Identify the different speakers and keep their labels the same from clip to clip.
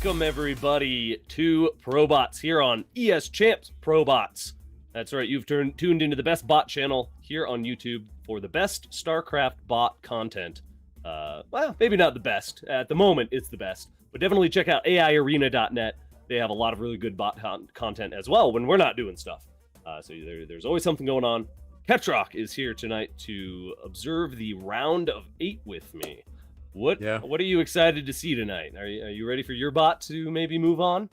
Speaker 1: Welcome, everybody, to ProBots here on ES Champs ProBots. That's right, you've tuned into the best bot channel here on YouTube for the best StarCraft bot content. Well, maybe not the best. At the moment, it's the best. But definitely check out AIarena.net. They have a lot of really good bot content as well when we're not doing stuff. So there's always something going on. Catrock is here tonight to observe the round of 8 with me. What are you excited to see tonight? Are you ready for your bot to maybe move on?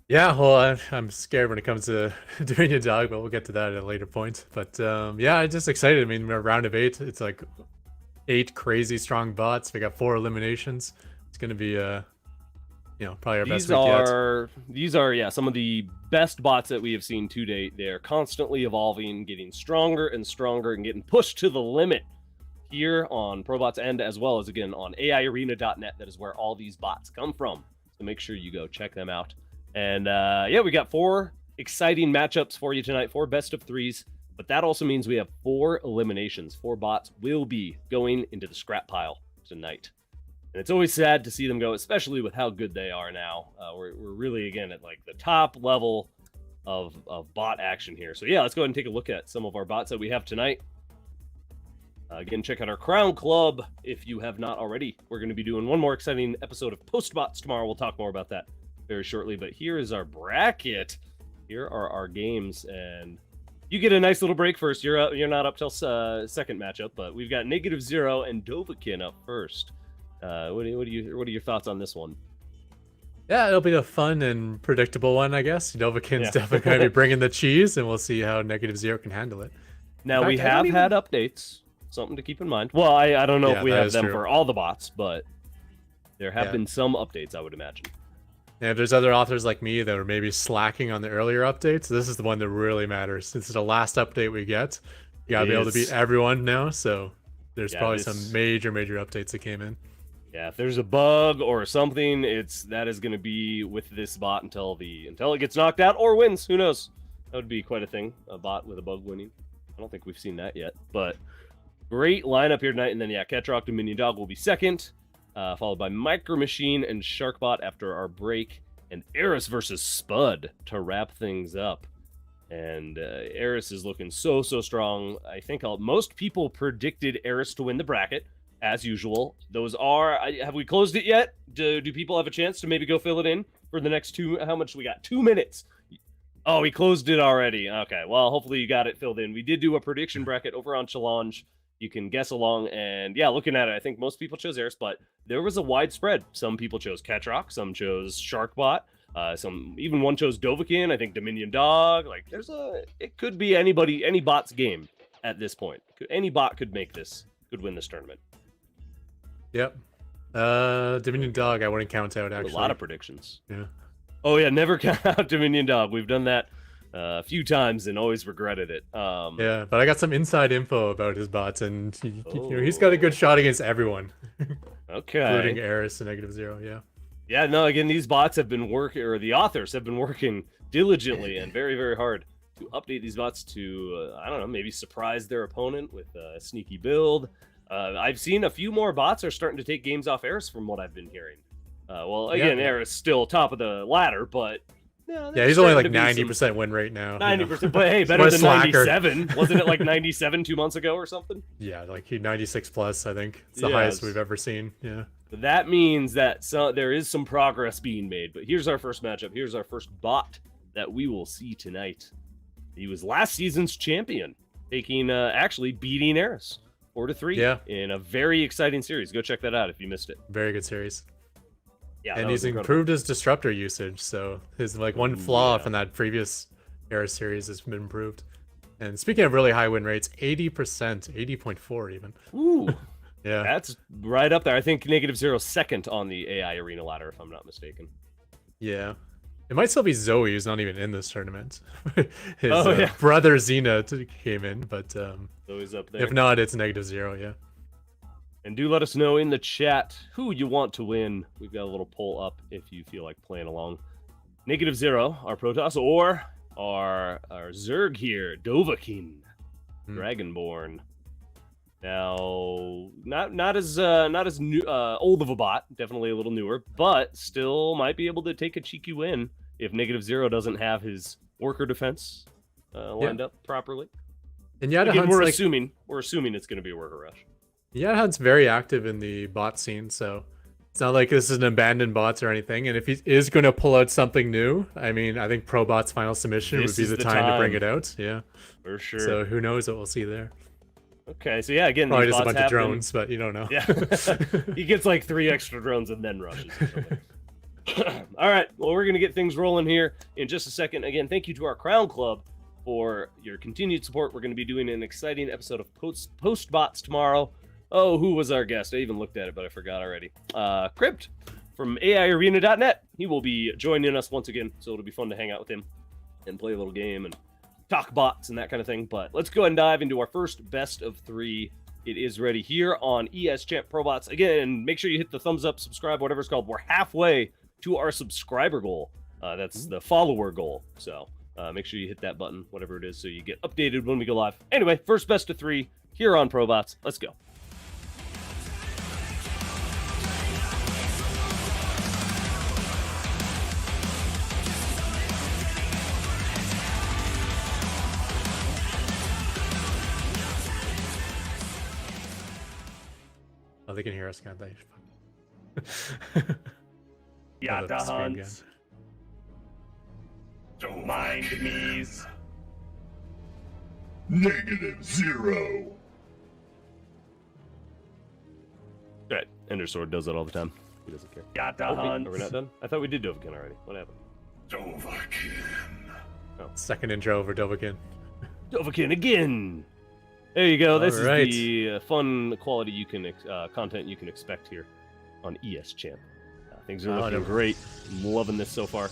Speaker 2: Yeah, well, I'm scared when it comes to doing a dog, but we'll get to that at a later point. But yeah, I'm just excited. I mean, we're round of 8. It's like 8 crazy strong bots. We got 4 eliminations. It's gonna be probably our best week yet.
Speaker 1: These are some of the best bots that we have seen to date. They're constantly evolving, getting stronger and stronger, and getting pushed to the limit here on ProBots and as well as again on AIarena.net. That is where all these bots come from. So make sure you go check them out. And we got 4 exciting matchups for you tonight, 4 best of 3s. But that also means we have 4 eliminations. 4 bots will be going into the scrap pile tonight. And it's always sad to see them go, especially with how good they are now. We're really, again, at like the top level of bot action here. So yeah, let's go ahead and take a look at some of our bots that we have tonight. Again, check out our Crown Club if you have not already. We're going to be doing one more exciting episode of Postbots tomorrow. We'll talk more about that very shortly. But here is our bracket. Here are our games, and you get a nice little break first. You're not up till second matchup, but we've got -0 and Dovakin up first. What are your thoughts on this one?
Speaker 2: Yeah, it'll be a fun and predictable one, I guess. Dovakin's definitely going to be bringing the cheese, and we'll see how -0 can handle it.
Speaker 1: Now, we have had updates. Something to keep in mind. Well, I don't know if we have them for all the bots, but there have been some updates, I would imagine.
Speaker 2: Yeah, there's other authors like me that are maybe slacking on the earlier updates. This is the one that really matters. This is the last update we get. You gotta be able to beat everyone now, so there's probably some major updates that came in.
Speaker 1: Yeah, if there's a bug or something, that is going to be with this bot until it gets knocked out or wins. Who knows? That would be quite a thing. A bot with a bug winning. I don't think we've seen that yet, but great lineup here tonight. And then Catrock, Dominion Dog will be second, followed by Micro Machine and Sharkbot after our break, and Eris versus Spud to wrap things up. And Eris is looking so strong. I think most people predicted Eris to win the bracket. As usual, have we closed it yet? Do people have a chance to maybe go fill it in for the next 2? How much we got? 2 minutes. Oh, we closed it already. Okay, well, hopefully you got it filled in. We did do a prediction bracket over on Challenge. You can guess along, and yeah, looking at it, I think most people chose Eris, but there was a wide spread. Some people chose Catrock, some chose Sharkbot, even one chose Dovakin. I think Dominion Dog. Like, it could be anybody, any bot's game at this point. Any bot could win this tournament.
Speaker 2: Yep. Dominion Dog, I wouldn't count out, actually.
Speaker 1: A lot of predictions.
Speaker 2: Yeah.
Speaker 1: Oh, yeah, never count out Dominion Dog. We've done that a few times and always regretted it.
Speaker 2: Yeah, but I got some inside info about his bots, and he's got a good shot against everyone.
Speaker 1: Okay.
Speaker 2: Including Eris and -0, yeah.
Speaker 1: Yeah, no, again, these bots have been working, or the authors have been working diligently and very hard to update these bots to, I don't know, maybe surprise their opponent with a sneaky build. I've seen a few more bots are starting to take games off Eris from what I've been hearing. Well, again, Eris still top of the ladder, but
Speaker 2: yeah, he's only like 90% win rate now.
Speaker 1: 90%, but hey, better than 97. Wasn't it like 97 2 months ago or something?
Speaker 2: Yeah, like 96 plus, I think. It's the highest we've ever seen. Yeah.
Speaker 1: That means that there is some progress being made. But here's our first matchup. Here's our first bot that we will see tonight. He was last season's champion, actually beating Eris 4-3 in a very exciting series. Go check that out if you missed it.
Speaker 2: Very good series.
Speaker 1: Yeah,
Speaker 2: and he's improved his disruptor usage, so his one flaw from that previous Eris series has been improved. And speaking of really high win rates, 80%, 80.4 even.
Speaker 1: Ooh,
Speaker 2: yeah,
Speaker 1: that's right up there. I think -0 second on the AI Arena ladder, if I'm not mistaken.
Speaker 2: Yeah, it might still be Zoe, who's not even in this tournament. His brother Xena came in, but
Speaker 1: Zoe's up there.
Speaker 2: If not, it's -0. Yeah.
Speaker 1: And do let us know in the chat who you want to win. We've got a little poll up if you feel like playing along. -0, our Protoss, or our Zerg here, Dovakin, Dragonborn. Now, not as new, old of a bot, definitely a little newer, but still might be able to take a cheeky win if -0 doesn't have his worker defense lined up properly.
Speaker 2: And Yada
Speaker 1: Again,
Speaker 2: Hunt's
Speaker 1: we're
Speaker 2: like,
Speaker 1: assuming it's going to be a worker rush.
Speaker 2: Yada Hunt's very active in the bot scene, so it's not like this is an abandoned bots or anything. And if he is going to pull out something new, I mean, I think ProBots final submission would be the time to bring it out. Yeah,
Speaker 1: for sure.
Speaker 2: So who knows what we'll see there.
Speaker 1: Okay, so yeah, again,
Speaker 2: probably
Speaker 1: these
Speaker 2: just a
Speaker 1: bots
Speaker 2: bunch of drones, but you don't know.
Speaker 1: Yeah, he gets like 3 extra drones and then rushes. All right, well, we're gonna get things rolling here in just a second. Again, thank you to our Crown Club for your continued support. We're going to be doing an exciting episode of Post Bots tomorrow. Oh, who was our guest? I even looked at it, but I forgot already. Crypt from AIarena.net. He will be joining us once again, so it'll be fun to hang out with him and play a little game and talk bots and that kind of thing. But let's go ahead and dive into our first best of 3. It is ready here on ES Champ ProBots. Again, make sure you hit the thumbs up, subscribe, whatever it's called. We're halfway to our subscriber goal. That's the follower goal. So make sure you hit that button, whatever it is, so you get updated when we go live. Anyway, first best of 3 here on ProBots. Let's go.
Speaker 2: Oh, they can hear us, can't they?
Speaker 1: Yeah, the hunt. Don't mind me's.
Speaker 3: -0.
Speaker 1: Right, Ender Sword does that all the time. He doesn't care.
Speaker 3: Got the
Speaker 1: hunt. Are we not done? I thought we did Dovakin already. What happened?
Speaker 3: Dovakin.
Speaker 1: Oh.
Speaker 2: Second intro over Dovakin.
Speaker 1: Dovakin again. There you go. This
Speaker 2: Alright.
Speaker 1: is the fun quality you can content you can expect here on ES Champ. Things are looking great. I'm loving this so far.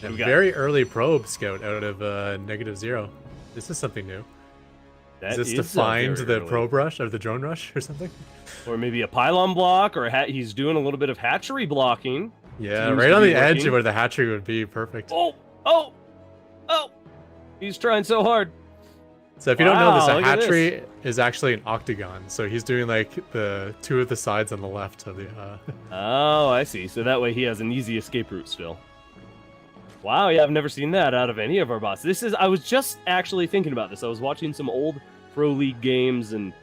Speaker 2: A
Speaker 1: We got-
Speaker 2: very early probe scout out of -0. This is something new.
Speaker 1: That
Speaker 2: Is this to find
Speaker 1: very
Speaker 2: the
Speaker 1: early.
Speaker 2: probe rush or the drone rush or something?
Speaker 1: Or maybe a pylon block, or he's doing a little bit of hatchery blocking.
Speaker 2: Yeah,
Speaker 1: Seems
Speaker 2: right
Speaker 1: to
Speaker 2: on
Speaker 1: be
Speaker 2: the edge
Speaker 1: working.
Speaker 2: where the hatchery would be perfect.
Speaker 1: Oh! He's trying so hard.
Speaker 2: So if you don't know this,
Speaker 1: Wow,
Speaker 2: a
Speaker 1: look at
Speaker 2: hatchery is actually an octagon. So he's doing like the 2 of the sides on the left of the.
Speaker 1: Oh, I see. So that way he has an easy escape route still. Wow, yeah, I've never seen that out of any of our bots. I was just actually thinking about this. I was watching some old Pro League games and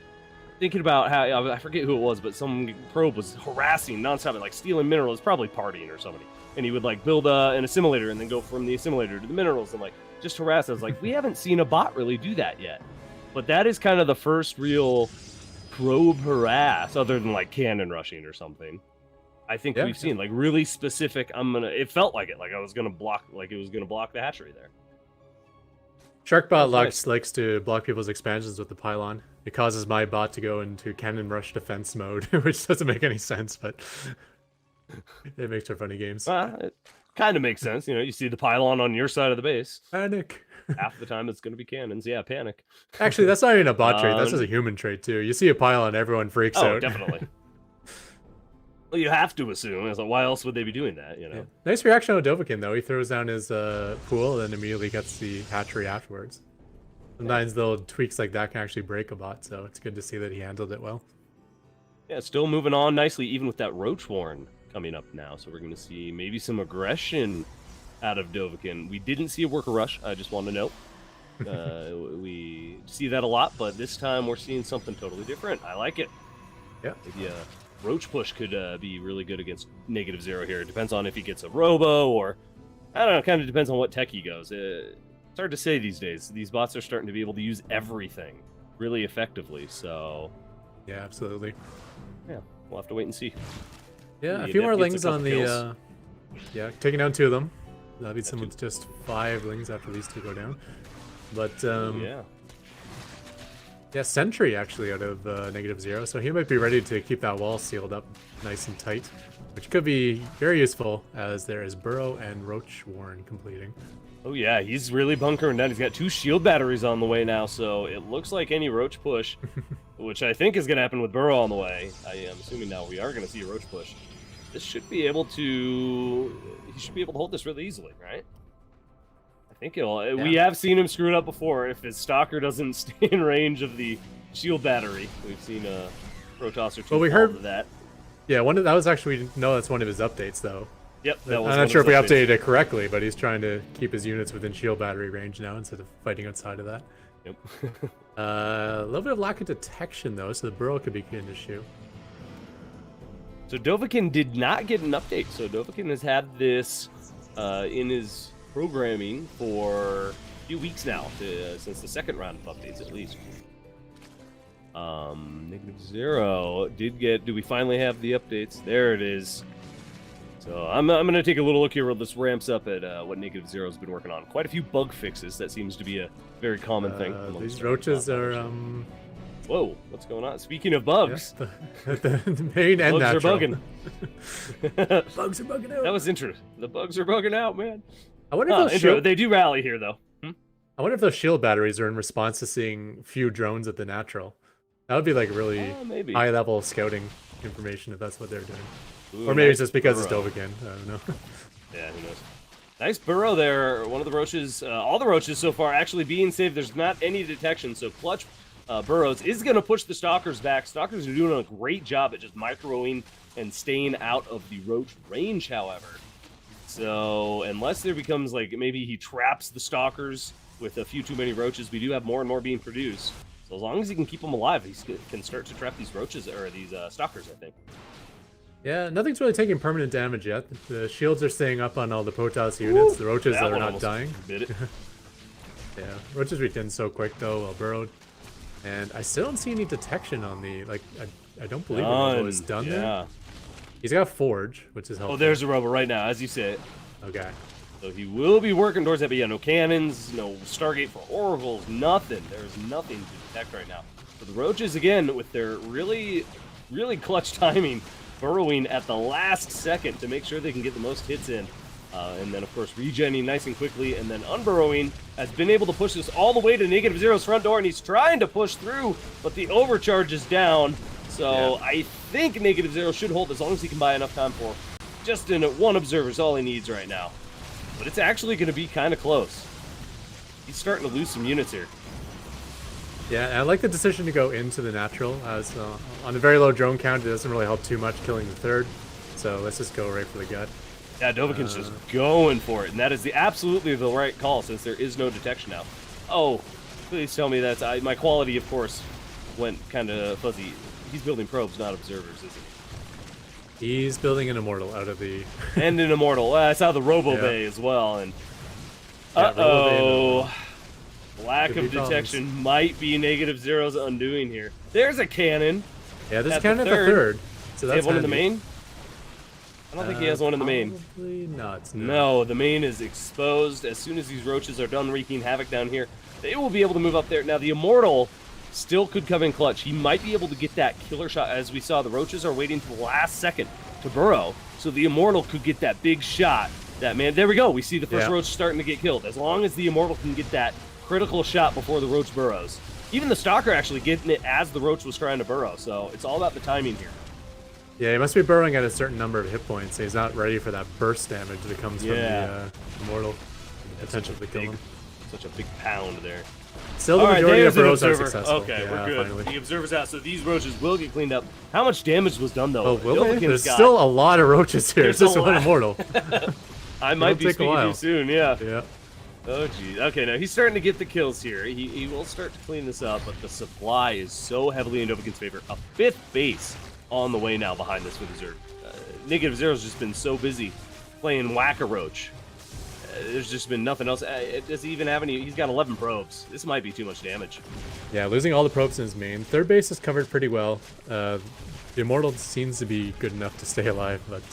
Speaker 1: thinking about how, I forget who it was, but some probe was harassing nonstop, like stealing minerals, probably partying or somebody. And he would like build an assimilator and then go from the assimilator to the minerals and like just harass. I was like, we haven't seen a bot really do that yet. But that is kind of the first real probe harass, other than like cannon rushing or something. I think we've seen like really specific. It felt like it, like it was gonna block the hatchery there.
Speaker 2: Sharkbot
Speaker 1: Nice.
Speaker 2: likes to block people's expansions with the pylon. It causes my bot to go into cannon rush defense mode, which doesn't make any sense, but it makes for funny games.
Speaker 1: It kind of makes sense, you see the pylon on your side of the base.
Speaker 2: Panic.
Speaker 1: Half the time it's gonna be cannons. Yeah, panic.
Speaker 2: Actually, that's not even a bot trait. That's just a human trait too. You see a pylon, everyone freaks
Speaker 1: Oh,
Speaker 2: out.
Speaker 1: definitely. Well, you have to assume. It's like, why else would they be doing that?
Speaker 2: Yeah. Nice reaction on Dovakin though. He throws down his pool and then immediately gets the hatchery afterwards. Sometimes little tweaks like that can actually break a bot, so it's good to see that he handled it well.
Speaker 1: Yeah, still moving on nicely, even with that Roach Warren coming up now. So we're going to see maybe some aggression out of Dovakin. We didn't see a worker rush, I just want to note. We see that a lot, but this time we're seeing something totally different. I like it.
Speaker 2: Yeah.
Speaker 1: Maybe a Roach push could be really good against -0 here. It depends on if he gets a Robo or, I don't know, kind of depends on what tech he goes. It's hard to say these days. These bots are starting to be able to use everything really effectively, so
Speaker 2: Yeah, absolutely.
Speaker 1: yeah, we'll have to wait and see.
Speaker 2: Yeah,
Speaker 1: The
Speaker 2: a few more
Speaker 1: Adept gets
Speaker 2: lings
Speaker 1: a
Speaker 2: on
Speaker 1: couple
Speaker 2: the yeah, taking down 2 of them. That'll be someone's just 5 lings after these 2 go down. But
Speaker 1: Yeah.
Speaker 2: yeah, Sentry actually out of -0, so he might be ready to keep that wall sealed up nice and tight, which could be very useful as there is Burrow and Roach Warren completing.
Speaker 1: Oh yeah, he's really bunkering down. He's got 2 shield batteries on the way now, so it looks like any Roach push, which I think is going to happen with Burrow on the way. I am assuming now we are going to see a Roach push. This should be able to... He should be able to hold this really easily, right? I think we have seen him screw it up before. If his stalker doesn't stay in range of the shield battery, we've seen a Protoss or two.
Speaker 2: Well, we heard
Speaker 1: that.
Speaker 2: Yeah, that was actually that's one of his updates though.
Speaker 1: Yep,
Speaker 2: I'm not sure if we updated it correctly, but he's trying to keep his units within shield battery range now instead of fighting outside of that.
Speaker 1: Yep.
Speaker 2: A little bit of lack of detection though, so the burrow could be an issue.
Speaker 1: So Dovakin did not get an update. So Dovakin has had this in his programming for a few weeks now, since the second round of updates at least. -0 did get. Do we finally have the updates? There it is. So I'm going to take a little look here while this ramps up at what -0's been working on. Quite a few bug fixes. That seems to be a very common thing.
Speaker 2: These roaches are...
Speaker 1: Whoa, what's going on? Speaking of bugs.
Speaker 2: Yeah, the main and
Speaker 1: bugs
Speaker 2: natural.
Speaker 1: are bugging.
Speaker 2: Bugs are bugging out.
Speaker 1: That was interesting. The bugs are bugging out, man.
Speaker 2: I wonder if those
Speaker 1: they do rally here, though.
Speaker 2: I wonder if those shield batteries are in response to seeing few drones at the natural. That would be like really high-level scouting information if that's what they're doing.
Speaker 1: Ooh,
Speaker 2: or maybe
Speaker 1: nice
Speaker 2: it's just because
Speaker 1: burrow.
Speaker 2: it's Dovakin. I don't know.
Speaker 1: Yeah, who knows? Nice burrow there. One of the roaches, all the roaches so far actually being saved. There's not any detection, so clutch burrows is going to push the stalkers back. Stalkers are doing a great job at just microing and staying out of the roach range, however. So unless there becomes like maybe he traps the stalkers with a few too many roaches, we do have more and more being produced. So as long as he can keep them alive, he can start to trap these roaches or these stalkers, I think.
Speaker 2: Yeah, nothing's really taking permanent damage yet. The shields are staying up on all the Protoss units. The roaches are not dying.
Speaker 1: Did it.
Speaker 2: Yeah, roaches returned so quick though, well burrowed. And I still don't see any detection on the, like, I don't believe it was done there. He's got Forge, which is helpful.
Speaker 1: Oh, there's a robo right now, as you said.
Speaker 2: Okay.
Speaker 1: So he will be working towards that, but yeah, no cannons, no Stargate for oracles, nothing. There's nothing to detect right now. So the roaches, again, with their really, really clutch timing, burrowing at the last second to make sure they can get the most hits in. And then, of course, regenning nice and quickly, and then unburrowing has been able to push this all the way to -0's front door, and he's trying to push through, but the overcharge is down. So I think -0 should hold as long as he can buy enough time for just in one observer is all he needs right now. But it's actually going to be kind of close. He's starting to lose some units here.
Speaker 2: Yeah, and I like the decision to go into the natural, as on a very low drone count, it doesn't really help too much killing the third. So let's just go right for the gut.
Speaker 1: Yeah, Dovakin's just going for it, and that is absolutely the right call since there is no detection now. Oh, please tell me that's... my quality, of course, went kind of fuzzy. He's building probes, not observers, isn't he?
Speaker 2: He's building an Immortal out of the...
Speaker 1: and an Immortal. I saw the Robo Bay as well, and... Uh-oh. Lack of detection might be -0's undoing here. There's a cannon.
Speaker 2: Yeah, there's a cannon at the third. So that's
Speaker 1: have one in the main? I don't think he has one in the main.
Speaker 2: Probably not.
Speaker 1: No, the main is exposed. As soon as these roaches are done wreaking havoc down here, they will be able to move up there. Now, the Immortal still could come in clutch. He might be able to get that killer shot. As we saw, the roaches are waiting to the last second to burrow. So the Immortal could get that big shot. That man, there we go. We see the first roach starting to get killed. As long as the Immortal can get that critical shot before the roach burrows. Even the Stalker actually getting it as the roach was trying to burrow. So it's all about the timing here.
Speaker 2: Yeah, he must be burrowing at a certain number of hit points. He's not ready for that burst damage that comes from the Immortal. Potential to kill him.
Speaker 1: Such a big pound there.
Speaker 2: Still, the majority of burrows are
Speaker 1: observer.
Speaker 2: successful.
Speaker 1: Okay,
Speaker 2: yeah,
Speaker 1: we're good.
Speaker 2: Finally.
Speaker 1: The observer's out, so these roaches will get cleaned up. How much damage was done, though?
Speaker 2: Oh, will they? There's still a lot of roaches here. It's just one Immortal.
Speaker 1: I might be speaking too soon, yeah.
Speaker 2: Yeah.
Speaker 1: Oh, geez. Okay, now he's starting to get the kills here. He will start to clean this up, but the supply is so heavily in Dovakin's favor. A 5th base on the way now behind this with the Zerg. -0's just been so busy playing Whack-A-Roach. There's just been nothing else. Does he even have any? He's got 11 probes. This might be too much damage.
Speaker 2: Yeah, losing all the probes in his main. Third base is covered pretty well. The Immortal seems to be good enough to stay alive, but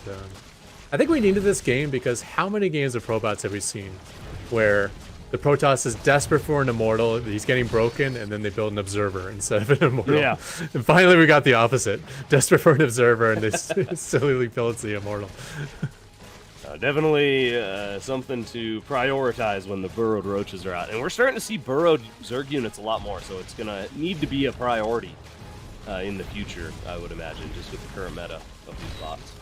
Speaker 2: I think we needed this game because how many games of ProBots have we seen where the Protoss is desperate for an Immortal, he's getting broken, and then they build an Observer instead of an Immortal.
Speaker 1: Yeah.
Speaker 2: And finally we got the opposite. Desperate for an Observer, and they silly builds the Immortal.
Speaker 1: Definitely something to prioritize when the burrowed roaches are out. And we're starting to see burrowed Zerg units a lot more, so it's going to need to be a priority in the future, I would imagine, just with the current meta of these bots.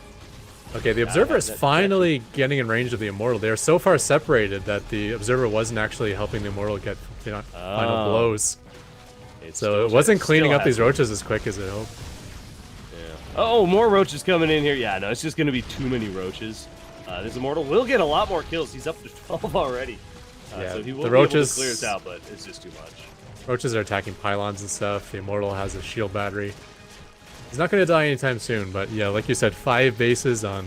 Speaker 2: Okay, the Observer is finally getting in range of the Immortal. They are so far separated that the Observer wasn't actually helping the Immortal get final blows. So it wasn't cleaning up these roaches as quick as it hoped.
Speaker 1: Yeah. Oh, more roaches coming in here. Yeah, no, it's just going to be too many roaches. This Immortal will get a lot more kills. He's up to 12 already.
Speaker 2: Yeah,
Speaker 1: so he will
Speaker 2: the
Speaker 1: be
Speaker 2: roaches,
Speaker 1: able to clear this out, but it's just too much.
Speaker 2: Roaches are attacking pylons and stuff. The Immortal has a shield battery. He's not going to die anytime soon, but yeah, like you said, 5 bases on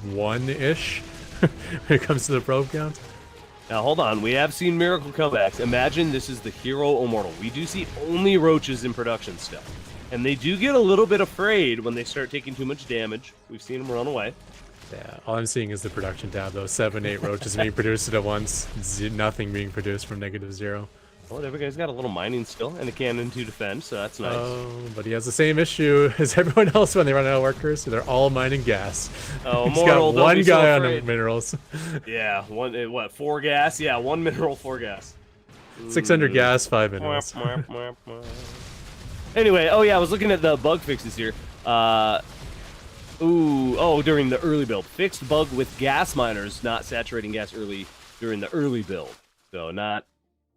Speaker 2: 1-ish when it comes to the probe count.
Speaker 1: Now, hold on. We have seen miracle comebacks. Imagine this is the hero Immortal. We do see only roaches in production still. And they do get a little bit afraid when they start taking too much damage. We've seen them run away.
Speaker 2: Yeah, all I'm seeing is the production tab, though. 7, 8 roaches being produced at once. Nothing being produced from -0.
Speaker 1: Well, every guy's got a little mining still and a cannon to defend, so that's nice.
Speaker 2: Oh, but he has the same issue as everyone else when they run out of workers. They're all mining gas.
Speaker 1: Oh,
Speaker 2: He's got one guy on the minerals.
Speaker 1: Yeah, 4 gas? Yeah, 1 mineral, 4 gas.
Speaker 2: 600 gas, 5 minerals.
Speaker 1: Anyway, oh yeah, I was looking at the bug fixes here. During the early build. Fixed bug with gas miners not saturating gas early during the early build. So not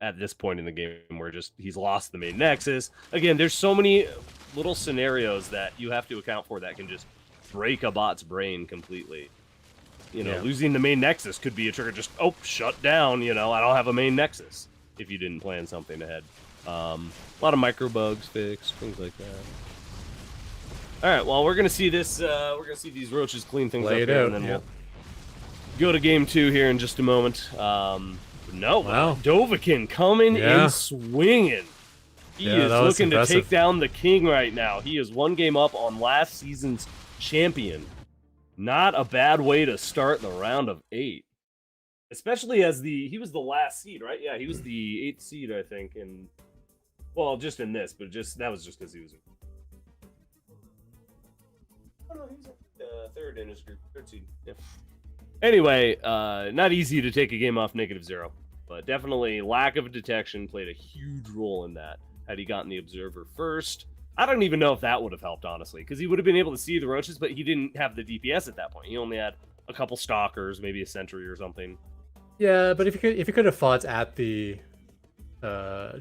Speaker 1: at this point in the game where he's lost the main nexus. Again, there's so many little scenarios that you have to account for that can just break a bot's brain completely. You know, losing the main nexus could be a trigger. Just shut down. You know, I don't have a main nexus if you didn't plan something ahead. A lot of micro bugs fixed, things like that. All right, well, we're gonna see this. We're gonna see these roaches clean things up here, and then we'll go to game 2 here in just a moment. Dovakin coming in swinging. He is looking to take down the king right now. He is 1 game up on last season's champion. Not a bad way to start the round of 8, especially as he was the last seed, right? Yeah, he was the 8th seed, I think, and well, just in this, but that was just because he was. Oh no, he was third in his group, 3rd seed. Yeah. Anyway, not easy to take a game off -0, but definitely lack of detection played a huge role in that. Had he gotten the Observer first, I don't even know if that would have helped, honestly, because he would have been able to see the roaches, but he didn't have the DPS at that point. He only had a couple stalkers, maybe a sentry or something.
Speaker 2: Yeah, but if you could have fought at the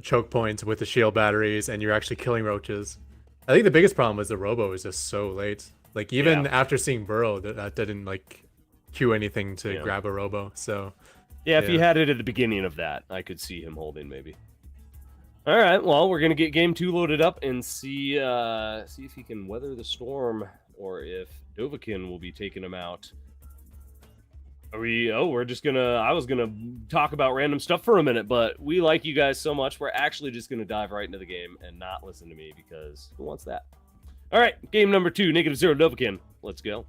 Speaker 2: choke points with the shield batteries and you're actually killing roaches, I think the biggest problem was the robo was just so late. Like even after seeing Burrow, that didn't like cue anything to grab a robo. So
Speaker 1: yeah, if he had it at the beginning of that, I could see him holding maybe. All right, well, we're gonna get game 2 loaded up and see if he can weather the storm or if Dovakin will be taking him out. We're just gonna. I was gonna talk about random stuff for a minute, but we like you guys so much, we're actually just gonna dive right into the game and not listen to me because who wants that? All right, game number 2, -0 Dovakin. Let's go.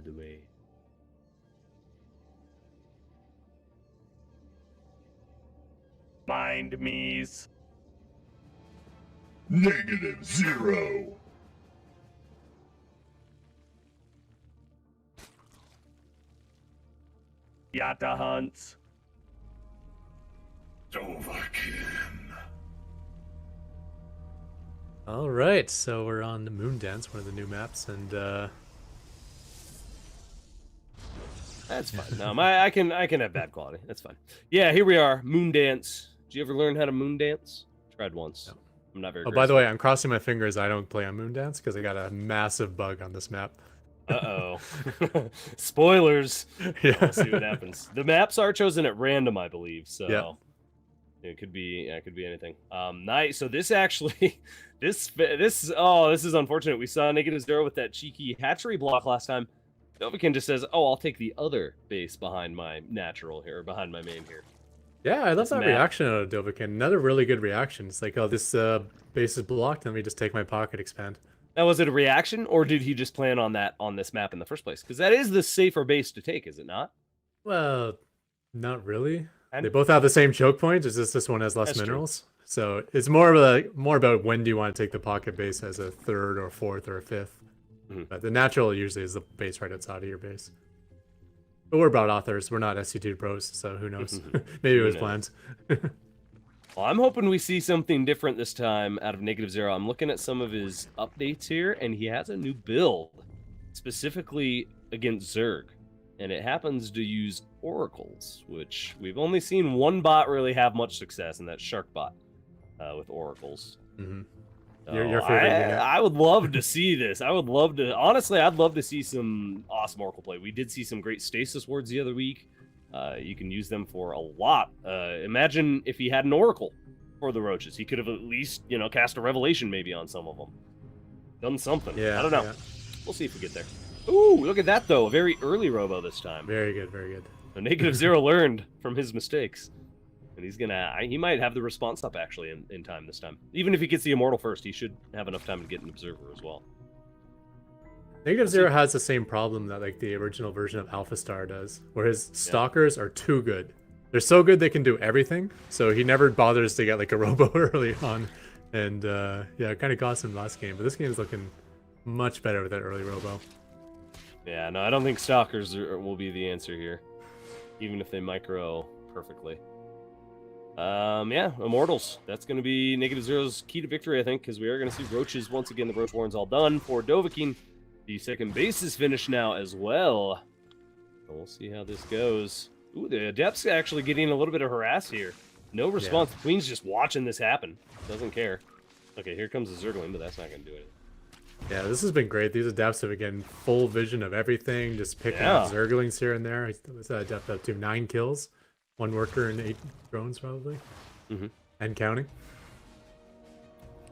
Speaker 1: The way. Mind me's.
Speaker 3: -0.
Speaker 1: Yatta hunts.
Speaker 3: Dovakin.
Speaker 2: All right, so we're on the Moon Dance, one of the new maps, and
Speaker 1: that's fine. No, I can have bad quality. That's fine. Yeah, here we are. Moon Dance. Did you ever learn how to moon dance? Tried once. No. I'm not very.
Speaker 2: Oh, by the way, I'm crossing my fingers I don't play on Moon Dance because I got a massive bug on this map.
Speaker 1: Uh-oh. Spoilers.
Speaker 2: Yeah.
Speaker 1: We'll see what happens. The maps are chosen at random, I believe. So it could be anything. Nice. So this actually this is unfortunate. We saw -0 with that cheeky hatchery block last time. Dovakin just says, "Oh, I'll take the other base behind my natural here, behind my main here."
Speaker 2: Yeah, I love that reaction out of Dovakin. Another really good reaction. It's like, oh, this base is blocked, let me just take my pocket expand.
Speaker 1: Now, was it a reaction, or did he just plan on that on this map in the first place? Because that is the safer base to take, is it not?
Speaker 2: Well, not really. They both have the same choke point. It's just this one has less minerals. So it's more about when do you want to take the pocket base as a third or fourth or a fifth. But the natural usually is the base right outside of your base. But we're bot authors. We're not SC2 pros, so who knows? Maybe it was planned.
Speaker 1: Well, I'm hoping we see something different this time out of -0. I'm looking at some of his updates here, and he has a new build specifically against Zerg. And it happens to use oracles, which we've only seen one bot really have much success, and that's Sharkbot with oracles.
Speaker 2: Your favorite unit.
Speaker 1: I would love to see this. Honestly, I'd love to see some awesome oracle play. We did see some great stasis wards the other week. You can use them for a lot. Imagine if he had an oracle for the roaches. He could have at least, cast a revelation maybe on some of them. Done something.
Speaker 2: Yeah,
Speaker 1: I don't know.
Speaker 2: yeah.
Speaker 1: We'll see if we get there. Ooh, look at that, though. A very early robo this time.
Speaker 2: Very good, very good.
Speaker 1: So -0 learned from his mistakes. And he might have the response up, actually, in time this time. Even if he gets the Immortal first, he should have enough time to get an Observer as well.
Speaker 2: -0 has the same problem that like the original version of Alpha Star does, where his stalkers are too good. They're so good they can do everything, so he never bothers to get like a robo early on. And yeah, it kind of cost him last game, but this game is looking much better with that early robo.
Speaker 1: Yeah, no, I don't think stalkers will be the answer here, even if they micro perfectly. Yeah, Immortals. That's going to be -0's key to victory, I think, because we are going to see Roaches once again. The Roach Warren's all done for Dovakin. The second base is finished now as well. So we'll see how this goes. Ooh, the Adept's actually getting a little bit of harass here. No response. The Queen's just watching this happen. Doesn't care. Okay, here comes the Zergling, but that's not going to do it.
Speaker 2: Yeah, this has been great. These Adepts have again full vision of everything, just picking up Zerglings here and there. What's that Adept up to? 9 kills? 1 worker and 8 drones, probably. And counting.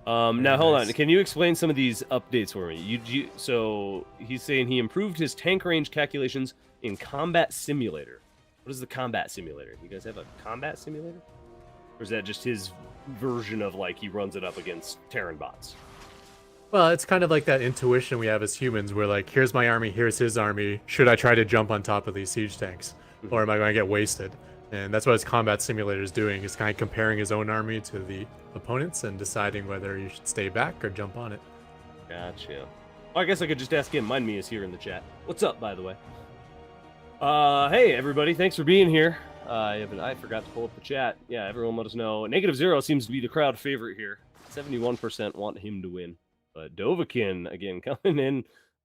Speaker 1: Now, hold on. Can you explain some of these updates for me? So, he's saying he improved his tank range calculations in Combat Simulator. What is the Combat Simulator? You guys have a Combat Simulator? Or is that just his version of, like, he runs it up against Terran bots?
Speaker 2: Well, it's kind of like that intuition we have as humans, where, like, here's my army, here's his army. Should I try to jump on top of these siege tanks? Or am I going to get wasted? And that's what his combat simulator is doing, is kind of comparing his own army to the opponents and deciding whether you should stay back or jump on it.
Speaker 1: Gotcha. Well, I guess I could just ask him. Mind me is here in the chat. What's up, by the way? Hey, everybody. Thanks for being here. I forgot to pull up the chat. Yeah, everyone let us know. -0 seems to be the crowd favorite here. 71% want him to win. But Dovakin, again, coming in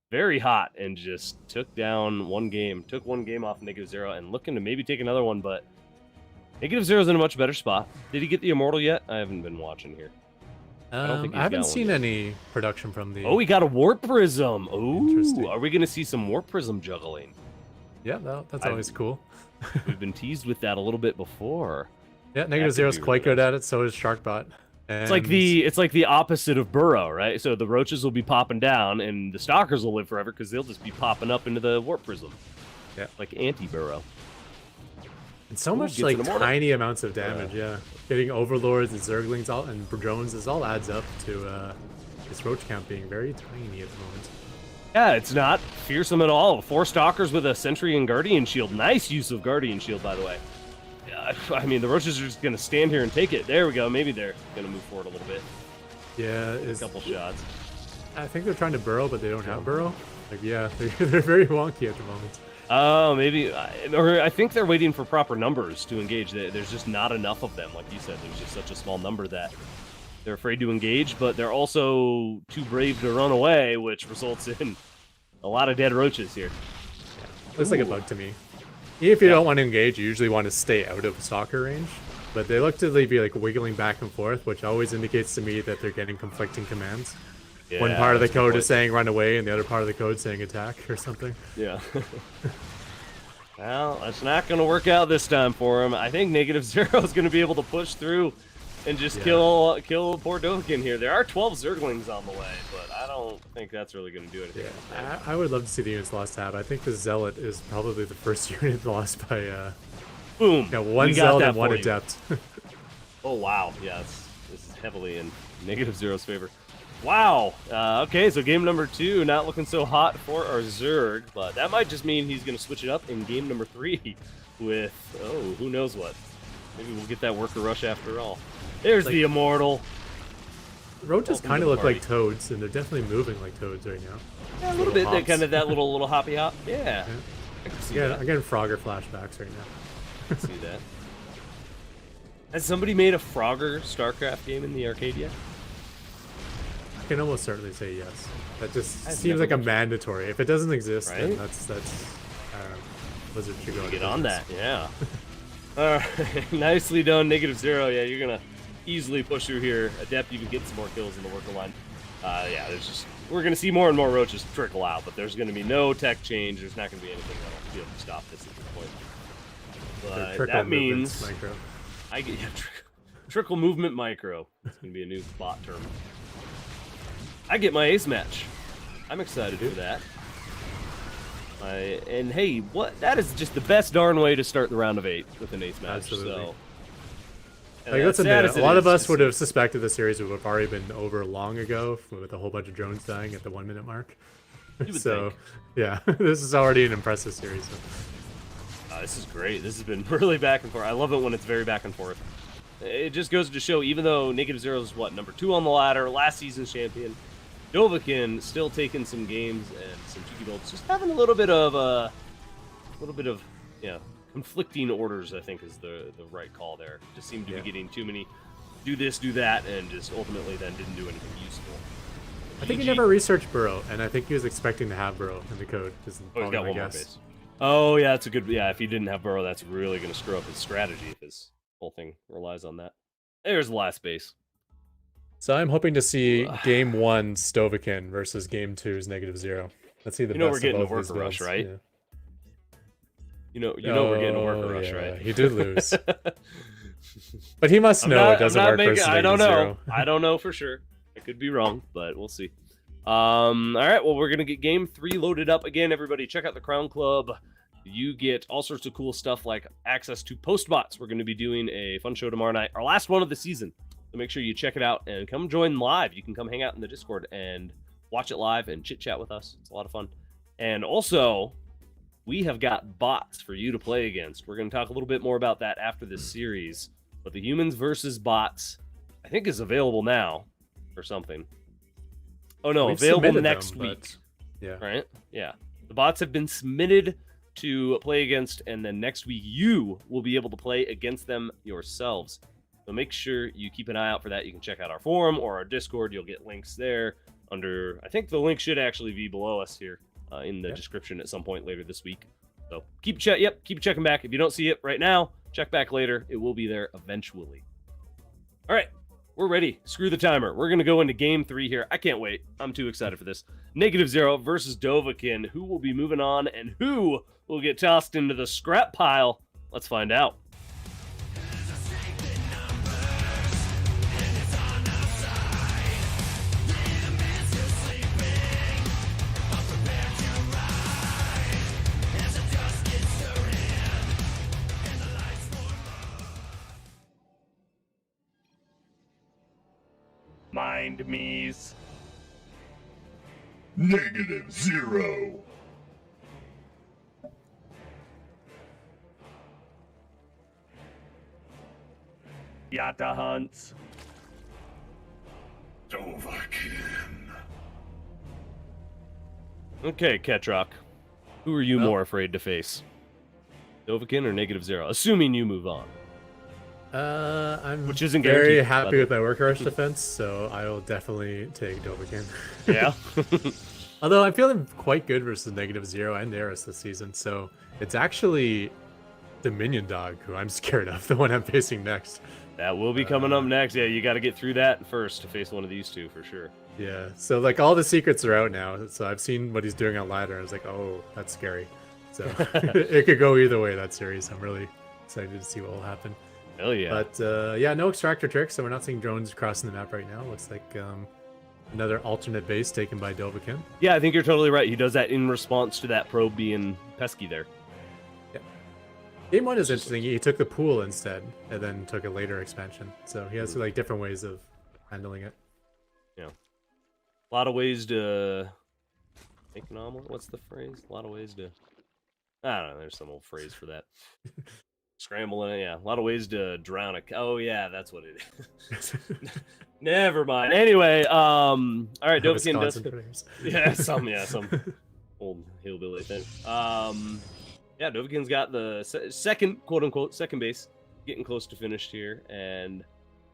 Speaker 1: very hot and just took down one game. Took one game off -0 and looking to maybe take another one, but -0's in a much better spot. Did he get the Immortal yet? I haven't been watching here.
Speaker 2: I haven't seen any production from the...
Speaker 1: Oh, we got a Warp Prism. Ooh, are we going to see some Warp Prism juggling?
Speaker 2: Yeah, that's always cool.
Speaker 1: We've been teased with that a little bit before.
Speaker 2: Yeah, -0's quite good at it, so is Sharkbot. And...
Speaker 1: It's like the opposite of Burrow, right? So the Roaches will be popping down, and the Stalkers will live forever because they'll just be popping up into the Warp Prism.
Speaker 2: Yeah.
Speaker 1: Like anti-Burrow.
Speaker 2: And so much, like, tiny amounts of damage, yeah. Getting Overlords and Zerglings and drones, this all adds up to this Roach count being very tiny at the moment.
Speaker 1: Yeah, it's not fearsome at all. 4 Stalkers with a Sentry and Guardian Shield. Nice use of Guardian Shield, by the way. I mean, the Roaches are just going to stand here and take it. There we go. Maybe they're going to move forward a little bit.
Speaker 2: Yeah,
Speaker 1: a couple shots.
Speaker 2: I think they're trying to burrow, but they don't have burrow. Like, yeah, they're very wonky at the moment.
Speaker 1: Oh, maybe. Or I think they're waiting for proper numbers to engage. There's just not enough of them. Like you said, there's just such a small number that they're afraid to engage, but they're also too brave to run away, which results in a lot of dead Roaches here.
Speaker 2: Yeah, looks like a bug to me. If you don't want to engage, you usually want to stay out of stalker range. But they look to be like wiggling back and forth, which always indicates to me that they're getting conflicting commands. Yeah, one part of the code is saying run away, and the other part of the code saying attack or something.
Speaker 1: Yeah. Well, it's not going to work out this time for him. I think -0 is going to be able to push through and just kill poor Dovakin here. There are 12 Zerglings on the way, but I don't think that's really going to do anything.
Speaker 2: Yeah, I would love to see the units lost tab. I think the Zealot is probably the first unit lost by
Speaker 1: boom.
Speaker 2: Yeah, one Zealot and one Adept.
Speaker 1: Oh wow, yeah, this is heavily in -0's favor. Wow. Okay, so game number 2 not looking so hot for our Zerg, but that might just mean he's going to switch it up in game number 3 with who knows what. Maybe we'll get that worker rush after all. There's
Speaker 2: Like-
Speaker 1: the immortal.
Speaker 2: Roaches
Speaker 1: Welcome to
Speaker 2: kind of
Speaker 1: the
Speaker 2: look like
Speaker 1: party.
Speaker 2: toads, and they're definitely moving like toads right now.
Speaker 1: Yeah, a little bit. That
Speaker 2: hops.
Speaker 1: kind of that little hoppy hop. Yeah.
Speaker 2: Yeah.
Speaker 1: I can see
Speaker 2: Yeah,
Speaker 1: that.
Speaker 2: I'm getting Frogger flashbacks right now.
Speaker 1: I can see that. Has somebody made a Frogger StarCraft game in the arcade yet?
Speaker 2: I can almost certainly say yes. That just
Speaker 1: I've
Speaker 2: seems
Speaker 1: never
Speaker 2: like a
Speaker 1: looked-
Speaker 2: mandatory. If it doesn't exist, then
Speaker 1: Right?
Speaker 2: that's Blizzard should go out of
Speaker 1: Get on that,
Speaker 2: business.
Speaker 1: yeah. All right, nicely done, -0. Yeah, you're gonna easily push through here. Adept, you can get some more kills in the worker line. Yeah, we're gonna see more and more roaches trickle out, but there's gonna be no tech change. There's not gonna be anything that'll be able to stop this at this point.
Speaker 2: They're
Speaker 1: But
Speaker 2: trickle
Speaker 1: that
Speaker 2: movements,
Speaker 1: means
Speaker 2: micro.
Speaker 1: I get trickle movement micro. It's gonna be a new bot term. I get my ace match. I'm excited for that. And hey, that is just the best darn way to start the round of 8 with an ace match.
Speaker 2: Absolutely.
Speaker 1: So,
Speaker 2: Like, let's admit it, a lot of us would have suspected the series would have already been over long ago with a whole bunch of drones dying at the 1 minute mark.
Speaker 1: You would
Speaker 2: So,
Speaker 1: think.
Speaker 2: yeah, this is already an impressive series. So.
Speaker 1: This is great. This has been really back and forth. I love it when it's very back and forth. It just goes to show, even though -0 is what, number 2 on the ladder, last season's champion, Dovakin still taking some games and some cheeky builds, just having a little bit of yeah, conflicting orders. I think is the right call there. Just seemed to be getting too many, do this, do that, and just ultimately then didn't do anything useful.
Speaker 2: I think he
Speaker 1: GG.
Speaker 2: never researched Burrow, and I think he was expecting to have Burrow in the code. Is
Speaker 1: Oh, he's
Speaker 2: probably
Speaker 1: got
Speaker 2: my
Speaker 1: one more
Speaker 2: guess.
Speaker 1: base. Oh, yeah, that's a good. Yeah, if he didn't have Burrow, that's really going to screw up his strategy if his whole thing relies on that. There's the last base.
Speaker 2: So I'm hoping to see Game 1's Dovakin versus Game 2's -0. Let's see the
Speaker 1: You know
Speaker 2: best
Speaker 1: we're getting
Speaker 2: of
Speaker 1: a
Speaker 2: both these
Speaker 1: worker rush,
Speaker 2: builds.
Speaker 1: right?
Speaker 2: Yeah.
Speaker 1: You know we're getting a worker rush,
Speaker 2: yeah,
Speaker 1: right?
Speaker 2: He did lose. But he must know it doesn't work versus
Speaker 1: I don't know.
Speaker 2: -0.
Speaker 1: I don't know for sure. I could be wrong, but we'll see. All right, well, we're gonna get game 3 loaded up again. Everybody, check out the Crown Club. You get all sorts of cool stuff like access to PostBots. We're going to be doing a fun show tomorrow night, our last one of the season. So make sure you check it out and come join live. You can come hang out in the Discord and watch it live and chit chat with us. It's a lot of fun. And also, we have got bots for you to play against. We're going to talk a little bit more about that after this series. But the humans versus bots, I think, is available now or something. Oh no,
Speaker 2: We've
Speaker 1: available
Speaker 2: submitted
Speaker 1: next
Speaker 2: them,
Speaker 1: week.
Speaker 2: but- Yeah.
Speaker 1: Right? Yeah. The bots have been submitted to play against, and then next week you will be able to play against them yourselves. So make sure you keep an eye out for that. You can check out our forum or our Discord. You'll get links there under, I think the link should actually be below us here in the description at some point later this weep. So keep checking back. If you don't see it right now, check back later. It will be there eventually. All right. We're ready. Screw the timer. We're going to go into game 3 here. I can't wait. I'm too excited for this. -0 versus Dovakin. Who will be moving on and who will get tossed into the scrap pile? Let's find out. Mind me's.
Speaker 3: -0.
Speaker 1: Yatta hunts.
Speaker 3: Dovakin.
Speaker 1: Okay, Catrock. Who are you more afraid to face? Dovakin or -0? Assuming you move on.
Speaker 2: I'm
Speaker 1: Which isn't
Speaker 2: very
Speaker 1: guaranteed, by
Speaker 2: happy
Speaker 1: the
Speaker 2: with my worker rush defense, so I will definitely take Dovakin.
Speaker 1: Yeah?
Speaker 2: Although I'm feeling quite good versus -0 and Eris this season, so it's actually the minion dog who I'm scared of, the one I'm facing next.
Speaker 1: That will be coming up next. Yeah, you got to get through that first to face one of these two for sure.
Speaker 2: Yeah, so like all the secrets are out now, so I've seen what he's doing on ladder, and I was like, oh, that's scary. So it could go either way, that series. I'm really excited to see what will happen.
Speaker 1: Hell yeah.
Speaker 2: But yeah, no extractor tricks, so we're not seeing drones crossing the map right now. Looks like another alternate base taken by Dovakin.
Speaker 1: Yeah, I think you're totally right. He does that in response to that probe being pesky there.
Speaker 2: Game 1 is interesting. He took the pool instead, and then took a later expansion. So he has like different ways of handling it.
Speaker 1: Yeah. A lot of ways to make an omelet. What's the phrase? A lot of ways to... I don't know. There's some old phrase for that. Scrambling, yeah. A lot of ways to drown a. Oh yeah, that's what it is. Never mind. Anyway, all right, Dovakin does.
Speaker 2: Wisconsin players.
Speaker 1: Yeah, some old hillbilly thing. Yeah, Dovakin's got the second, quote unquote, second base, getting close to finished here, and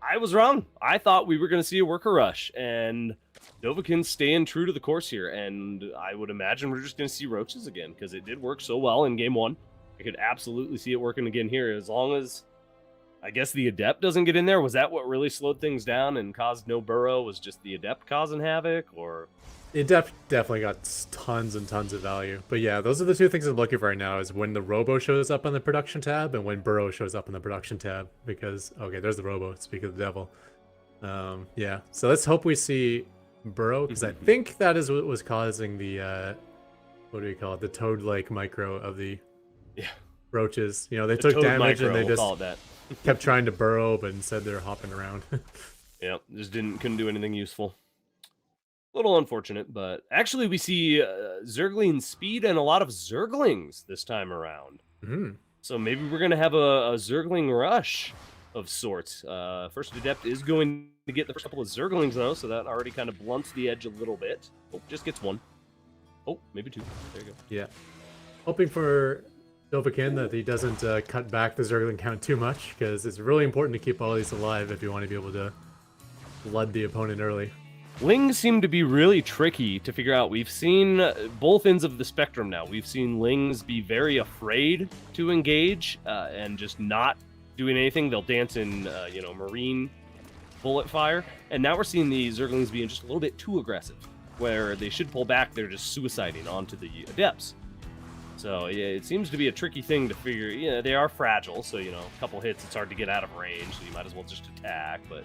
Speaker 1: I was wrong. I thought we were going to see a worker rush, and Dovakin's staying true to the course here, and I would imagine we're just going to see roaches again because it did work so well in game one. I could absolutely see it working again here as long as, I guess, the Adept doesn't get in there. Was that what really slowed things down and caused no burrow? Was just the Adept causing havoc, or?
Speaker 2: It definitely got tons and tons of value. But yeah, those are the two things I'm looking for right now, is when the Robo shows up on the production tab and when Burrow shows up on the production tab. Because, okay, there's the Robo, speak of the devil. Yeah, so let's hope we see Burrow, because I think that is what was causing the, what do we call it, the Toad-like micro of the roaches. You know, they took damage micro, and they just kept trying to burrow, but instead they're hopping around.
Speaker 1: Yeah, just couldn't do anything useful. A little unfortunate, but actually we see Zergling speed and a lot of Zerglings this time around. So maybe we're going to have a Zergling rush of sorts. First Adept is going to get the first couple of Zerglings, though, so that already kind of blunts the edge a little bit. Oh, just gets one. Oh, maybe two. There you go.
Speaker 2: Yeah. Hoping for Dovakin that he doesn't cut back the Zergling count too much, because it's really important to keep all these alive if you want to be able to flood the opponent early.
Speaker 1: Lings seem to be really tricky to figure out. We've seen both ends of the spectrum now. We've seen Lings be very afraid to engage and just not doing anything. They'll dance in, marine bullet fire. And now we're seeing the Zerglings being just a little bit too aggressive, where they should pull back. They're just suiciding onto the Adepts. So yeah, it seems to be a tricky thing to figure. Yeah, they are fragile, so a couple hits, it's hard to get out of range. So you might as well just attack, but.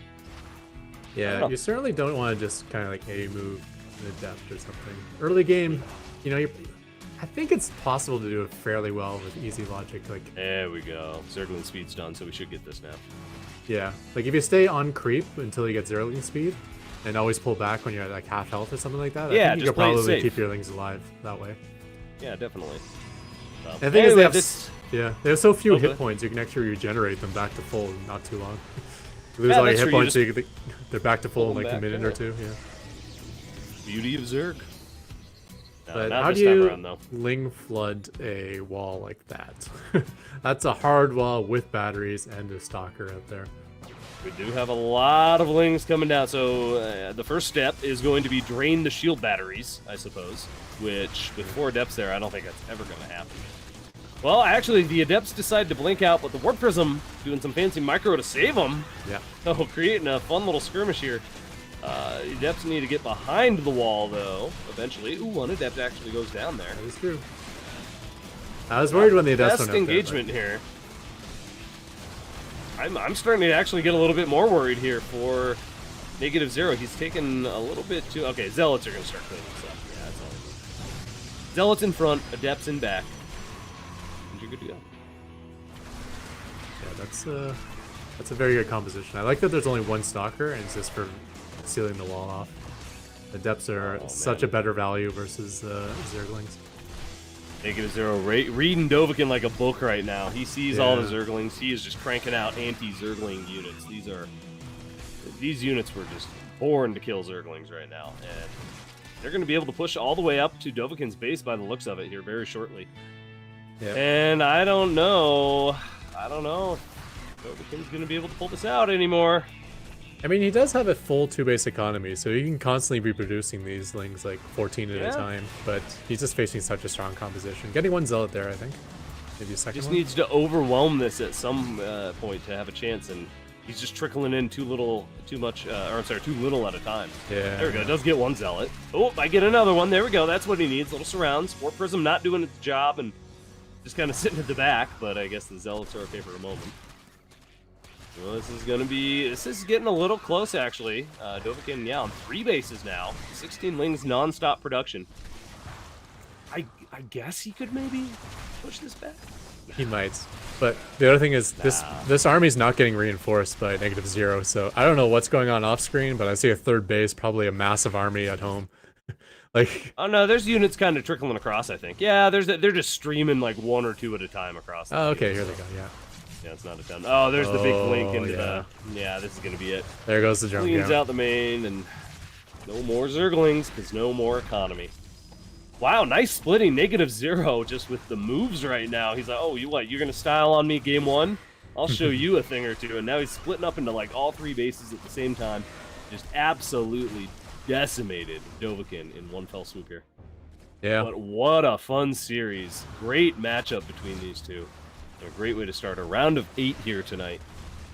Speaker 2: Yeah, you certainly don't want to just kind of like A-move an Adept or something. Early game, I think it's possible to do it fairly well with easy logic. Like,
Speaker 1: there we go. Zergling speed's done, so we should get this now.
Speaker 2: Yeah, like if you stay on creep until you get Zergling speed, and always pull back when you're at like half health or something like that, I think you could probably keep your Lings alive that way.
Speaker 1: Yeah, definitely.
Speaker 2: The thing is they have so few hit points, you can actually regenerate them back to full in not too long. You lose all your hit points, so they're back to full in like a minute or two. Yeah.
Speaker 1: Beauty of Zerg. No,
Speaker 2: but how do you Ling flood a wall like that? That's a hard wall with batteries and a stalker out there.
Speaker 1: We do have a lot of Lings coming down, so the first step is going to be drain the shield batteries, I suppose, which with 4 Adepts there, I don't think that's ever going to happen. Well, actually, the Adepts decide to blink out, but the Warp Prism doing some fancy micro to save them.
Speaker 2: Yeah.
Speaker 1: So creating a fun little skirmish here. The Adepts need to get behind the wall, though, eventually. Ooh, one Adept actually goes down there.
Speaker 2: That is true. I was worried when the Adepts went up
Speaker 1: engagement here. I'm starting to actually get a little bit more worried here for -0. He's taken a little bit too... Okay, Zealots are going to start cleaning this up. Yeah, that's all it is. Zealots in front, Adepts in back. And you're good to go.
Speaker 2: Yeah, that's a very good composition. I like that there's only one Stalker, and it's just for sealing the wall off. Adepts are such a better value versus Zerglings.
Speaker 1: -0. Reading Dovakin like a book right now. He sees all the Zerglings. He is just cranking out anti-Zergling units. These units were just born to kill Zerglings right now, and they're going to be able to push all the way up to Dovakin's base by the looks of it here very shortly. Yep. And I don't know if Dovakin's going to be able to pull this out anymore.
Speaker 2: I mean, he does have a full 2-base economy, so he can constantly be producing these Lings like 14 at a time, but he's just facing such a strong composition. Getting one Zealot there, I think. Maybe a second
Speaker 1: just
Speaker 2: one?
Speaker 1: Needs to overwhelm this at some point to have a chance, and he's just trickling in too little at a time.
Speaker 2: Yeah.
Speaker 1: There we go. Does get one Zealot. Oh, I get another one. There we go. That's what he needs. Little surrounds. Warp Prism not doing its job and just kind of sitting at the back, but I guess the Zealots are okay for a moment. Well, this is getting a little close, actually. Dovakin, on 3 bases now. 16 Lings non-stop production. I guess he could maybe push this back?
Speaker 2: He might. But the other thing is, this army's not getting reinforced by -0, so I don't know what's going on off-screen, but I see a 3rd base, probably a massive army at home. Like,
Speaker 1: oh no, there's units kind of trickling across, I think. Yeah, they're just streaming like 1 or 2 at a time across.
Speaker 2: Oh, okay, here they go, yeah.
Speaker 1: Yeah, it's not a ton. Oh, there's the big link into
Speaker 2: yeah.
Speaker 1: the... Yeah, this is going to be it.
Speaker 2: There goes the jump
Speaker 1: Cleans
Speaker 2: count.
Speaker 1: out the main, and no more Zerglings, because no more economy. Wow, nice splitting. -0 just with the moves right now. He's like, oh, you're going to style on me game one? I'll show you a thing or two. And now he's splitting up into like all 3 bases at the same time. Just absolutely decimated Dovakin in one fell swoop here.
Speaker 2: Yeah.
Speaker 1: But what a fun series. Great matchup between these two. And a great way to start a round of 8 here tonight.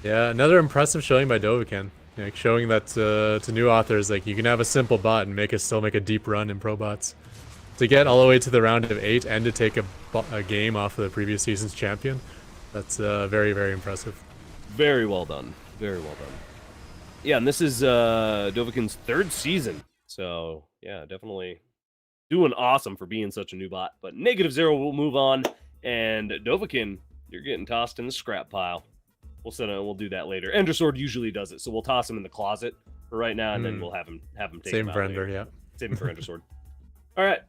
Speaker 2: Yeah, another impressive showing by Dovakin. Like showing that to new authors, like you can have a simple bot and still make a deep run in ProBots. To get all the way to the round of 8 and to take a game off of the previous season's champion, that's very, very impressive.
Speaker 1: Very well done. Very well done. Yeah, and this is Dovakin's 3rd season. So, yeah, definitely doing awesome for being such a new bot. But -0 will move on. And Dovakin, you're getting tossed in the scrap pile. We'll do that later. Endersword usually does it, so we'll toss him in the closet for right now, and then we'll have him take
Speaker 2: Same
Speaker 1: him out
Speaker 2: for Ender,
Speaker 1: later.
Speaker 2: yeah.
Speaker 1: Save him for Endersword. All right.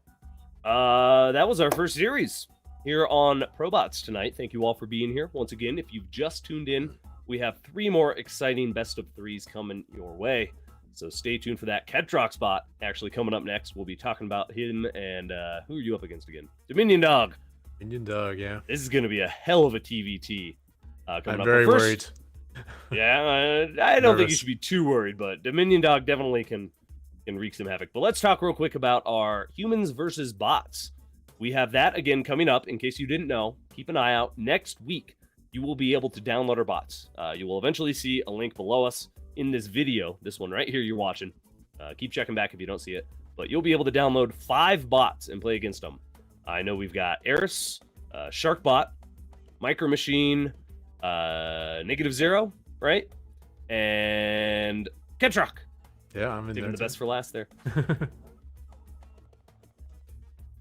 Speaker 1: That was our first series here on ProBots tonight. Thank you all for being here. Once again, if you've just tuned in, we have 3 more exciting best of 3s coming your way. So stay tuned for that. Catrock spot actually coming up next. We'll be talking about him and who are you up against again? Dominion Dog.
Speaker 2: Indian Dog, yeah.
Speaker 1: This is going to be a hell of a TVT. Coming
Speaker 2: I'm
Speaker 1: up.
Speaker 2: very
Speaker 1: But first,
Speaker 2: worried.
Speaker 1: Yeah, I don't think you
Speaker 2: Nervous.
Speaker 1: should be too worried, but Dominion Dog definitely can wreak some havoc. But let's talk real quick about our humans versus bots. We have that again coming up. In case you didn't know, keep an eye out. Next week, you will be able to download our bots. You will eventually see a link below us in this video, this one right here you're watching. Keep checking back if you don't see it. But you'll be able to download 5 bots and play against them. I know we've got Eris, Sharkbot, Micro Machine, -0, right? And Catrock.
Speaker 2: Yeah, I'm in
Speaker 1: Saving
Speaker 2: there
Speaker 1: the
Speaker 2: too.
Speaker 1: best for last there.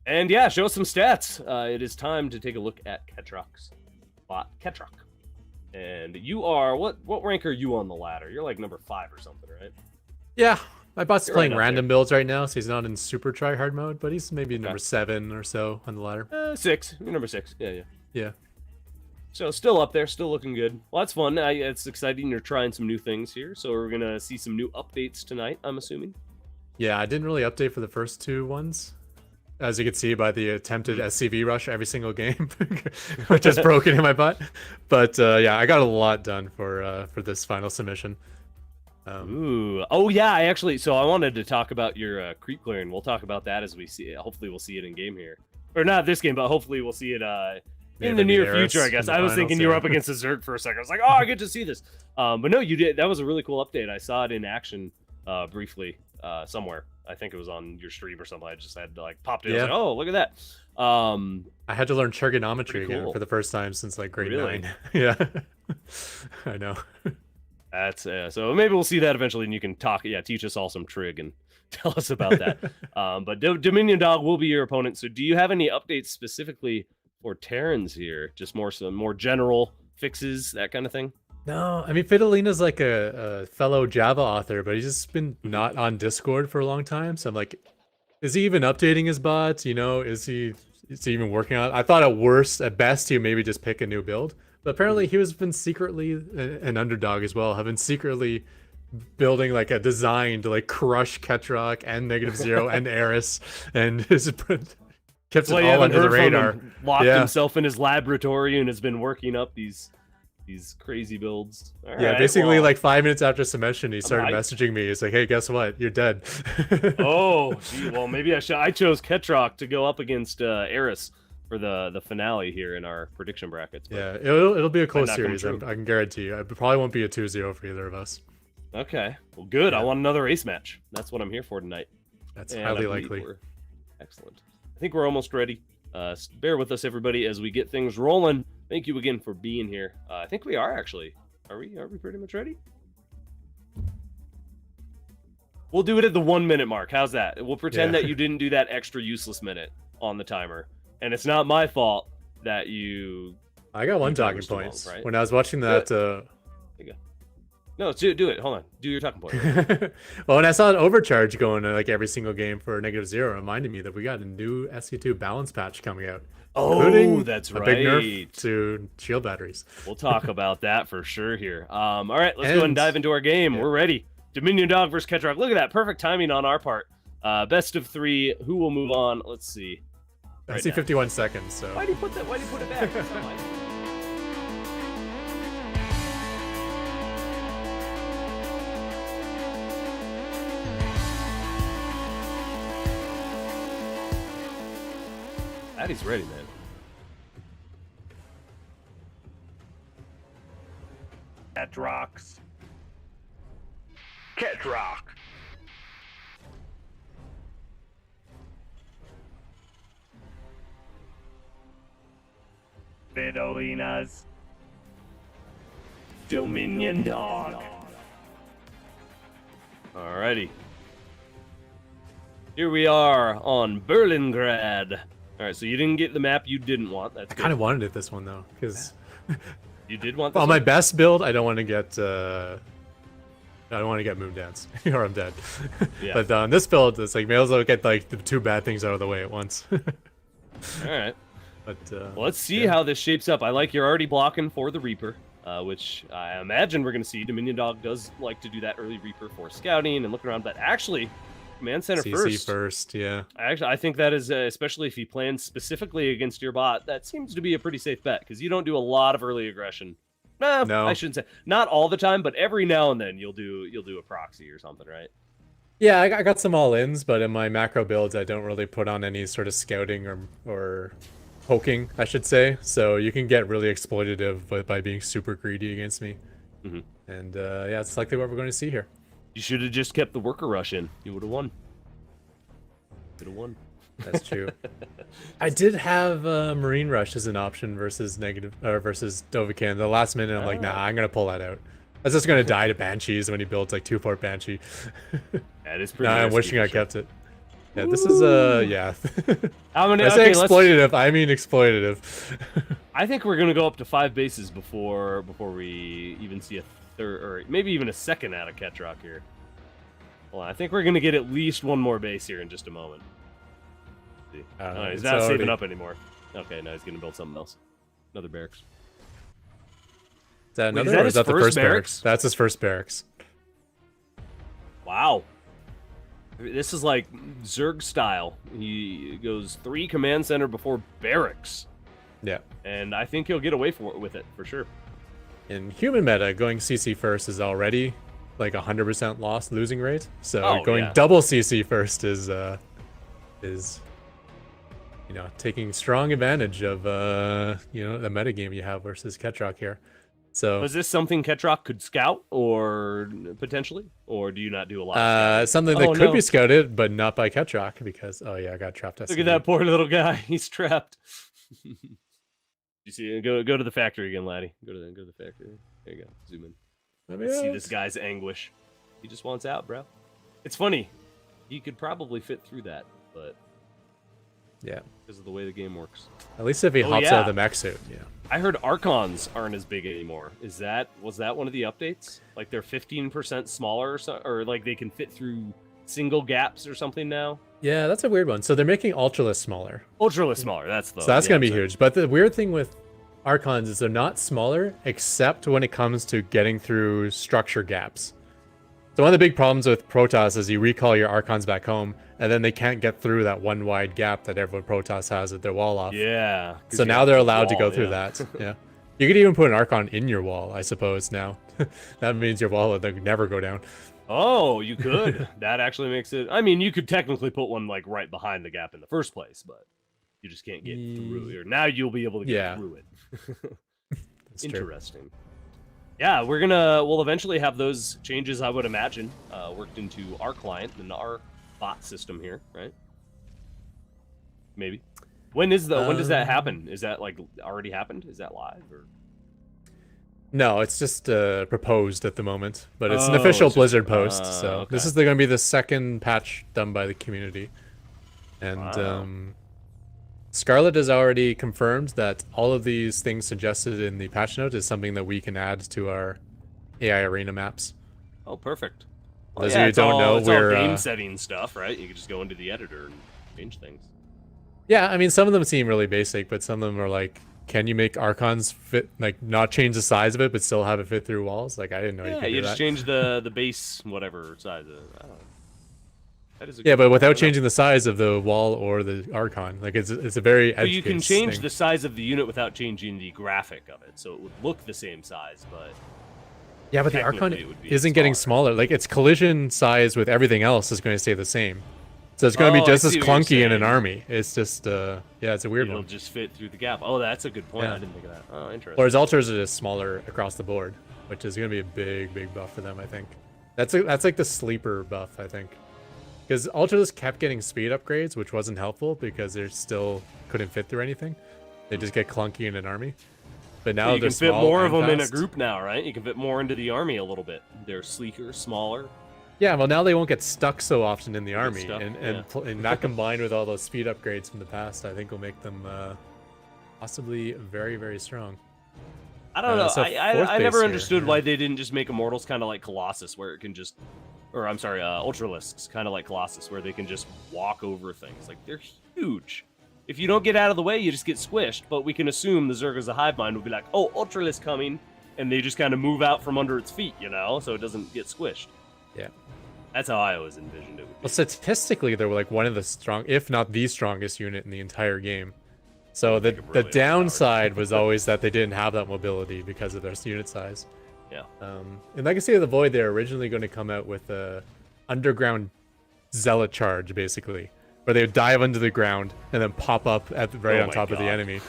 Speaker 1: And yeah, show us some stats. It is time to take a look at Catrock's bot, Catrock. And you are, what rank are you on the ladder? You're like number 5 or something, right?
Speaker 2: Yeah, my bot's
Speaker 1: You're
Speaker 2: playing
Speaker 1: right up
Speaker 2: random builds right now, so he's not in super try-hard mode, but he's maybe number 7 or so on the ladder.
Speaker 1: 6. You're number 6. Yeah.
Speaker 2: Yeah.
Speaker 1: So still up there, still looking good. Well, that's fun. It's exciting. You're trying some new things here. So we're going to see some new updates tonight, I'm assuming.
Speaker 2: Yeah, I didn't really update for the first 2 ones. As you can see by the attempted SCV rush every single game, which is broken in my butt. But yeah, I got a lot done for this final submission.
Speaker 1: Ooh. Oh, yeah, so I wanted to talk about your creep clearing. We'll talk about that as we see it. Hopefully we'll see it in game here. Or not this game, but hopefully we'll see it in the near future, I guess. I was thinking you were up against a Zerg for a second. I was like, oh, I get to see this. But no, you did. That was a really cool update. I saw it in action briefly somewhere. I think it was on your stream or something. I just had to popped it. I was like, oh, look at that.
Speaker 2: I had to learn trigonometry again
Speaker 1: cool.
Speaker 2: for the first time since like grade
Speaker 1: Really?
Speaker 2: 9. Yeah, I know.
Speaker 1: That's so maybe we'll see that eventually, and you can teach us all some trig and tell us about that. But Dominion Dog will be your opponent. So do you have any updates specifically for Terrans here? Just some more general fixes, that kind of thing?
Speaker 2: No, I mean Fidelina's like a fellow Java author, but he's just been not on Discord for a long time. So I'm like, is he even updating his bots? You know, is he even working on it? I thought at best, he would maybe just pick a new build. But apparently he has been secretly an underdog as well, have been secretly building like a design to like crush Catrock and -0 and Eris, and has kept it all under the radar.
Speaker 1: Locked himself in his laboratory and has been working up these crazy builds. All
Speaker 2: yeah,
Speaker 1: right,
Speaker 2: basically
Speaker 1: well,
Speaker 2: like 5 minutes after submission, he started messaging me. He's like, "Hey, guess what? You're dead."
Speaker 1: Oh, gee, well, maybe I chose Catrock to go up against Eris for the finale here in our prediction brackets.
Speaker 2: Yeah, it'll be a close
Speaker 1: not come
Speaker 2: series.
Speaker 1: true.
Speaker 2: I can guarantee you. It probably won't be a 2-0 for either of us.
Speaker 1: Okay, well, good.
Speaker 2: Yeah.
Speaker 1: I want another ace match. That's what I'm here for tonight.
Speaker 2: That's
Speaker 1: And
Speaker 2: highly
Speaker 1: I believe
Speaker 2: likely.
Speaker 1: we're excellent. I think we're almost ready. Bear with us, everybody, as we get things rolling. Thank you again for being here. I think we are actually. Are we pretty much ready? We'll do it at the 1 minute mark. How's that? We'll pretend that you didn't do that extra useless minute on the timer, and it's not my fault that you.
Speaker 2: I got one
Speaker 1: You timed
Speaker 2: talking
Speaker 1: too long,
Speaker 2: point.
Speaker 1: right?
Speaker 2: When I was watching that,
Speaker 1: There you go. No, do it. Hold on. Do your talking point.
Speaker 2: Well, when I saw an overcharge going like every single game for -0, it reminded me that we got a new SC2 balance patch coming out.
Speaker 1: Oh,
Speaker 2: including
Speaker 1: that's
Speaker 2: a big nerf
Speaker 1: right.
Speaker 2: to shield batteries.
Speaker 1: We'll talk about that for sure here. All right, let's go ahead and dive into our game.
Speaker 2: Yeah.
Speaker 1: We're ready. Dominion Dog versus Catrock. Look at that. Perfect timing on our part. Best of 3. Who will move on? Let's see.
Speaker 2: I see 51 seconds, so.
Speaker 1: Why do you put that? Why do you put it back? That's not mine. Patty's ready, man.
Speaker 3: Catrocks. Catrock. Fidolinas. Dominion Dog.
Speaker 1: Alrighty. Here we are on Berlingrad. Alright, so you didn't get the map you didn't want. That's
Speaker 2: I kind of wanted it this one though, because
Speaker 1: You did want this
Speaker 2: on my
Speaker 1: one?
Speaker 2: best build, I don't want to get I don't want to get Moondance or I'm dead.
Speaker 1: Yeah.
Speaker 2: But on this build, it's like may as well get like the 2 bad things out of the way at once.
Speaker 1: Alright.
Speaker 2: But
Speaker 1: Well, let's see
Speaker 2: yeah.
Speaker 1: how this shapes up. I like you're already blocking for the Reaper, which I imagine we're going to see. Dominion Dog does like to do that early Reaper for scouting and looking around, but actually, Command Center
Speaker 2: CC first, yeah.
Speaker 1: I think that is, especially if he plans specifically against your bot, that seems to be a pretty safe bet, because you don't do a lot of early aggression.
Speaker 2: No.
Speaker 1: I shouldn't say. Not all the time, but every now and then you'll do a proxy or something, right?
Speaker 2: Yeah, I got some all-ins, but in my macro builds, I don't really put on any sort of scouting or poking, I should say. So you can get really exploitative by being super greedy against me.
Speaker 1: Mm-hmm.
Speaker 2: And yeah, it's likely what we're going to see here.
Speaker 1: You should have just kept the worker rush in. You would have won. Could have won.
Speaker 2: That's true. I did have Marine Rush as an option versus Dovakin. The last minute, I'm like, nah, I'm going to pull that out. I was just going to die to Banshees when he builds like 2-4 Banshee.
Speaker 1: That is pretty.
Speaker 2: Nah, I'm
Speaker 1: risky
Speaker 2: wishing
Speaker 1: for
Speaker 2: I
Speaker 1: sure.
Speaker 2: kept it. Yeah, this is yeah.
Speaker 1: How many?
Speaker 2: I say
Speaker 1: Okay,
Speaker 2: exploitative. I mean exploitative.
Speaker 1: I think we're gonna go up to 5 bases before we even see a third, or maybe even a second out of Catrock here. Hold on, I think we're gonna get at least one more base here in just a moment. Let's see. Oh, he's
Speaker 2: it's
Speaker 1: not saving
Speaker 2: already-
Speaker 1: up anymore. Okay, now he's gonna build something else. Another barracks.
Speaker 2: Is that
Speaker 1: Wait,
Speaker 2: another,
Speaker 1: is that
Speaker 2: or
Speaker 1: his
Speaker 2: is that the
Speaker 1: first
Speaker 2: first
Speaker 1: barracks?
Speaker 2: barracks? That's his first barracks.
Speaker 1: Wow. This is like Zerg style. He goes 3 command center before barracks,
Speaker 2: Yeah.
Speaker 1: and I think he'll get away with it for sure.
Speaker 2: In human meta, going CC first is already like 100% losing rate. So
Speaker 1: Oh,
Speaker 2: going
Speaker 1: yeah.
Speaker 2: double CC first is you know, taking strong advantage of you know, the meta game you have versus Catrock here. So
Speaker 1: Was this something Catrock could scout, or potentially, or do you not do a lot? Of scouting?
Speaker 2: something that
Speaker 1: Oh,
Speaker 2: could
Speaker 1: no.
Speaker 2: be scouted, but not by Catrock because oh yeah, I got trapped.
Speaker 1: Look at that poor little guy. He's trapped. You see, go to the factory again, laddie. Go to the factory. There you go. Zoom in. Let's see this guy's anguish. He just wants out, bro. It's funny. He could probably fit through that, but
Speaker 2: Yeah.
Speaker 1: because of the way the game works.
Speaker 2: At least if he
Speaker 1: Oh,
Speaker 2: hops
Speaker 1: yeah.
Speaker 2: out of the mech suit, yeah.
Speaker 1: I heard Archons aren't as big anymore. Was that one of the updates? Like they're 15% smaller, or like they can fit through single gaps or something now?
Speaker 2: Yeah, that's a weird one. So they're making Ultralisk smaller.
Speaker 1: Ultralisk smaller. That's the.
Speaker 2: So that's
Speaker 1: yeah,
Speaker 2: gonna be
Speaker 1: sorry.
Speaker 2: huge. But the weird thing with Archons is they're not smaller, except when it comes to getting through structure gaps. So one of the big problems with Protoss is you recall your Archons back home, and then they can't get through that one wide gap that everyone Protoss has at their wall off.
Speaker 1: Yeah. 'cause
Speaker 2: So
Speaker 1: you
Speaker 2: now
Speaker 1: have
Speaker 2: they're
Speaker 1: the
Speaker 2: allowed to
Speaker 1: wall,
Speaker 2: go through
Speaker 1: yeah.
Speaker 2: that. Yeah. You could even put an Archon in your wall, I suppose, now. That means your wall will never go down.
Speaker 1: Oh, you could. That actually makes it. I mean, you could technically put one like right behind the gap in the first place, but you just can't get through it. Now you'll be able to get
Speaker 2: Yeah.
Speaker 1: through it.
Speaker 2: That's true.
Speaker 1: Interesting. Yeah, we'll eventually have those changes, I would imagine, worked into our client and our bot system here, right? Maybe. When does that happen? Is that like already happened? Is that live or?
Speaker 2: No, it's just proposed at the moment, but it's an
Speaker 1: Oh,
Speaker 2: official
Speaker 1: it's just-
Speaker 2: Blizzard post. So
Speaker 1: okay.
Speaker 2: this is going to be the second patch done by the community, and
Speaker 1: Wow.
Speaker 2: Scarlet has already confirmed that all of these things suggested in the patch note is something that we can add to our AI arena maps.
Speaker 1: Oh, perfect. Well,
Speaker 2: Those
Speaker 1: yeah,
Speaker 2: of you who
Speaker 1: it's
Speaker 2: don't
Speaker 1: all,
Speaker 2: know,
Speaker 1: it's all
Speaker 2: we're
Speaker 1: game setting stuff, right? You can just go into the editor and change things.
Speaker 2: yeah, I mean, some of them seem really basic, but some of them are like, can you make Archons fit, like, not change the size of it, but still have it fit through walls? Like, I didn't know you
Speaker 1: Yeah,
Speaker 2: could do
Speaker 1: you just
Speaker 2: that.
Speaker 1: change the base whatever size. I don't know. That is a
Speaker 2: Yeah,
Speaker 1: good
Speaker 2: but
Speaker 1: point. I
Speaker 2: without
Speaker 1: don't know.
Speaker 2: changing the size of the wall or the Archon. Like, it's a very
Speaker 1: So
Speaker 2: edge
Speaker 1: you can
Speaker 2: case
Speaker 1: change
Speaker 2: thing.
Speaker 1: the size of the unit without changing the graphic of it, so it would look the same size, but
Speaker 2: Yeah, but the Archon
Speaker 1: technically it would be
Speaker 2: isn't getting
Speaker 1: smaller.
Speaker 2: smaller. Like, its collision size with everything else is going to stay the same. So it's going to
Speaker 1: Oh,
Speaker 2: be
Speaker 1: I
Speaker 2: just as
Speaker 1: see what you're
Speaker 2: clunky in an
Speaker 1: saying.
Speaker 2: army. It's just, yeah, it's a weird
Speaker 1: It'll
Speaker 2: one.
Speaker 1: just fit through the gap. Oh, that's a good point.
Speaker 2: Yeah.
Speaker 1: I didn't think of that. Oh, interesting.
Speaker 2: Whereas altars are just smaller across the board, which is going to be a big, big buff for them, I think. That's like the sleeper buff, I think. Because altars kept getting speed upgrades, which wasn't helpful because they still couldn't fit through anything. They just get clunky in an army. But now
Speaker 1: So you
Speaker 2: they're
Speaker 1: can fit
Speaker 2: small
Speaker 1: more of
Speaker 2: and
Speaker 1: them in a
Speaker 2: fast.
Speaker 1: group now, right? You can fit more into the army a little bit. They're sleeker, smaller.
Speaker 2: Yeah, well, now they won't get stuck so often in the
Speaker 1: Get
Speaker 2: army,
Speaker 1: stuck,
Speaker 2: and
Speaker 1: yeah.
Speaker 2: and that combined with all those speed upgrades from the past, I think will make them possibly very, very strong.
Speaker 1: I don't know.
Speaker 2: so fourth
Speaker 1: I
Speaker 2: base
Speaker 1: never
Speaker 2: here,
Speaker 1: understood
Speaker 2: yeah.
Speaker 1: why they didn't just make Immortals kind of like Colossus, where it can just, or I'm sorry, Ultralisks kind of like Colossus, where they can just walk over things. Like they're huge. If you don't get out of the way, you just get squished. But we can assume the Zerga's a hive mind will be like, oh, Ultralisk coming, and they just kind of move out from under its feet, you know, so it doesn't get squished.
Speaker 2: Yeah.
Speaker 1: That's how I always envisioned it would be.
Speaker 2: Well, statistically, they're like one of the strong, if not the strongest unit in the entire game. So the
Speaker 1: think it really
Speaker 2: downside was always that they didn't have that mobility because of their unit size.
Speaker 1: Yeah.
Speaker 2: In Legacy of the Void, they're originally going to come out with a underground zealot charge, basically, where they would dive under the ground and then pop up at right
Speaker 1: Oh
Speaker 2: on
Speaker 1: my
Speaker 2: top of the
Speaker 1: God.
Speaker 2: enemy.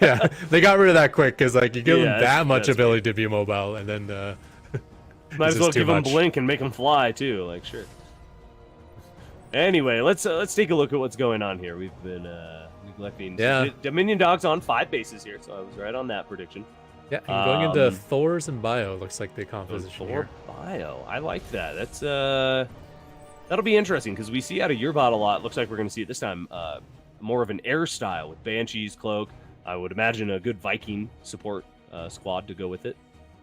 Speaker 2: Yeah, they got rid of that quick because like you give
Speaker 1: Yeah,
Speaker 2: them that much
Speaker 1: that's
Speaker 2: ability to be mobile, and then
Speaker 1: Might
Speaker 2: it's
Speaker 1: as well
Speaker 2: just too
Speaker 1: give them
Speaker 2: much.
Speaker 1: blink and make them fly too. Like sure. Anyway, let's take a look at what's going on here. We've been neglecting.
Speaker 2: Yeah.
Speaker 1: Dominion Dog's on 5 bases here, so I was right on that prediction.
Speaker 2: Yeah, and going into
Speaker 1: Um,
Speaker 2: Thor's and Bio looks like the composition
Speaker 1: For
Speaker 2: here.
Speaker 1: bio, I like that. That's that'll be interesting because we see out of your bot a lot. Looks like we're going to see it this time. More of an air style with Banshee's cloak. I would imagine a good Viking support squad to go with it.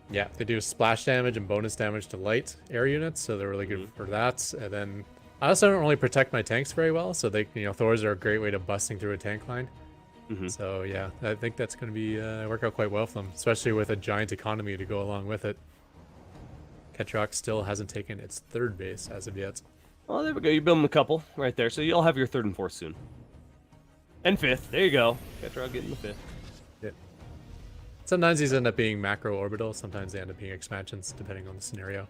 Speaker 2: Yeah, they do splash damage and bonus damage to light air units, so they're really good for that. And then I also don't really protect my tanks very well, so they, Thors are a great way to busting through a tank line. So yeah, I think that's going to be work out quite well for them, especially with a giant economy to go along with it. Catrock still hasn't taken its 3rd base as of yet.
Speaker 1: Well, there we go. You're building a couple right there, so you'll have your 3rd and 4th soon. And 5th. There you go. Catrock getting the 5th.
Speaker 2: Yeah. Sometimes these end up being macro orbital, sometimes they end up being expansions, depending on the scenario.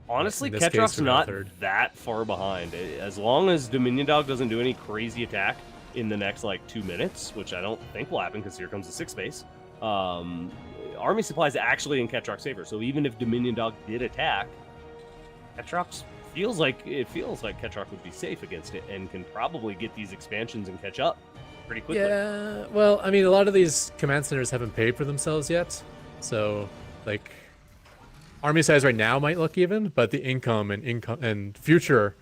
Speaker 1: Honestly,
Speaker 2: In this case,
Speaker 1: Catrock's
Speaker 2: we got a
Speaker 1: not
Speaker 2: third.
Speaker 1: that far behind. As long as Dominion Dog doesn't do any crazy attack in the next, 2 minutes, which I don't think will happen because here comes the 6th base, Army Supply is actually in Catrock's favor. So even if Dominion Dog did attack, Catrock's feels like Catrock would be safe against it and can probably get these expansions and catch up pretty quickly.
Speaker 2: Yeah, well, I mean, a lot of these command centers haven't paid for themselves yet, so like army size right now might look even, but the income and future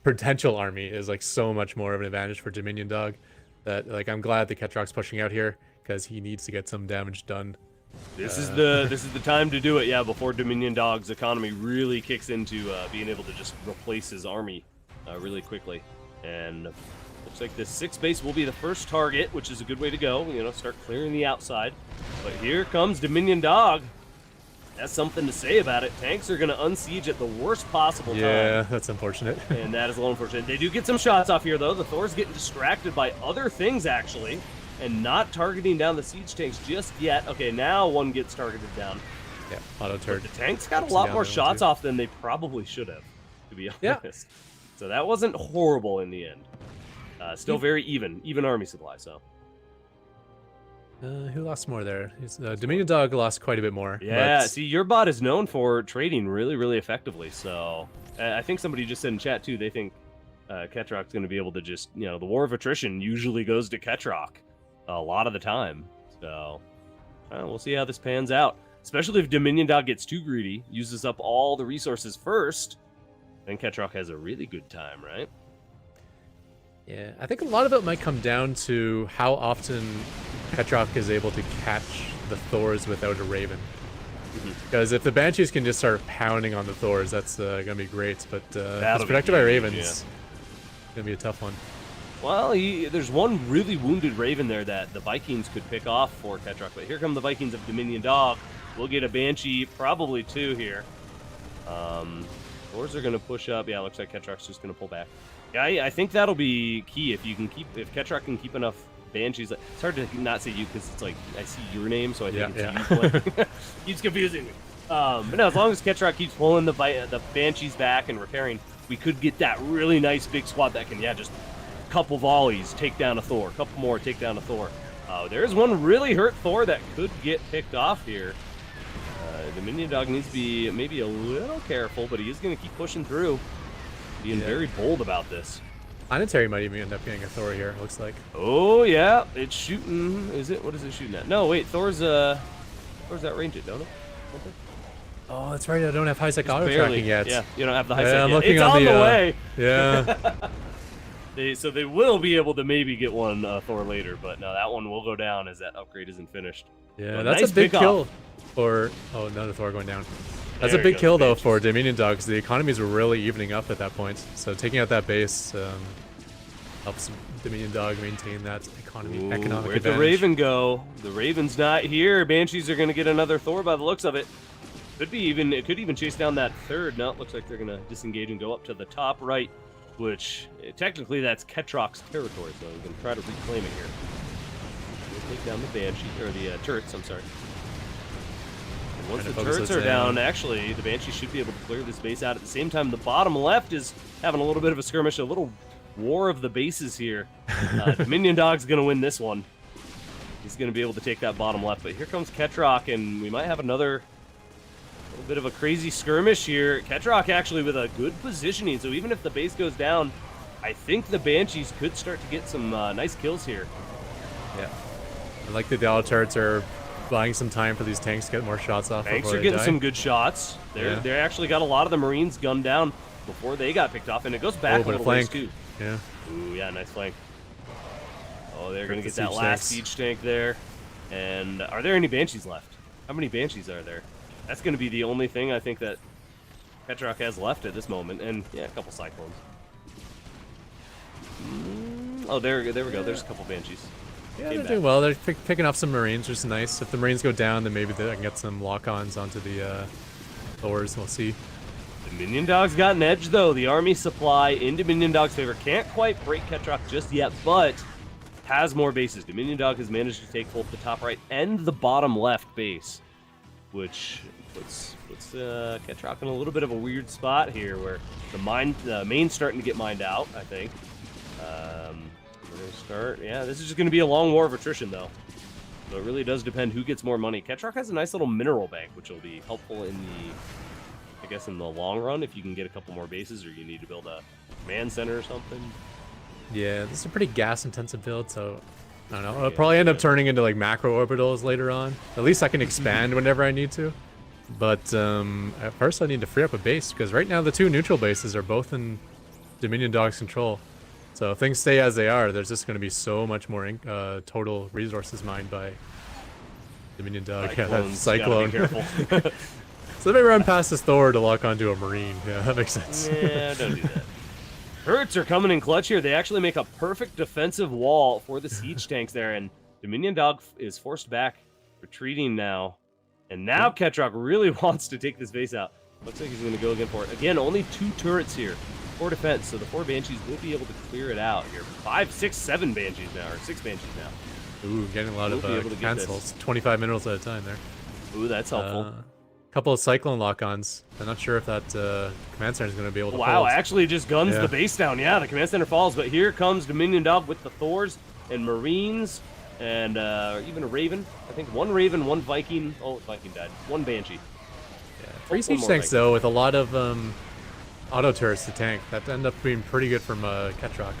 Speaker 2: potential army is like so much more of an advantage for Dominion Dog that like I'm glad the Catrock's pushing out here because he needs to get some damage done.
Speaker 1: This is the time to do it, yeah, before Dominion Dog's economy really kicks into being able to just replace his army really quickly. And looks like the 6th base will be the first target, which is a good way to go. Start clearing the outside. But here comes Dominion Dog. That's something to say about it. Tanks are going to unsiege at the worst possible time.
Speaker 2: Yeah, that's unfortunate.
Speaker 1: And that is a little unfortunate. They do get some shots off here, though. The Thor's getting distracted by other things, actually, and not targeting down the siege tanks just yet. Okay, now one gets targeted down.
Speaker 2: Yeah, auto turret.
Speaker 1: The tanks got a
Speaker 2: Ups and
Speaker 1: lot
Speaker 2: down
Speaker 1: more
Speaker 2: that one,
Speaker 1: shots
Speaker 2: too.
Speaker 1: off than they probably should have, to be
Speaker 2: Yeah.
Speaker 1: honest. So that wasn't horrible in the end. Still very even army supply, so.
Speaker 2: Who lost more there? Dominion Dog lost quite a bit more.
Speaker 1: Yeah,
Speaker 2: but-
Speaker 1: see, your bot is known for trading really, really effectively, so. I think somebody just said in chat, too, they think Catrock's going to be able to just, the war of attrition usually goes to Catrock a lot of the time. So, we'll see how this pans out. Especially if Dominion Dog gets too greedy, uses up all the resources first, then Catrock has a really good time, right?
Speaker 2: Yeah, I think a lot of it might come down to how often Catrock is able to catch the Thors without a Raven. Because if the Banshees can just start pounding on the Thors, that's gonna be great. But if it's
Speaker 1: That'll be
Speaker 2: protected by
Speaker 1: huge,
Speaker 2: Ravens,
Speaker 1: yeah.
Speaker 2: it's gonna be a tough one.
Speaker 1: Well, there's one really wounded Raven there that the Vikings could pick off for Catrock, but here come the Vikings of Dominion Dog. We'll get a Banshee, probably 2 here. Thors are going to push up. Yeah, looks like Catrock's just going to pull back. Yeah, I think that'll be key if Catrock can keep enough Banshees. It's hard to not say you because it's like I see your name, so I think it's you playing. Keeps confusing me. But no, as long as Catrock keeps pulling the Banshees back and repairing, we could get that really nice big squad that can, just couple volleys, take down a Thor. Couple more, take down a Thor. There's one really hurt Thor that could get picked off here. Dominion Dog needs to be maybe a little careful, but he is going to keep pushing through. Being very bold about this.
Speaker 2: Planetary might even end up getting a Thor here, it looks like.
Speaker 1: Oh, yeah. It's shooting. Is it? What is it shooting at? No, wait. Thor's that range it, don't it?
Speaker 2: Oh, that's right. I don't have high-sec auto
Speaker 1: Barely.
Speaker 2: tracking yet.
Speaker 1: Yeah, you don't have the high
Speaker 2: Yeah,
Speaker 1: sec
Speaker 2: I'm
Speaker 1: yet.
Speaker 2: looking
Speaker 1: It's
Speaker 2: on
Speaker 1: on
Speaker 2: the,
Speaker 1: the way.
Speaker 2: Yeah.
Speaker 1: So they will be able to maybe get one Thor later, but no, that one will go down as that upgrade isn't finished.
Speaker 2: Yeah,
Speaker 1: So
Speaker 2: that's
Speaker 1: nice
Speaker 2: a big
Speaker 1: pick
Speaker 2: kill
Speaker 1: off.
Speaker 2: for... Oh, another Thor going down. That's
Speaker 1: There
Speaker 2: a
Speaker 1: he
Speaker 2: big
Speaker 1: goes,
Speaker 2: kill, though,
Speaker 1: Banshees.
Speaker 2: for Dominion Dogs. The economies were really evening up at that point. So taking out that base helps Dominion Dog maintain that economic
Speaker 1: Where'd
Speaker 2: advantage.
Speaker 1: the Raven go? The Raven's not here. Banshees are going to get another Thor by the looks of it. It could even chase down that third. No, it looks like they're going to disengage and go up to the top right, which technically that's Catrock's territory, so we can try to reclaim it here. We'll take down the Banshee, or the turrets, I'm sorry. And once the
Speaker 2: Trying to focus
Speaker 1: turrets
Speaker 2: those
Speaker 1: are down,
Speaker 2: down.
Speaker 1: actually, the Banshee should be able to clear this base out. At the same time, the bottom left is having a little bit of a skirmish, a little war of the bases here. Dominion Dog's going to win this one. He's going to be able to take that bottom left, but here comes Catrock, and we might have another little bit of a crazy skirmish here. Catrock actually with a good positioning, so even if the base goes down, I think the Banshees could start to get some nice kills here.
Speaker 2: Yeah. I like the Dial turrets are buying some time for these tanks to get more shots off.
Speaker 1: Tanks
Speaker 2: before
Speaker 1: are
Speaker 2: they
Speaker 1: getting
Speaker 2: die.
Speaker 1: some good shots. They actually got a lot of the Marines gunned down before they got picked off, and it goes back a
Speaker 2: but
Speaker 1: little ways
Speaker 2: flank.
Speaker 1: too.
Speaker 2: Yeah.
Speaker 1: Ooh, yeah, nice flank. Oh, they're going to
Speaker 2: the
Speaker 1: get that
Speaker 2: siege
Speaker 1: last
Speaker 2: tanks.
Speaker 1: siege tank there. And are there any Banshees left? How many Banshees are there? That's going to be the only thing I think that Catrock has left at this moment. And, yeah, a couple Cyclones. Oh, there we go. There's a couple Banshees.
Speaker 2: Yeah,
Speaker 1: Came
Speaker 2: they're
Speaker 1: back.
Speaker 2: doing well. They're picking off some Marines, which is nice. If the Marines go down, then maybe they can get some lock-ons onto the Thors. We'll see.
Speaker 1: Dominion Dog's got an edge, though. The army supply in Dominion Dog's favor. Can't quite break Catrock just yet, but has more bases. Dominion Dog has managed to take both the top right and the bottom left base, which puts Catrock in a little bit of a weird spot here, where the main's starting to get mined out, I think. We're going to start... Yeah, this is just going to be a long war of attrition, though. So it really does depend who gets more money. Catrock has a nice little mineral bank, which will be helpful in I guess in the long run, if you can get a couple more bases, or you need to build a command center or something.
Speaker 2: Yeah, this is a pretty gas-intensive build, so I don't know. I'll probably end up turning into like macro orbitals later on. At least I can expand whenever I need to. But at first I need to free up a base, because right now the 2 neutral bases are both in Dominion Dog's control. So if things stay as they are, there's just going to be so much more total resources mined by Dominion Dog. Yeah, that
Speaker 1: Cyclones, you gotta
Speaker 2: Cyclone.
Speaker 1: be careful.
Speaker 2: So let me run past this Thor to lock onto a Marine. Yeah, that makes sense.
Speaker 1: Yeah, don't do that. Turrets are coming in clutch here. They actually make a perfect defensive wall for the siege tanks there, and Dominion Dog is forced back, retreating now. And now Catrock really wants to take this base out. Looks like he's going to go again for it. Again, only 2 turrets here for defense, so the 4 Banshees will be able to clear it out here. 5, 6, 7 Banshees now, or 6 Banshees now.
Speaker 2: Ooh, getting a lot
Speaker 1: We'll be able to
Speaker 2: of
Speaker 1: get
Speaker 2: cancels. 25 minerals at a time there.
Speaker 1: Ooh, that's helpful.
Speaker 2: Couple of Cyclone lock-ons. I'm not sure if that command center is going to be able to
Speaker 1: Wow,
Speaker 2: hold.
Speaker 1: actually just guns
Speaker 2: Yeah.
Speaker 1: the base down. Yeah, the command center falls, but here comes Dominion Dog with the Thors and Marines and even a Raven. I think 1 Raven, 1 Viking. Oh, Viking died. 1 Banshee.
Speaker 2: Yeah, 3
Speaker 1: One
Speaker 2: siege
Speaker 1: more
Speaker 2: tanks,
Speaker 1: Viking.
Speaker 2: though, with a lot of auto turrets to tank. That end up being pretty good from Catrock.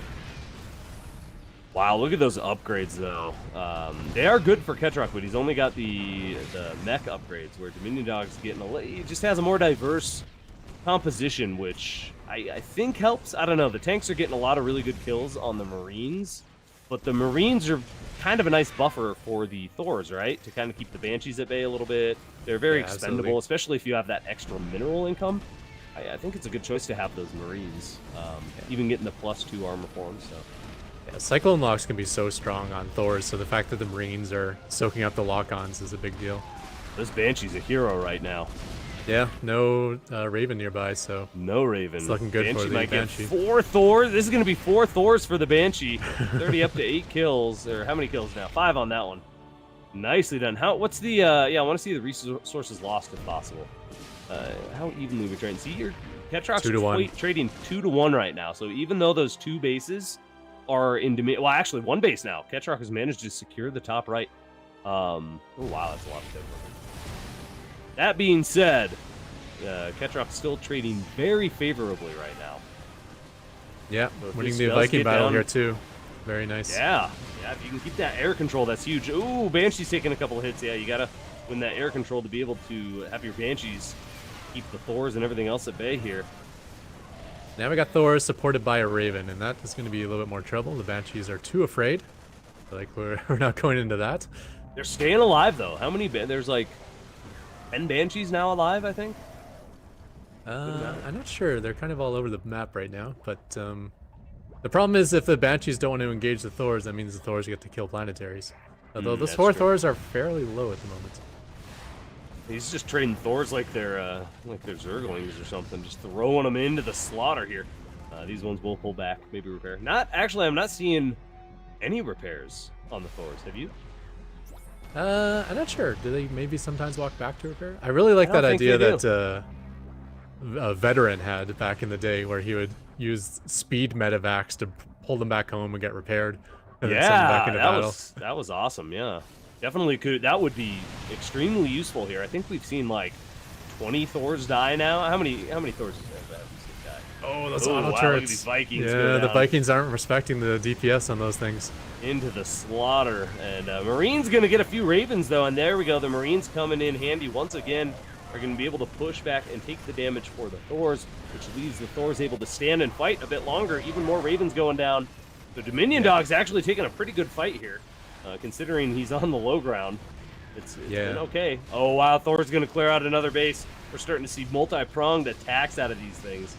Speaker 1: Wow, look at those upgrades, though. They are good for Catrock, but he's only got the mech upgrades, where Dominion Dog's getting he just has a more diverse composition, which I think helps. I don't know. The tanks are getting a lot of really good kills on the Marines, but the Marines are kind of a nice buffer for the Thors, right? To kind of keep the Banshees at bay a little bit. They're very expendable,
Speaker 2: absolutely.
Speaker 1: especially if you have that extra mineral income. I think it's a good choice to have those Marines, even getting the +2 armor form. So.
Speaker 2: Yeah, Cyclone locks can be so strong on Thors, so the fact that the Marines are soaking up the lock-ons is a big deal.
Speaker 1: This Banshee's a hero right now.
Speaker 2: Yeah, no Raven nearby, so
Speaker 1: no Raven.
Speaker 2: It's looking good
Speaker 1: Banshee
Speaker 2: for the
Speaker 1: might
Speaker 2: Banshee.
Speaker 1: Get 4 Thors. This is going to be 4 Thors for the Banshee. 30 up to 8 kills, or how many kills now? 5 on that one. Nicely done. What's the? Yeah, I want to see the resources lost if possible. How evenly we're trading. See, your Catrock's
Speaker 2: 2-to-1.
Speaker 1: trading 2-to-1 right now. So even though those 2 bases are in demand, well, actually 1 base now. Catrock has managed to secure the top right. Oh wow, that's a lot of difference. That being said, Catrock's still trading very favorably right now.
Speaker 2: yeah,
Speaker 1: So if
Speaker 2: winning
Speaker 1: this
Speaker 2: the
Speaker 1: does
Speaker 2: Viking
Speaker 1: get
Speaker 2: battle
Speaker 1: down-
Speaker 2: here too. Very nice.
Speaker 1: Yeah, if you can keep that air control, that's huge. Ooh, Banshee's taking a couple hits. Yeah, you gotta win that air control to be able to have your Banshees keep the Thors and everything else at bay here.
Speaker 2: Now we got Thor supported by a Raven, and that is going to be a little bit more trouble. The Banshees are too afraid. Like we're not going into that.
Speaker 1: They're staying alive though. How many? There's like 10 Banshees now alive, I think.
Speaker 2: I'm not sure. They're kind of all over the map right now, but the problem is if the Banshees don't want to engage the Thors, that means the Thors get to kill planetaries. Although those
Speaker 1: that's
Speaker 2: 4
Speaker 1: true.
Speaker 2: Thors are fairly low at the moment.
Speaker 1: He's just trading Thors like they're Zerglings or something, just throwing them into the slaughter here. These ones will pull back, maybe repair. I'm not seeing any repairs on the Thors. Have you?
Speaker 2: I'm not sure. Do they maybe sometimes walk back to repair? I really like
Speaker 1: I don't
Speaker 2: that
Speaker 1: think
Speaker 2: idea
Speaker 1: they
Speaker 2: that a veteran had back in the day, where he would use speed medevacs to pull them back home and get repaired, and then send them back into battle.
Speaker 1: That was awesome. Yeah, definitely could. That would be extremely useful here. I think we've seen like 20 Thors die now. How many Thors have we seen die?
Speaker 2: Oh, those
Speaker 1: Oh,
Speaker 2: auto
Speaker 1: wow, look at
Speaker 2: turrets.
Speaker 1: these Vikings
Speaker 2: Yeah,
Speaker 1: go
Speaker 2: the
Speaker 1: down.
Speaker 2: Vikings aren't respecting the DPS on those things.
Speaker 1: Into the slaughter, and Marines gonna get a few Ravens though, and there we go. The Marines coming in handy once again. Are going to be able to push back and take the damage for the Thors, which leaves the Thors able to stand and fight a bit longer. Even more Ravens going down. The Dominion Dog's actually taking a pretty good fight here, considering he's on the low ground. It's been okay. Oh wow, Thor's going to clear out another base. We're starting to see multi-pronged attacks out of these things.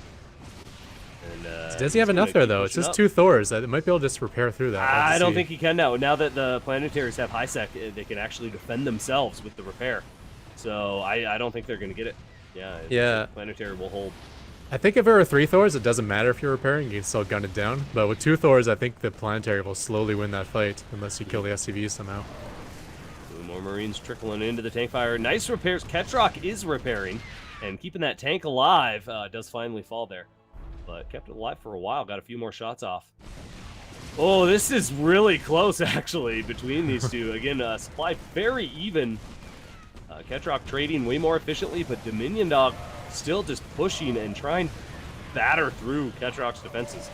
Speaker 1: And,
Speaker 2: Does he have enough there though? It's just 2 Thors. It might be able to just repair through that.
Speaker 1: I don't think he can now. Now that the planetaries have high sec, they can actually defend themselves with the repair. So I don't think they're going to get it. Yeah. Planetary will hold.
Speaker 2: I think if there are 3 Thors, it doesn't matter if you're repairing. You can still gun it down. But with 2 Thors, I think the planetary will slowly win that fight unless you kill the SCVs somehow.
Speaker 1: 2 more Marines trickling into the tank fire. Nice repairs. Catrock is repairing and keeping that tank alive. Does finally fall there, but kept it alive for a while. Got a few more shots off. Oh, this is really close actually between these two. Again, supply very even. Catrock trading way more efficiently, but Dominion Dog still just pushing and trying to batter through Catrock's defenses.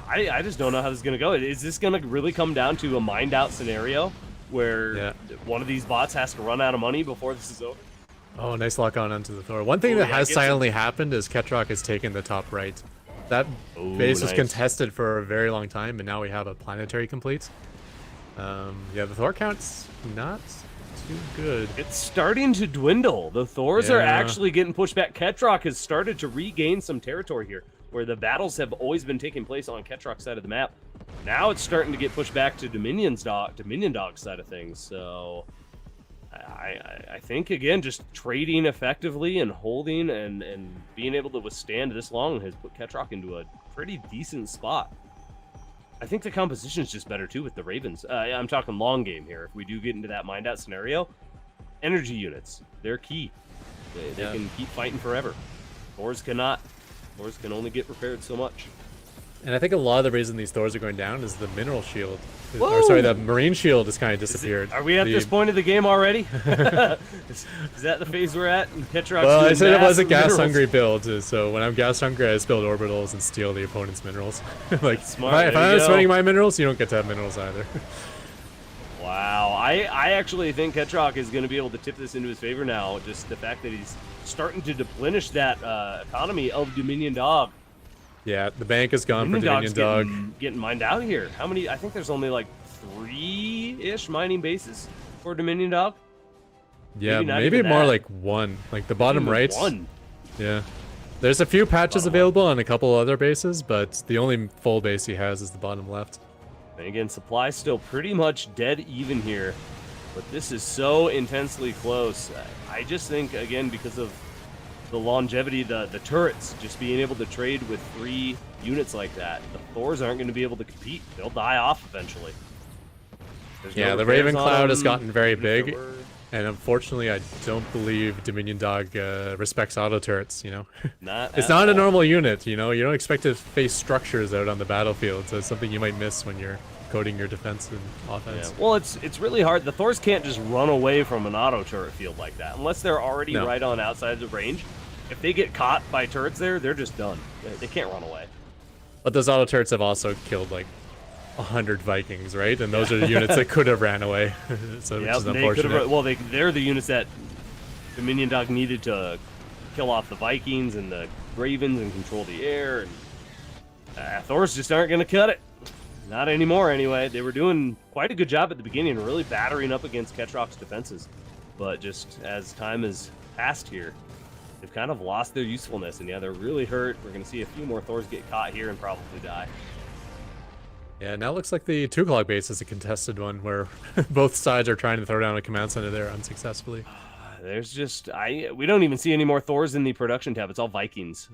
Speaker 1: I just don't know how this is going to go. Is this going to really come down to a mined out scenario where one of these bots has to run out of money before this is over?
Speaker 2: Oh, nice lock on onto the Thor. One thing that has silently happened is Catrock has taken the top right. That base was contested for a very long time, and now we have a planetary complete. Yeah, the Thor count's not too good.
Speaker 1: It's starting to dwindle. The Thors are actually getting pushed back. Catrock has started to regain some territory here, where the battles have always been taking place on Catrock's side of the map. Now it's starting to get pushed back to Dominion Dog's side of things. So I think, again, just trading effectively and holding and being able to withstand this long has put Catrock into a pretty decent spot. I think the composition is just better, too, with the Ravens. I'm talking long game here. If we do get into that mind out scenario, energy units, they're key. They can keep fighting forever. Thors cannot. Thors can only get repaired so much.
Speaker 2: And I think a lot of the reason these Thors are going down is the mineral shield. Or sorry, the marine shield has kind of disappeared.
Speaker 1: Are we at this point of the game already? Is that the phase we're at?
Speaker 2: Well, I said it was a gas-hungry build, so when I'm gas-hungry, I just build orbitals and steal the opponent's minerals. Like,
Speaker 1: smart.
Speaker 2: if I'm spending my minerals, you don't get to have minerals either.
Speaker 1: Wow, I actually think Catrock is going to be able to tip this into his favor now. Just the fact that he's starting to deplenish that economy of Dominion Dog.
Speaker 2: Yeah, the bank is gone for
Speaker 1: Dominion
Speaker 2: Dominion
Speaker 1: Dog's
Speaker 2: Dog.
Speaker 1: getting mined out here. How many? I think there's only like 3-ish mining bases for Dominion Dog.
Speaker 2: Yeah,
Speaker 1: not
Speaker 2: maybe
Speaker 1: even
Speaker 2: more
Speaker 1: that.
Speaker 2: like one. Like the bottom
Speaker 1: Even
Speaker 2: right.
Speaker 1: one.
Speaker 2: Yeah. There's a few patches
Speaker 1: Bottom
Speaker 2: available on a couple other bases, but the only full base he has is the bottom left.
Speaker 1: And again, supply's still pretty much dead even here, but this is so intensely close. I just think, again, because of the longevity, the turrets, just being able to trade with 3 units like that, the Thors aren't going to be able to compete. They'll die off eventually. There's
Speaker 2: Yeah,
Speaker 1: no
Speaker 2: the
Speaker 1: repairs
Speaker 2: Raven
Speaker 1: on
Speaker 2: Cloud has
Speaker 1: them,
Speaker 2: gotten very
Speaker 1: even if
Speaker 2: big,
Speaker 1: there were.
Speaker 2: and unfortunately, I don't believe Dominion Dog respects auto turrets. You know,
Speaker 1: Not
Speaker 2: it's
Speaker 1: at
Speaker 2: not a
Speaker 1: all.
Speaker 2: normal unit. You know, you don't expect to face structures out on the battlefield, so it's something you might miss when you're coding your defense and
Speaker 1: Yeah.
Speaker 2: offense.
Speaker 1: Well, it's really hard. The Thors can't just run away from an auto turret field like that unless they're already
Speaker 2: No.
Speaker 1: right on outside the range. If they get caught by turrets there, they're just done. They can't run away.
Speaker 2: But those auto turrets have also killed like 100 Vikings, right? And those are the units that could have ran away. So which
Speaker 1: Yeah,
Speaker 2: is
Speaker 1: they could
Speaker 2: unfortunate.
Speaker 1: have. Well, they're the units that Dominion Dog needed to kill off the Vikings and the Ravens and control the air. And Thors just aren't going to cut it. Not anymore, anyway. They were doing quite a good job at the beginning, really battering up against Catrock's defenses. But just as time has passed here, they've kind of lost their usefulness. And yeah, they're really hurt. We're going to see a few more Thors get caught here and probably die.
Speaker 2: Yeah, now it looks like the 2 o'clock base is a contested one where both sides are trying to throw down a command center there unsuccessfully.
Speaker 1: There's just we don't even see any more Thors in the production tab. It's all Vikings.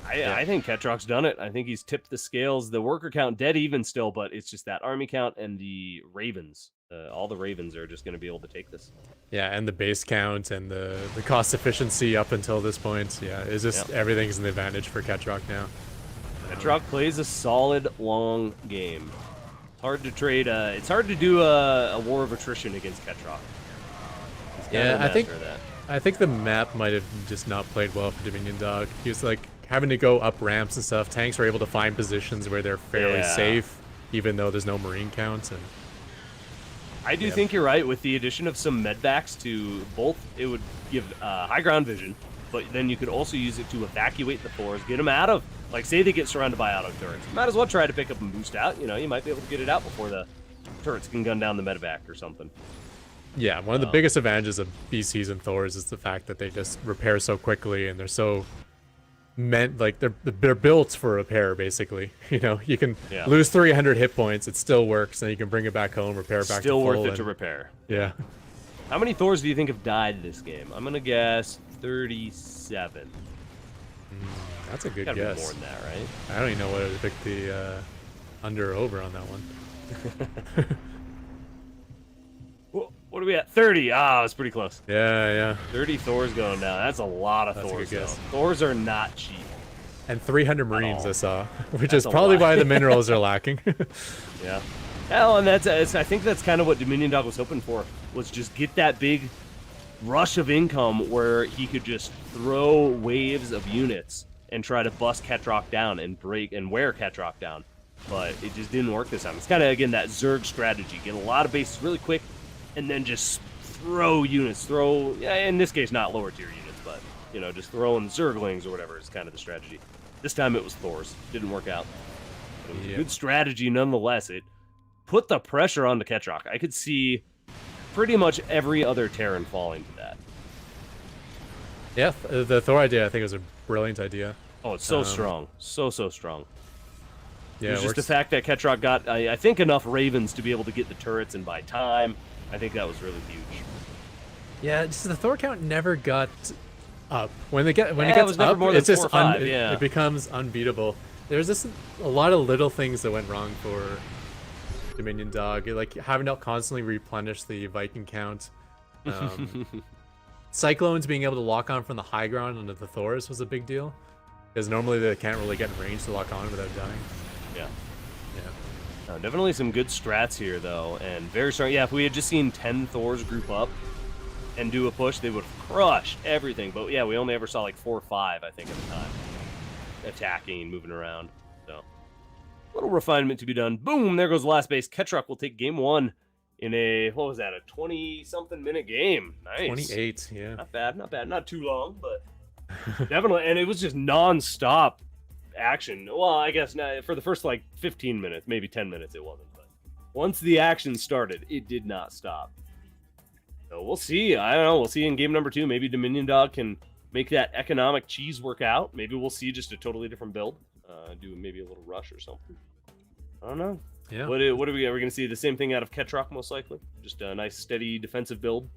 Speaker 1: I think Catrock's done it. I think he's tipped the scales. The worker count dead even still, but it's just that army count and the Ravens. All the Ravens are just going to be able to take this.
Speaker 2: Yeah, and the base count and the cost efficiency up until this point. Yeah, it's just everything's an advantage for Catrock now.
Speaker 1: Catrock plays a solid long game. It's hard to trade. It's hard to do a war of attrition against Catrock.
Speaker 2: Yeah, I think the map might have just not played well for Dominion Dog. He was like having to go up ramps and stuff. Tanks were able to find positions where they're fairly safe, even though there's no marine counts. And
Speaker 1: I do think you're right with the addition of some medvacs to both. It would give high ground vision, but then you could also use it to evacuate the Thors, get them out of. Like, say they get surrounded by auto turrets. You might as well try to pick up and boost out. You know, you might be able to get it out before the turrets can gun down the medevac or something.
Speaker 2: yeah, one of the biggest advantages of BCs and Thors is the fact that they just repair so quickly and they're so they're built for repair basically. You know, you can lose 300 hit points, it still works, and you can bring it back home, repair it back
Speaker 1: Still
Speaker 2: to full.
Speaker 1: worth it to repair.
Speaker 2: Yeah.
Speaker 1: How many Thors do you think have died this game? I'm gonna guess 37.
Speaker 2: That's a good
Speaker 1: Gotta
Speaker 2: guess.
Speaker 1: be more than that, right?
Speaker 2: I don't even know whether to pick the under or over on that one.
Speaker 1: What are we at? 30. Ah, it's pretty close.
Speaker 2: Yeah.
Speaker 1: 30 Thors going down. That's a lot of
Speaker 2: That's a
Speaker 1: Thors.
Speaker 2: good guess.
Speaker 1: Though. Thors are not cheap.
Speaker 2: And 300 Marines I saw, which
Speaker 1: That's
Speaker 2: is
Speaker 1: a
Speaker 2: probably
Speaker 1: lot.
Speaker 2: why the minerals are lacking.
Speaker 1: Yeah. Well, and I think that's kind of what Dominion Dog was hoping for, was just get that big rush of income where he could just throw waves of units and try to bust Catrock down and break and wear Catrock down. But it just didn't work this time. It's kind of, again, that Zerg strategy. Get a lot of bases really quick and then just throw units. In this case, not lower tier units, but, you know, just throwing Zerglings or whatever is kind of the strategy. This time it was Thors. Didn't work out. But it was a good strategy nonetheless. It put the pressure on the Catrock. I could see pretty much every other Terran falling to that.
Speaker 2: Yeah, the Thor idea I think was a brilliant idea.
Speaker 1: Oh, it's so strong. So strong.
Speaker 2: Yeah,
Speaker 1: It's
Speaker 2: it
Speaker 1: just the
Speaker 2: works.
Speaker 1: fact that Catrock got, I think, enough Ravens to be able to get the turrets and buy time. I think that was really huge.
Speaker 2: Yeah, just the Thor count never got up. When it
Speaker 1: it
Speaker 2: gets
Speaker 1: was never
Speaker 2: up,
Speaker 1: more than
Speaker 2: it's just
Speaker 1: 4 or 5, yeah.
Speaker 2: it becomes unbeatable. There's just a lot of little things that went wrong for Dominion Dog, like having to constantly replenish the Viking count. Cyclones being able to lock on from the high ground onto the Thors was a big deal, because normally they can't really get in range to lock on without dying.
Speaker 1: Yeah. Definitely some good strats here, though, and very strong. Yeah, if we had just seen 10 Thors group up and do a push, they would have crushed everything. But yeah, we only ever saw like 4 or 5, I think, at the time. Attacking, moving around. So, a little refinement to be done. Boom, there goes the last base. Catrock will take game 1 in a, what was that, a 20-something minute game. Nice.
Speaker 2: 28, yeah.
Speaker 1: Not bad, not bad. Not too long, but Definitely, and it was just non-stop action. Well, I guess for the first like 15 minutes, maybe 10 minutes, it wasn't. But once the action started, it did not stop. So we'll see. I don't know. We'll see in game number 2. Maybe Dominion Dog can make that economic cheese work out. Maybe we'll see just a totally different build. Do maybe a little rush or something. I don't know.
Speaker 2: Yeah.
Speaker 1: What are we going to see? The same thing out of Catrock, most likely. Just a nice, steady defensive build.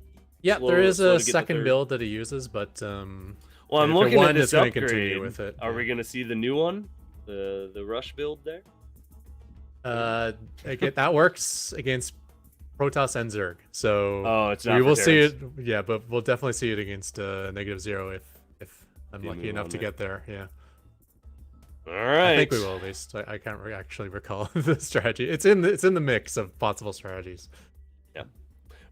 Speaker 2: Yeah,
Speaker 1: Slow-
Speaker 2: there is
Speaker 1: slow
Speaker 2: a
Speaker 1: to get the
Speaker 2: second
Speaker 1: third.
Speaker 2: build that he uses, but
Speaker 1: Well, I'm
Speaker 2: and for
Speaker 1: looking
Speaker 2: one,
Speaker 1: at this
Speaker 2: it's gonna
Speaker 1: upgrade.
Speaker 2: continue with it,
Speaker 1: Are
Speaker 2: yeah.
Speaker 1: we going to see the new one? The rush build there?
Speaker 2: again, that works against Protoss and Zerg. So
Speaker 1: Oh, it's not.
Speaker 2: we
Speaker 1: for
Speaker 2: will see
Speaker 1: Terrans.
Speaker 2: it. Yeah, but we'll definitely see it against -0 if I'm
Speaker 1: If you
Speaker 2: lucky
Speaker 1: move
Speaker 2: enough
Speaker 1: on
Speaker 2: to
Speaker 1: there.
Speaker 2: get there. Yeah.
Speaker 1: All right.
Speaker 2: I think we will at least. I can't actually recall the strategy. It's in the mix of possible strategies.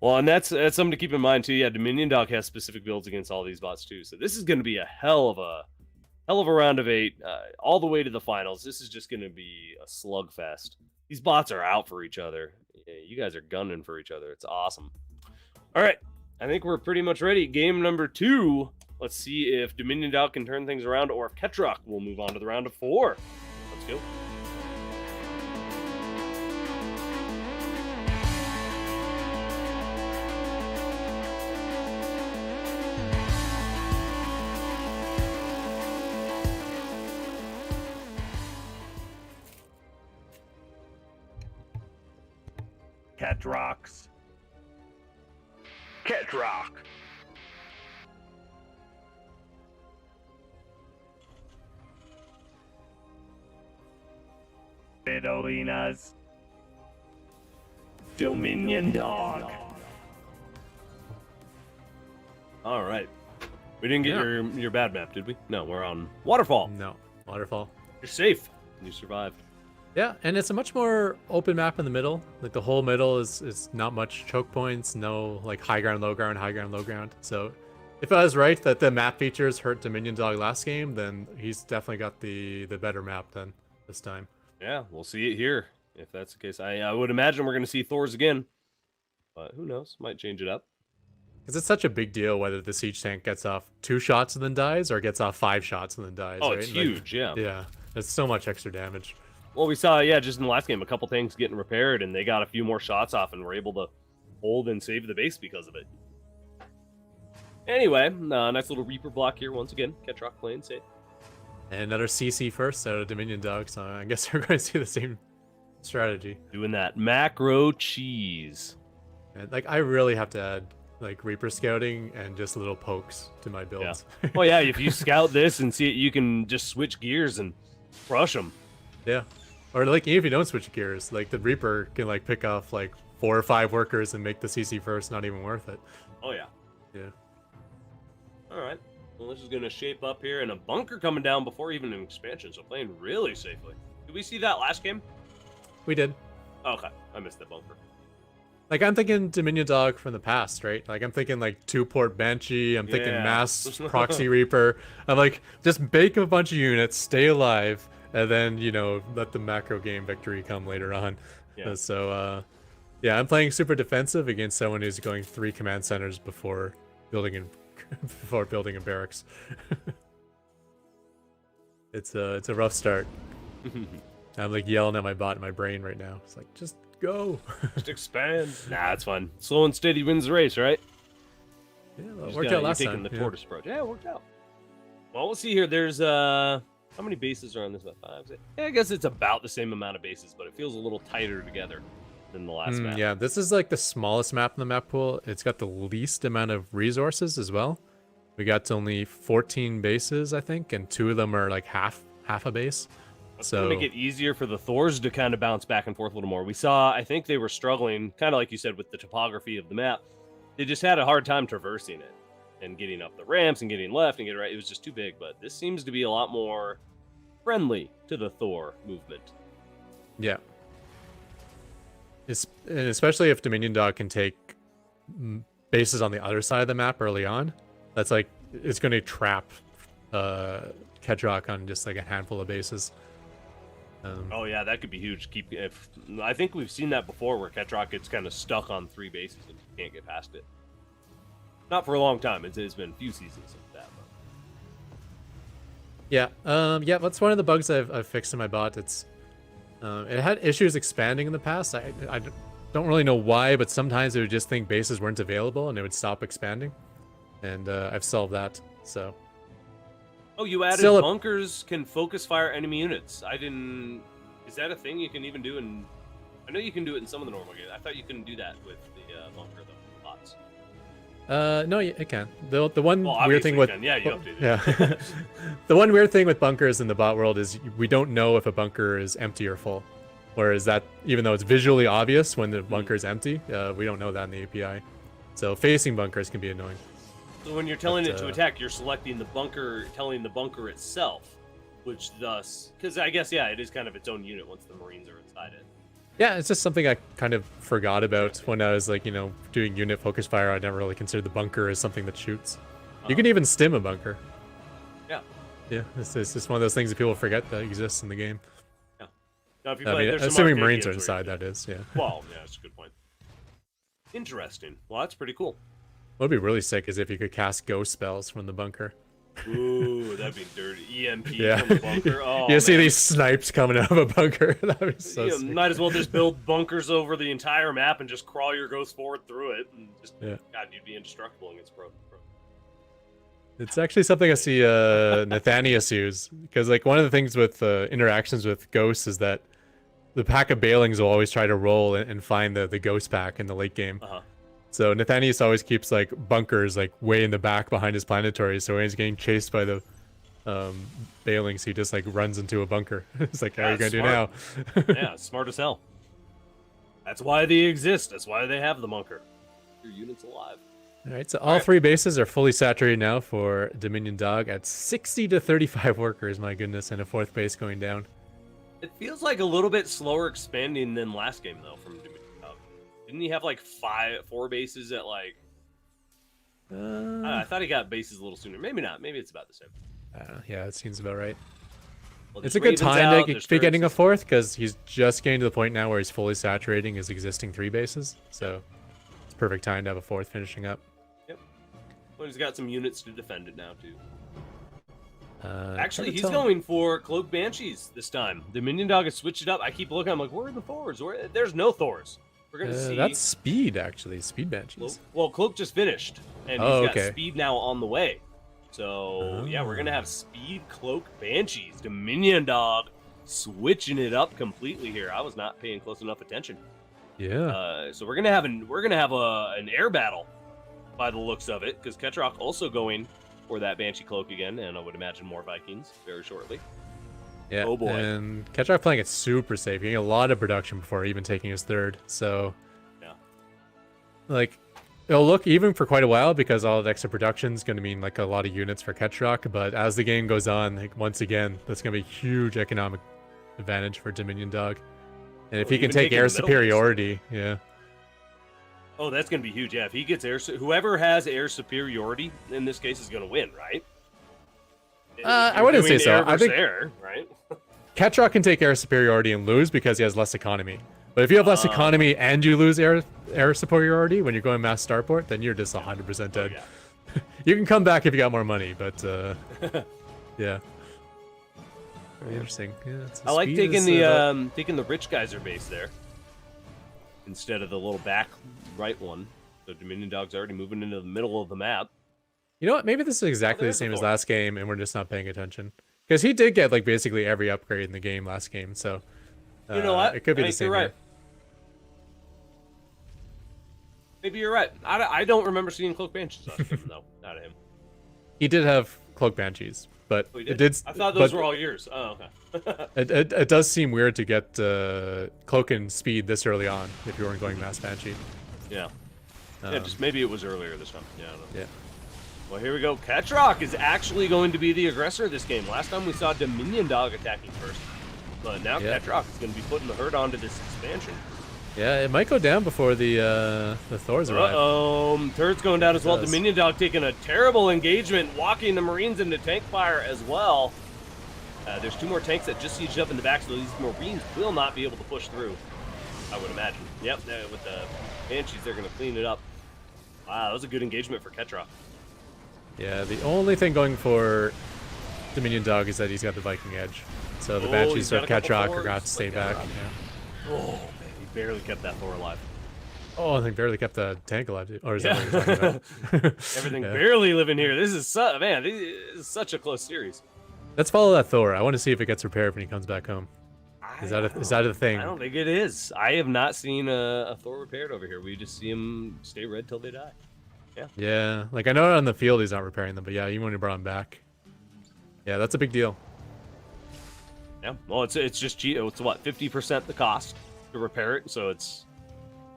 Speaker 1: Well, and that's something to keep in mind too. Yeah, Dominion Dog has specific builds against all these bots too. So this is going to be a hell of a round of 8, all the way to the finals. This is just going to be a slugfest. These bots are out for each other. Yeah, you guys are gunning for each other. It's awesome. All right, I think we're pretty much ready. Game number 2. Let's see if Dominion Dog can turn things around, or if Catrock will move on to the round of 4. Let's go.
Speaker 3: Catrocks. Catrock. Fidolinas. Dominion Dog.
Speaker 1: All right. We didn't get
Speaker 2: Yeah.
Speaker 1: your bad map, did we? No, we're on Waterfall.
Speaker 2: No, Waterfall.
Speaker 1: You're safe. You survived.
Speaker 2: Yeah, and it's a much more open map in the middle. Like the whole middle is not much choke points, no like high ground, low ground, high ground, low ground. So if I was right that the map features hurt Dominion Dog last game, then he's definitely got the better map than this time.
Speaker 1: Yeah, we'll see it here if that's the case. I would imagine we're going to see Thor's again, but who knows? Might change it up.
Speaker 2: Because it's such a big deal whether the siege tank gets off 2 shots and then dies or gets off 5 shots and then dies.
Speaker 1: Oh,
Speaker 2: right?
Speaker 1: it's
Speaker 2: Like,
Speaker 1: huge. Yeah.
Speaker 2: yeah, it's so much extra damage.
Speaker 1: Well, we saw, just in the last game, a couple tanks getting repaired, and they got a few more shots off, and were able to hold and save the base because of it. Anyway, nice little Reaper block here once again. Catrock playing safe.
Speaker 2: And another CC first out of Dominion Dog, so I guess we're going to see the same strategy.
Speaker 1: Doing that macro cheese.
Speaker 2: And, like, I really have to add like Reaper scouting and just little pokes to my builds.
Speaker 1: Well, yeah, if you scout this and see it, you can just switch gears and crush them.
Speaker 2: Yeah. Or like even if you don't switch gears, like the Reaper can like pick off like 4 or 5 workers and make the CC first not even worth it.
Speaker 1: Oh, yeah.
Speaker 2: Yeah.
Speaker 1: All right. Well, this is going to shape up here, and a bunker coming down before even an expansion, so playing really safely. Did we see that last game?
Speaker 2: We did.
Speaker 1: Oh, okay. I missed that bunker.
Speaker 2: Like I'm thinking Dominion Dog from the past, right? Like I'm thinking like 2-port Banshee, I'm thinking
Speaker 1: Yeah.
Speaker 2: mass proxy Reaper. I'm like just bake a bunch of units, stay alive, and then, you know, let the macro game victory come later on.
Speaker 1: Yeah.
Speaker 2: So yeah, I'm playing super defensive against someone who's going 3 command centers before building a barracks. It's a rough start. I'm like yelling at my bot in my brain right now. It's like, just go.
Speaker 1: Just expand. Nah, it's fun. Slow and steady wins the race, right?
Speaker 2: Yeah, well, it
Speaker 1: Just
Speaker 2: worked
Speaker 1: gotta-
Speaker 2: out last
Speaker 1: you're
Speaker 2: time.
Speaker 1: taking the
Speaker 2: yeah.
Speaker 1: tortoise approach. Yeah, it worked out. Well, we'll see here. There's how many bases are on this map? 5, 6? Yeah, I guess it's about the same amount of bases, but it feels a little tighter together than the last map.
Speaker 2: Yeah, this is like the smallest map in the map pool. It's got the least amount of resources as well. We got only 14 bases, I think, and 2 of them are like half a base.
Speaker 1: It's
Speaker 2: So
Speaker 1: going to make it easier for the Thors to kind of bounce back and forth a little more. We saw, I think they were struggling, kind of like you said, with the topography of the map. They just had a hard time traversing it and getting up the ramps and getting left and getting right. It was just too big, but this seems to be a lot more friendly to the Thor movement.
Speaker 2: yeah, and especially if Dominion Dog can take bases on the other side of the map early on. That's like it's going to trap Catrock on just like a handful of bases.
Speaker 1: Oh yeah, that could be huge. I think we've seen that before, where Catrock gets kind of stuck on 3 bases and can't get past it. Not for a long time. It's been a few seasons of that.
Speaker 2: Yeah, yeah, that's one of the bugs I've fixed in my bot. It had issues expanding in the past. I don't really know why, but sometimes it would just think bases weren't available and it would stop expanding. And I've solved that, so.
Speaker 1: Oh, you added
Speaker 2: Still
Speaker 1: bunkers can focus fire enemy units. I didn't... Is that a thing you can even do in... I know you can do it in some of the normal games. I thought you couldn't do that with the bunker, the bots.
Speaker 2: No, it can. The one
Speaker 1: Well,
Speaker 2: weird thing with...
Speaker 1: Yeah, you updated it.
Speaker 2: Yeah. The one weird thing with bunkers in the bot world is we don't know if a bunker is empty or full. Whereas that, even though it's visually obvious when the bunker is empty, we don't know that in the API. So facing bunkers can be annoying.
Speaker 1: So when you're telling it to attack, you're selecting the bunker, telling the bunker itself, which thus... Because I guess, yeah, it is kind of its own unit once the Marines are inside it.
Speaker 2: Yeah, it's just something I kind of forgot about when I was, like, you know, doing unit focus fire. I never really considered the bunker as something that shoots. You can even stim a bunker.
Speaker 1: Yeah.
Speaker 2: Yeah, it's just one of those things that people forget that exists in the game.
Speaker 1: Yeah. Now, if you
Speaker 2: I
Speaker 1: play,
Speaker 2: mean,
Speaker 1: there's some
Speaker 2: assuming
Speaker 1: arcade
Speaker 2: Marines are
Speaker 1: games where
Speaker 2: inside, that is, yeah.
Speaker 1: Well, yeah, that's a good point. Interesting. Well, that's pretty cool.
Speaker 2: What would be really sick is if you could cast ghost spells from the bunker.
Speaker 1: Ooh, that'd be dirty. EMP
Speaker 2: Yeah.
Speaker 1: from the bunker. Oh,
Speaker 2: You see
Speaker 1: man.
Speaker 2: these snipes coming out of a bunker. That'd be so
Speaker 1: You
Speaker 2: sick.
Speaker 1: might as well just build bunkers over the entire map and just crawl your ghost forward through it. And just,
Speaker 2: Yeah.
Speaker 1: God, you'd be indestructible against pro.
Speaker 2: It's actually something I see Nathanius use. Because, like, one of the things with interactions with ghosts is that the pack of Bailings will always try to roll and find the ghost pack in the late game.
Speaker 1: Uh-huh.
Speaker 2: So Nathanius always keeps, like, bunkers, like, way in the back behind his planetary. So when he's getting chased by the Bailings, he just, like, runs into a bunker. It's like, how are you going to do now?
Speaker 1: Yeah, smart as hell. That's why they exist. That's why they have the bunker. Your unit's alive.
Speaker 2: All right, so all three bases are fully saturated now for Dominion Dog at 60 to 35 workers, my goodness, and a fourth base going down.
Speaker 1: It feels like a little bit slower expanding than last game, though, from Dominion Dog. Didn't he have, like, 4 bases at, like... I thought he got bases a little sooner. Maybe not. Maybe it's about the same.
Speaker 2: I don't know. Yeah, it seems about right.
Speaker 1: Well,
Speaker 2: It's a good time to be getting a fourth, because he's just getting to the point now where he's fully saturating his existing 3 bases. So it's perfect time to have a fourth finishing up.
Speaker 1: Yep. Well, he's got some units to defend it now, too. Actually,
Speaker 2: hard to
Speaker 1: he's
Speaker 2: tell.
Speaker 1: going for Cloak Banshees this time. Dominion Dog has switched it up. I keep looking. I'm like, where are the Thors? There's no Thors. We're going to see...
Speaker 2: That's Speed, actually. Speed Banshees.
Speaker 1: Well, Cloak just finished, and
Speaker 2: Oh,
Speaker 1: he's got
Speaker 2: okay.
Speaker 1: Speed now on the way. So, yeah, we're going to have Speed, Cloak, Banshees. Dominion Dog switching it up completely here. I was not paying close enough attention.
Speaker 2: Yeah.
Speaker 1: So we're going to have an air battle by the looks of it, because Catrock also going for that Banshee Cloak again, and I would imagine more Vikings very shortly.
Speaker 2: Yeah.
Speaker 1: Oh, boy.
Speaker 2: And Catrock playing it super safe, getting a lot of production before even taking his third. So,
Speaker 1: Yeah.
Speaker 2: like, it'll look even for quite a while because all the extra production is going to mean like a lot of units for Catrock. But as the game goes on, like, once again, that's going to be a huge economic advantage for Dominion Dog. And if
Speaker 1: Well,
Speaker 2: he can
Speaker 1: even
Speaker 2: take
Speaker 1: taking
Speaker 2: air
Speaker 1: the middle
Speaker 2: superiority, yeah.
Speaker 1: Oh, that's going to be huge. Yeah, if he gets whoever has air superiority in this case is going to win, right?
Speaker 2: I wouldn't say so. I think
Speaker 1: air, right?
Speaker 2: Catrock can take air superiority and lose because he has less economy. But if you have less economy and you lose air superiority when you're going mass starport, then you're just 100% dead.
Speaker 1: Yeah.
Speaker 2: You can come back if you got more money, but yeah. Very interesting. Yeah,
Speaker 1: I like taking the rich geyser base there instead of the little back right one. So Dominion Dog's already moving into the middle of the map.
Speaker 2: You know what? Maybe this is exactly the
Speaker 1: there's
Speaker 2: same
Speaker 1: the
Speaker 2: as
Speaker 1: Thor.
Speaker 2: last game, and we're just not paying attention. Because he did get like basically every upgrade in the game last game, so
Speaker 1: You know what?
Speaker 2: it could be
Speaker 1: I
Speaker 2: the
Speaker 1: think
Speaker 2: same
Speaker 1: you're right.
Speaker 2: here.
Speaker 1: Maybe you're right. I don't remember seeing Cloak Banshees on him, though. Not him.
Speaker 2: He did have Cloak Banshees, but
Speaker 1: Oh, he
Speaker 2: it did.
Speaker 1: I thought those
Speaker 2: but
Speaker 1: were all yours. Oh, okay.
Speaker 2: it does seem weird to get Cloak and Speed this early on if you weren't going Mass Banshee.
Speaker 1: Yeah. Yeah,
Speaker 2: Um,
Speaker 1: just maybe it was earlier this time. Yeah, I don't know.
Speaker 2: Yeah.
Speaker 1: Well, here we go. Catrock is actually going to be the aggressor this game. Last time we saw Dominion Dog attacking first. But now
Speaker 2: Yeah.
Speaker 1: Catrock is going to be putting the herd onto this expansion.
Speaker 2: Yeah, it might go down before the Thors arrive.
Speaker 1: Uh-oh. Third's going down as well.
Speaker 2: does.
Speaker 1: Dominion Dog taking a terrible engagement, walking the Marines into tank fire as well. There's 2 more tanks that just sieged up in the back, so these Marines will not be able to push through, I would imagine. Yep, with the Banshees, they're going to clean it up. Wow, that was a good engagement for Catrock.
Speaker 2: Yeah, the only thing going for Dominion Dog is that he's got the Viking edge. So the
Speaker 1: Oh,
Speaker 2: Banshees
Speaker 1: he's
Speaker 2: of
Speaker 1: got a couple
Speaker 2: Catrock are
Speaker 1: Thors,
Speaker 2: going to have to stay
Speaker 1: like
Speaker 2: back.
Speaker 1: that.
Speaker 2: Yeah.
Speaker 1: Oh man, he barely kept that Thor alive.
Speaker 2: Oh, they barely kept the tank alive. Or is that what you're talking about?
Speaker 1: Everything
Speaker 2: Yeah.
Speaker 1: barely living here. This is man, this is such a close series.
Speaker 2: Let's follow that Thor. I want to see if it gets repaired when he comes back home. Is that a thing?
Speaker 1: I don't think it is. I have not seen a Thor repaired over here. We just see him stay red till they die.
Speaker 2: Yeah, like I know on the field he's not repairing them, but yeah, even when he brought him back. Yeah, that's a big deal.
Speaker 1: Yeah. Well, it's just cheap. It's what 50% the cost to repair it. So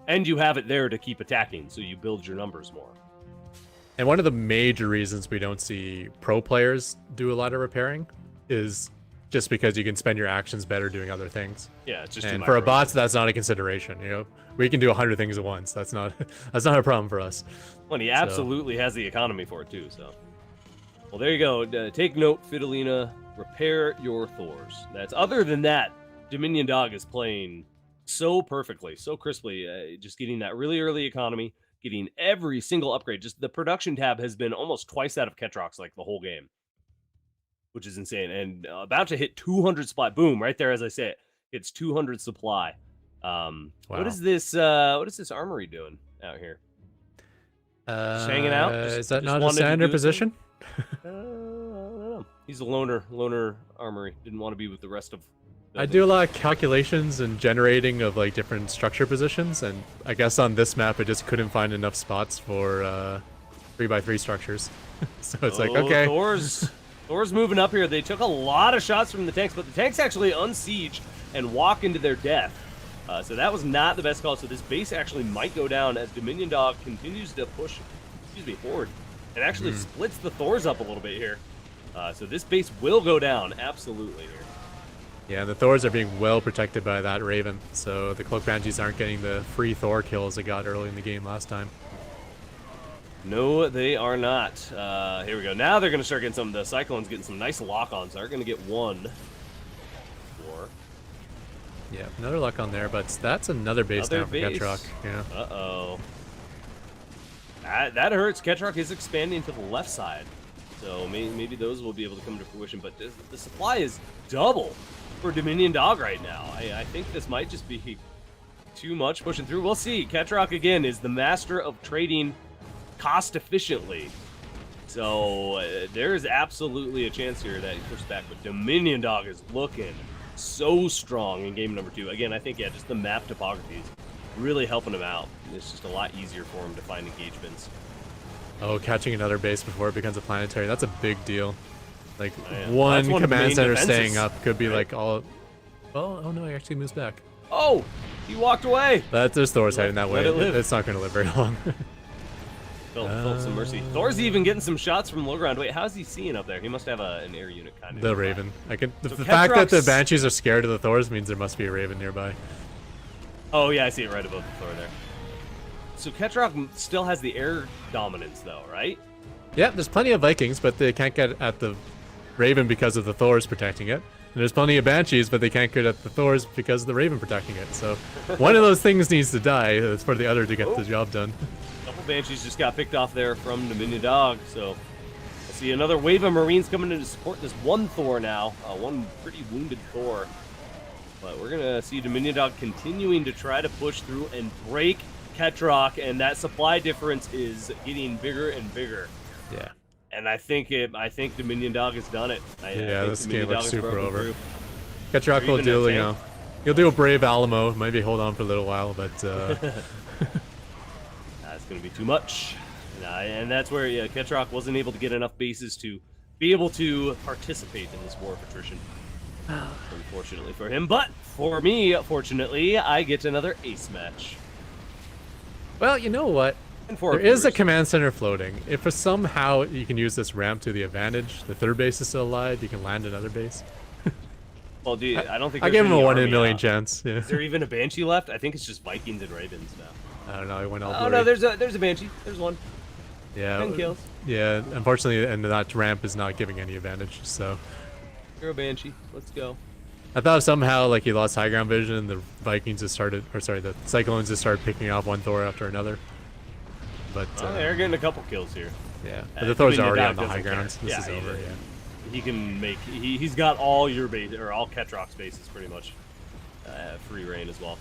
Speaker 1: and you have it there to keep attacking, so you build your numbers more.
Speaker 2: And one of the major reasons we don't see pro players do a lot of repairing is just because you can spend your actions better doing other things.
Speaker 1: Yeah, it's just
Speaker 2: And
Speaker 1: too
Speaker 2: for a
Speaker 1: micro.
Speaker 2: bot, that's not a consideration. You know, we can do 100 things at once. That's not a problem for us.
Speaker 1: Well, he absolutely has the economy for it too. So, well, there you go. Take note, Fidelina. Repair your Thors. That's other than that, Dominion Dog is playing so perfectly, so crisply. Just getting that really early economy, getting every single upgrade. Just the production tab has been almost twice that of Catrock's like the whole game, which is insane. And about to hit 200 supply. Boom, right there as I say it. It's 200 supply.
Speaker 2: Wow.
Speaker 1: What is this armory doing out here? Just hanging out?
Speaker 2: Is that
Speaker 1: Just
Speaker 2: not a
Speaker 1: wanted to
Speaker 2: standard
Speaker 1: do his
Speaker 2: position?
Speaker 1: I don't know. He's a loner armory. Didn't want to be with the rest of.
Speaker 2: I do a lot of calculations and generating of like different structure positions, and I guess on this map I just couldn't find enough spots for 3x3 structures. So it's like, okay.
Speaker 1: Thor's moving up here. They took a lot of shots from the tanks, but the tanks actually unsiege and walk into their death. So that was not the best call. So this base actually might go down as Dominion Dog continues to push, forward, and actually splits the Thors up a little bit here. So this base will go down, absolutely here.
Speaker 2: Yeah, the Thors are being well protected by that Raven, so the Cloak Banshees aren't getting the free Thor kills they got early in the game last time.
Speaker 1: No, they are not. Here we go. Now they're going to start getting the Cyclones getting some nice lock-ons. They're going to get 1, 4.
Speaker 2: Yeah, another luck on there, but that's another base down for Catrock. Yeah.
Speaker 1: Uh-oh. That hurts. Catrock is expanding to the left side, so maybe those will be able to come to fruition, but the supply is double for Dominion Dog right now. I think this might just be too much pushing through. We'll see. Catrock, again, is the master of trading cost efficiently. So there is absolutely a chance here that he pushes back, but Dominion Dog is looking so strong in game number 2. Again, I think, yeah, just the map topography is really helping him out. It's just a lot easier for him to find engagements.
Speaker 2: Oh, catching another base before it becomes a planetary, that's a big deal. Like,
Speaker 1: Yeah.
Speaker 2: one
Speaker 1: That's one of the
Speaker 2: command
Speaker 1: main
Speaker 2: center
Speaker 1: defenses,
Speaker 2: staying up could be
Speaker 1: right?
Speaker 2: like all... Oh, no, he actually moves back.
Speaker 1: Oh, he walked away.
Speaker 2: There's Thor's heading that way.
Speaker 1: Let it live.
Speaker 2: It's not going to live very long.
Speaker 1: Felt some mercy. Thor's even getting some shots from low ground. Wait, how's he seeing up there? He must have an air unit kind of.
Speaker 2: The
Speaker 1: nearby.
Speaker 2: Raven. The
Speaker 1: So
Speaker 2: fact that the
Speaker 1: Catrock's-
Speaker 2: Banshees are scared of the Thors means there must be a Raven nearby.
Speaker 1: Oh yeah, I see it right above the Thor there. So Catrock still has the air dominance though, right?
Speaker 2: Yeah, there's plenty of Vikings, but they can't get at the Raven because of the Thors protecting it. And there's plenty of Banshees, but they can't get at the Thors because of the Raven protecting it. So one of those things needs to die for the other to get the job done.
Speaker 1: Couple Banshees just got picked off there from Dominion Dog, so we'll see another wave of Marines coming in to support this one Thor now. One pretty wounded Thor. But we're going to see Dominion Dog continuing to try to push through and break Catrock, and that supply difference is getting bigger and bigger.
Speaker 2: Yeah.
Speaker 1: And I think Dominion Dog has done it. I
Speaker 2: Yeah,
Speaker 1: think
Speaker 2: this
Speaker 1: Dominion
Speaker 2: game looks
Speaker 1: Dog has
Speaker 2: super
Speaker 1: broken
Speaker 2: over.
Speaker 1: through.
Speaker 2: Catrock
Speaker 1: Or
Speaker 2: will
Speaker 1: even
Speaker 2: do,
Speaker 1: a
Speaker 2: you
Speaker 1: tank.
Speaker 2: know, he'll do a brave Alamo, maybe hold on for a little while, but
Speaker 1: That's going to be too much. And that's where Catrock wasn't able to get enough bases to be able to participate in this war of attrition. Unfortunately for him. But for me, fortunately, I get another ace match.
Speaker 2: well, you know what?
Speaker 1: And for
Speaker 2: There is a
Speaker 1: viewers.
Speaker 2: command center floating. If for somehow you can use this ramp to the advantage, the third base is still alive, you can land another base.
Speaker 1: Well, dude, I don't think
Speaker 2: I
Speaker 1: there's
Speaker 2: gave him a
Speaker 1: any
Speaker 2: 1 in a
Speaker 1: army
Speaker 2: million
Speaker 1: out.
Speaker 2: chance. Yeah.
Speaker 1: Is there even a Banshee left? I think it's just Vikings and Ravens now.
Speaker 2: I don't know, I went all
Speaker 1: Oh,
Speaker 2: blurry.
Speaker 1: no, there's a Banshee. There's one.
Speaker 2: yeah,
Speaker 1: 10 kills.
Speaker 2: Yeah, unfortunately, and that ramp is not giving any advantage, so...
Speaker 1: You're a Banshee. Let's go.
Speaker 2: I thought somehow, like, he lost high ground vision and the Vikings just started, or sorry, the Cyclones just started picking off one Thor after another. But,
Speaker 1: Oh, they're getting a couple kills here.
Speaker 2: yeah. But the Thor's
Speaker 1: Dominion
Speaker 2: already
Speaker 1: Dog
Speaker 2: on the high
Speaker 1: doesn't care.
Speaker 2: ground. This
Speaker 1: Yeah,
Speaker 2: is
Speaker 1: yeah,
Speaker 2: over,
Speaker 1: yeah.
Speaker 2: yeah.
Speaker 1: he can make. He's got all your base or all Catrock's bases pretty much. Free reign as well.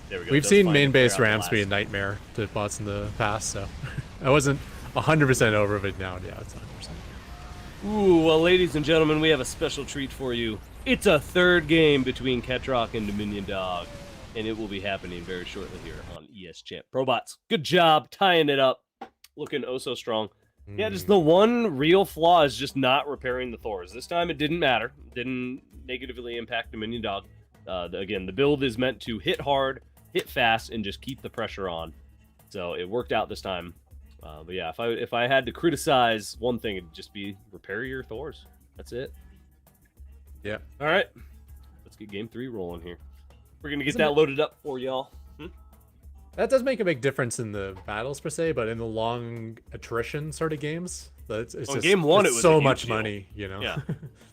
Speaker 1: There we go.
Speaker 2: We've
Speaker 1: Does
Speaker 2: seen
Speaker 1: find
Speaker 2: main
Speaker 1: it clear
Speaker 2: base
Speaker 1: out the
Speaker 2: ramps be a
Speaker 1: last.
Speaker 2: nightmare to bots in the past, so I wasn't 100% over it now. Yeah, it's 100%.
Speaker 1: Ooh, well, ladies and gentlemen, we have a special treat for you. It's a third game between Catrock and Dominion Dog, and it will be happening very shortly here on ES Champ. ProBots, good job tying it up. Looking oh so strong. Yeah, just the one real flaw is just not repairing the Thors. This time it didn't matter. It didn't negatively impact Dominion Dog. Again, the build is meant to hit hard, hit fast, and just keep the pressure on. So it worked out this time. But yeah, if I had to criticize one thing, it'd just be repair your Thors. That's it.
Speaker 2: Yeah.
Speaker 1: All right. Let's get game 3 rolling here. We're going to get that loaded up for y'all.
Speaker 2: That does make a big difference in the battles per se, but in the long attrition sort of games, it's
Speaker 1: Well, in
Speaker 2: just
Speaker 1: game 1,
Speaker 2: it's
Speaker 1: it was
Speaker 2: so
Speaker 1: a huge
Speaker 2: much
Speaker 1: deal.
Speaker 2: money, you know.
Speaker 1: Yeah.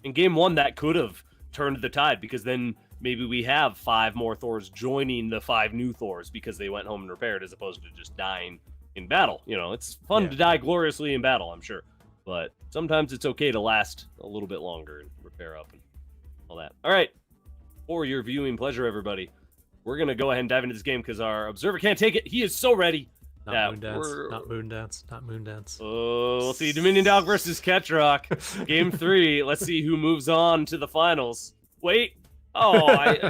Speaker 1: In game 1, that could have turned the tide because then maybe we have 5 more Thors joining the 5 new Thors because they went home and repaired as opposed to just dying in battle. You know, it's fun
Speaker 2: Yeah.
Speaker 1: to die gloriously in battle, I'm sure. But sometimes it's okay to last a little bit longer and repair up and all that. All right. For your viewing pleasure, everybody, we're going to go ahead and dive into this game because our observer can't take it. He is so ready.
Speaker 2: Not
Speaker 1: Yeah,
Speaker 2: moon dance.
Speaker 1: we're-
Speaker 2: Not moon dance. Not moon dance.
Speaker 1: Oh, we'll see. Dominion Dog versus Catrock. Game 3. Let's see who moves on to the finals. Wait. Oh, wait.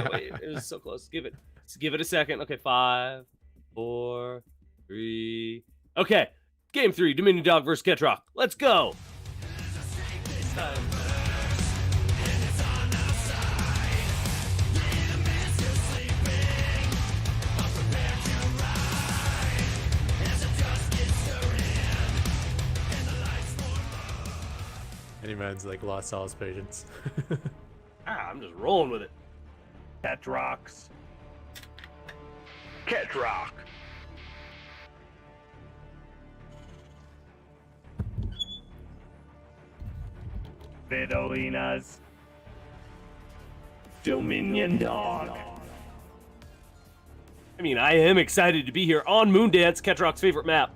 Speaker 1: It was so close. Give it a second. Okay, 5, 4, 3. Okay. Game 3. Dominion Dog versus Catrock. Let's go.
Speaker 2: Any man's like lost all his patience.
Speaker 1: I'm just rolling with it.
Speaker 3: Catrocks. Catrock. Vidolinas. Dominion Dog.
Speaker 1: I mean, I am excited to be here on Moondance, Catrock's favorite map.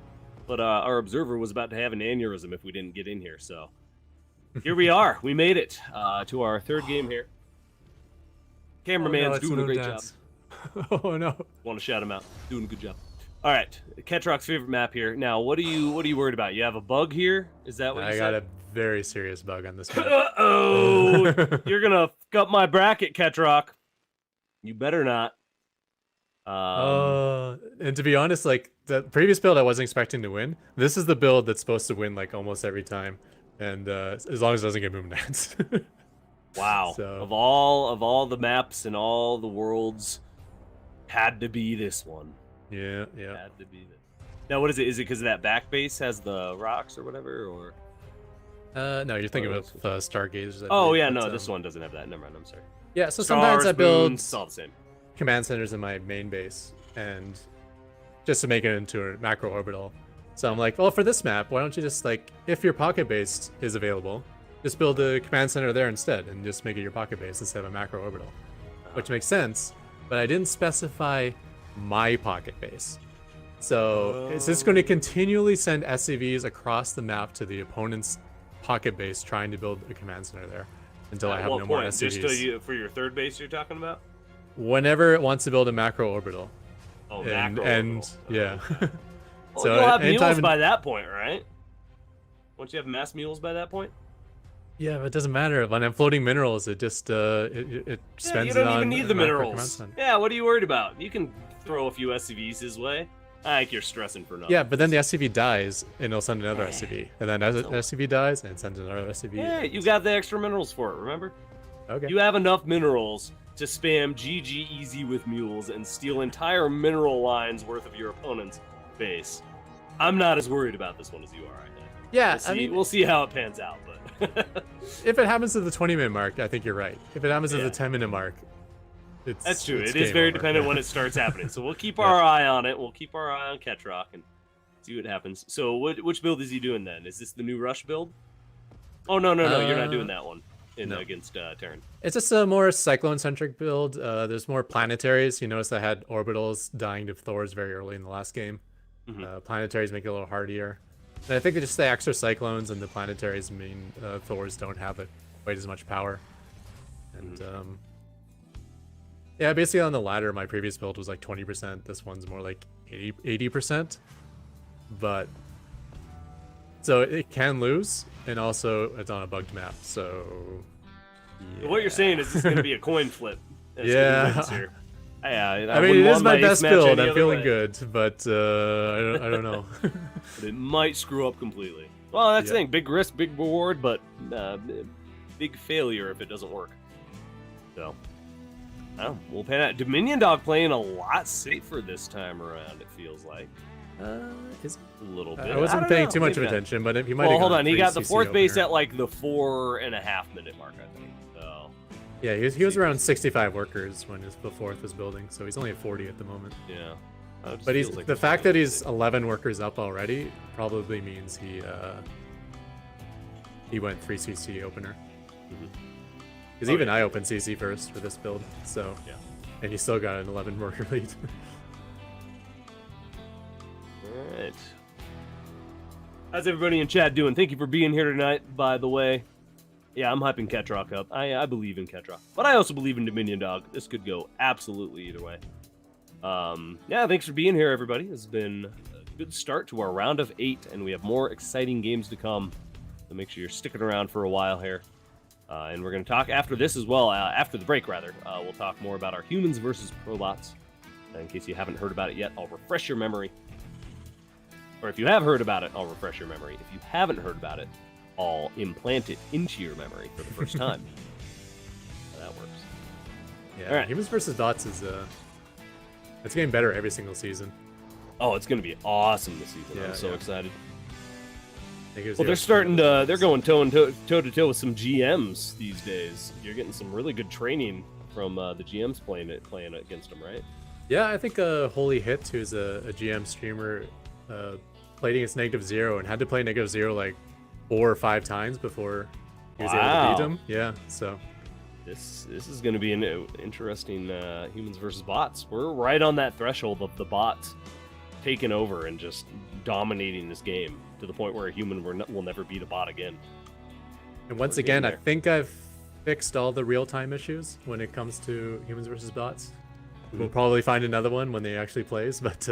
Speaker 1: But our observer was about to have an aneurysm if we didn't get in here, so here we are. We made it to our third game here. Cameraman's doing a great job.
Speaker 2: Oh no.
Speaker 1: Want to shout him out. Doing a good job. All right, Catrock's favorite map here. Now, what are you worried about? You have a bug here? Is that what you
Speaker 2: I
Speaker 1: said?
Speaker 2: got a very serious bug on this map.
Speaker 1: Uh-oh! You're gonna fuck up my bracket, Catrock. You better not.
Speaker 2: And to be honest, like the previous build I wasn't expecting to win. This is the build that's supposed to win like almost every time. And as long as it doesn't get moon dance.
Speaker 1: Wow.
Speaker 2: So-
Speaker 1: Of all the maps and all the worlds, had to be this one.
Speaker 2: Yeah.
Speaker 1: Had to be this. Now, what is it? Is it because that back base has the rocks or whatever? Or
Speaker 2: No, you're thinking
Speaker 1: Oh,
Speaker 2: of Stargazers. I
Speaker 1: oh
Speaker 2: believe,
Speaker 1: yeah,
Speaker 2: but,
Speaker 1: no, this one doesn't have that. Never mind. I'm sorry.
Speaker 2: Yeah, so sometimes I
Speaker 1: Stars,
Speaker 2: build
Speaker 1: moons, it's all the same.
Speaker 2: command centers in my main base, and just to make it into a macro orbital. So I'm like, well, for this map, why don't you just like, if your pocket base is available, just build a command center there instead, and just make it your pocket base instead of a macro orbital, which makes sense. But I didn't specify my pocket base, so it's just going to continually send SCVs across the map to the opponent's pocket base, trying to build a command center there until I
Speaker 1: At
Speaker 2: have
Speaker 1: what
Speaker 2: no more
Speaker 1: point?
Speaker 2: SCVs.
Speaker 1: Just for your third base you're talking about?
Speaker 2: Whenever it wants to build a macro orbital.
Speaker 1: Oh,
Speaker 2: and
Speaker 1: macro
Speaker 2: and
Speaker 1: orbital.
Speaker 2: yeah.
Speaker 1: Well,
Speaker 2: So
Speaker 1: you'll have
Speaker 2: anytime
Speaker 1: mules
Speaker 2: in-
Speaker 1: by that point, right? Won't you have mass mules by that point?
Speaker 2: Yeah, but it doesn't matter. When I'm floating minerals, it just it
Speaker 1: Yeah,
Speaker 2: spends
Speaker 1: you don't
Speaker 2: it on
Speaker 1: even need the
Speaker 2: macro command
Speaker 1: minerals.
Speaker 2: center.
Speaker 1: Yeah, what are you worried about? You can throw a few SCVs his way. I think you're stressing for nothing.
Speaker 2: Yeah, but then the SCV dies, and it'll send another SCV, and then as the SCV dies, and it sends another SCV.
Speaker 1: Yeah, you got the extra minerals for it, remember?
Speaker 2: Okay.
Speaker 1: You have enough minerals to spam GG easy with mules and steal entire mineral lines worth of your opponent's base. I'm not as worried about this one as you are, I think.
Speaker 2: Yeah,
Speaker 1: We'll see, we'll see how it pans out, but
Speaker 2: if it happens to the 20-minute mark, I think you're right. If it happens to
Speaker 1: Yeah.
Speaker 2: the 10-minute mark, it's
Speaker 1: that's true.
Speaker 2: it's
Speaker 1: It is
Speaker 2: game
Speaker 1: very
Speaker 2: over.
Speaker 1: dependent
Speaker 2: Yeah.
Speaker 1: when it starts happening. So we'll keep our eye on it. We'll keep our eye on Catrock and see what happens. So which build is he doing then? Is this the new Rush build? Oh, no, you're not doing that one
Speaker 2: no.
Speaker 1: against Terran.
Speaker 2: It's just a more cyclone-centric build. There's more planetaries. You notice I had orbitals dying to Thors very early in the last game.
Speaker 1: Mhm.
Speaker 2: Planetaries make it a little hardier. And I think just the extra cyclones and the planetaries mean Thors don't have it quite as much power. And yeah, basically on the ladder, my previous build was like 20%. This one's more like 80%. But so it can lose, and also it's on a bugged map. So
Speaker 1: So what you're saying is it's going to be a coin flip. as to who
Speaker 2: Yeah.
Speaker 1: wins here. Yeah,
Speaker 2: I mean,
Speaker 1: wouldn't
Speaker 2: it is
Speaker 1: want
Speaker 2: my
Speaker 1: ace
Speaker 2: best
Speaker 1: match
Speaker 2: build.
Speaker 1: any
Speaker 2: I'm
Speaker 1: other
Speaker 2: feeling
Speaker 1: way.
Speaker 2: good, but I don't know.
Speaker 1: But it might screw up completely. Well, that's the
Speaker 2: Yeah.
Speaker 1: thing. Big risk, big reward, but big failure if it doesn't work. So, oh, we'll pan out. Dominion Dog playing a lot safer this time around, it feels like.
Speaker 2: Is
Speaker 1: A little bit.
Speaker 2: I wasn't
Speaker 1: don't
Speaker 2: paying
Speaker 1: know.
Speaker 2: too much
Speaker 1: Maybe
Speaker 2: of
Speaker 1: not.
Speaker 2: attention, but he might
Speaker 1: Well,
Speaker 2: have
Speaker 1: hold
Speaker 2: gone
Speaker 1: on. He
Speaker 2: 3
Speaker 1: got the
Speaker 2: CC
Speaker 1: fourth base
Speaker 2: opener.
Speaker 1: at like the 4.5 minute mark, I think. So,
Speaker 2: Yeah, he was around 65 workers when the fourth was building, so he's only at 40 at the moment.
Speaker 1: yeah. That just
Speaker 2: But he's
Speaker 1: feels like
Speaker 2: the
Speaker 1: it's
Speaker 2: fact
Speaker 1: really
Speaker 2: that he's
Speaker 1: big.
Speaker 2: 11 workers up already probably means he went 3 CC opener.
Speaker 1: Mhm.
Speaker 2: Because
Speaker 1: Oh,
Speaker 2: even
Speaker 1: yeah.
Speaker 2: I opened CC first for this build, so
Speaker 1: Yeah.
Speaker 2: and he still got an 11 worker lead.
Speaker 1: All right. How's everybody in chat doing? Thank you for being here tonight, by the way. Yeah, I'm hyping Catrock up. I believe in Catrock. But I also believe in Dominion Dog. This could go absolutely either way. Yeah, thanks for being here, everybody. This has been a good start to our round of 8, and we have more exciting games to come. So make sure you're sticking around for a while here. And we're going to talk after this as well, after the break, rather. We'll talk more about our humans versus ProBots. In case you haven't heard about it yet, I'll refresh your memory. Or if you have heard about it, I'll refresh your memory. If you haven't heard about it, I'll implant it into your memory for the first time. That works.
Speaker 2: Yeah,
Speaker 1: All right.
Speaker 2: Humans versus Dots is it's getting better every single season.
Speaker 1: Oh, it's going to be awesome this season.
Speaker 2: Yeah,
Speaker 1: I'm so
Speaker 2: yeah.
Speaker 1: excited.
Speaker 2: It gives
Speaker 1: Well,
Speaker 2: you
Speaker 1: they're
Speaker 2: a-
Speaker 1: starting to, they're going toe to toe with some GMs these days. You're getting some really good training from the GMs playing against them, right?
Speaker 2: Yeah, I think Holy Hit, who's a GM streamer, played against -0 and had to play -0 like 4 or 5 times before he was able to
Speaker 1: Wow.
Speaker 2: beat him. Yeah, so
Speaker 1: This is going to be an interesting humans versus bots. We're right on that threshold of the bots taking over and just dominating this game to the point where a human will never beat a bot again.
Speaker 2: and once
Speaker 1: We're getting
Speaker 2: again, I
Speaker 1: there.
Speaker 2: think I've fixed all the real-time issues when it comes to Humans versus Bots. We'll probably find another one when they actually plays, but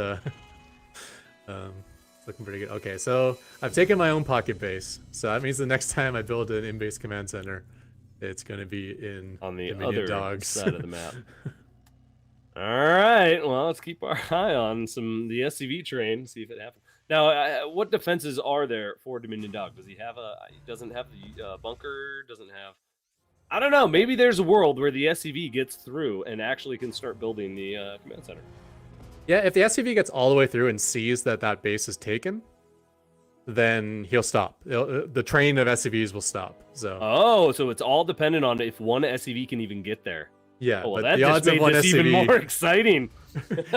Speaker 2: it's looking pretty good. Okay, so I've taken my own pocket base, so that means the next time I build an in-base command center, it's going to be in
Speaker 1: On the
Speaker 2: Dominion
Speaker 1: other
Speaker 2: Dogs.
Speaker 1: side of the map. All right, well, let's keep our eye on the SCV train, see if it happens. Now, what defenses are there for Dominion Dog? Does he have he doesn't have the bunker, doesn't have... I don't know, maybe there's a world where the SCV gets through and actually can start building the command center.
Speaker 2: Yeah, if the SCV gets all the way through and sees that that base is taken, then he'll stop. The train of SCVs will stop. So
Speaker 1: Oh, so it's all dependent on if one SCV can even get there.
Speaker 2: yeah,
Speaker 1: Oh, well,
Speaker 2: but
Speaker 1: that
Speaker 2: the
Speaker 1: just
Speaker 2: odds of
Speaker 1: made
Speaker 2: one
Speaker 1: this even
Speaker 2: SCV
Speaker 1: more exciting.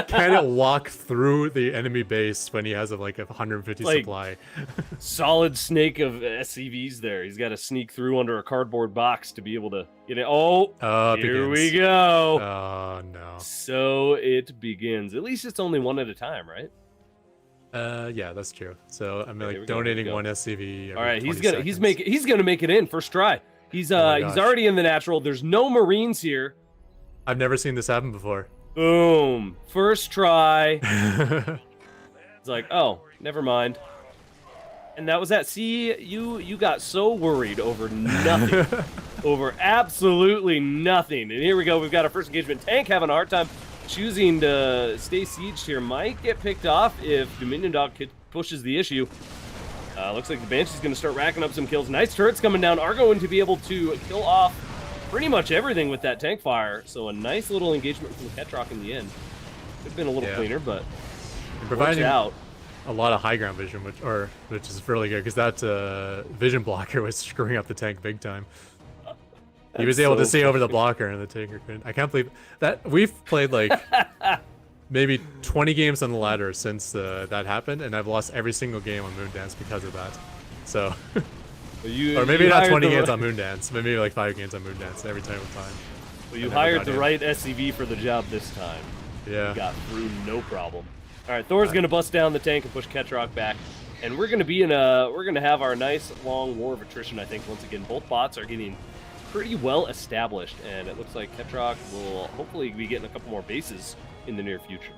Speaker 2: can it walk through the enemy base when he has like a 150
Speaker 1: Like,
Speaker 2: supply?
Speaker 1: Solid snake of SCVs there. He's got to sneak through under a cardboard box to be able to get it. Oh,
Speaker 2: It
Speaker 1: here we
Speaker 2: begins.
Speaker 1: go.
Speaker 2: Oh no.
Speaker 1: So it begins. At least it's only one at a time, right?
Speaker 2: Yeah, that's true. So I'm
Speaker 1: Okay, here we
Speaker 2: like
Speaker 1: go, here we
Speaker 2: donating
Speaker 1: go.
Speaker 2: one SCV. Every
Speaker 1: All right,
Speaker 2: 20 seconds.
Speaker 1: he's gonna make it in first try. He's
Speaker 2: Oh my
Speaker 1: he's
Speaker 2: gosh.
Speaker 1: already in the natural. There's no Marines here.
Speaker 2: I've never seen this happen before.
Speaker 1: Boom, first try. It's like, oh, never mind. And that was that. See, you got so worried over nothing. Over absolutely nothing. And here we go. We've got our first engagement. Tank having a hard time choosing to stay sieged here. Might get picked off if Dominion Dog pushes the issue. Looks like the Banshee's going to start racking up some kills. Nice turrets coming down. Are going to be able to kill off pretty much everything with that tank fire. So a nice little engagement from the Catrock in the end. Could have been a little
Speaker 2: Yeah.
Speaker 1: cleaner, but
Speaker 2: And
Speaker 1: works
Speaker 2: providing
Speaker 1: out.
Speaker 2: a lot of high ground vision, which is really good because that vision blocker was screwing up the tank big time. He was
Speaker 1: That's
Speaker 2: able to
Speaker 1: so
Speaker 2: see over the blocker, and the tanker couldn't. I can't believe that we've played like maybe 20 games on the ladder since that happened, and I've lost every single game on Moondance because of that. So, or maybe not 20 games on Moondance, maybe like 5 games on Moondance every time.
Speaker 1: Well, you
Speaker 2: I never
Speaker 1: hired
Speaker 2: got
Speaker 1: the
Speaker 2: in.
Speaker 1: right SCV for the job this time.
Speaker 2: Yeah.
Speaker 1: You got through no problem. All right, Thor's gonna bust down the tank and push Catrock back, and we're gonna have our nice long war of attrition. I think once again, both bots are getting pretty well established, and it looks like Catrock will hopefully be getting a couple more bases in the near future.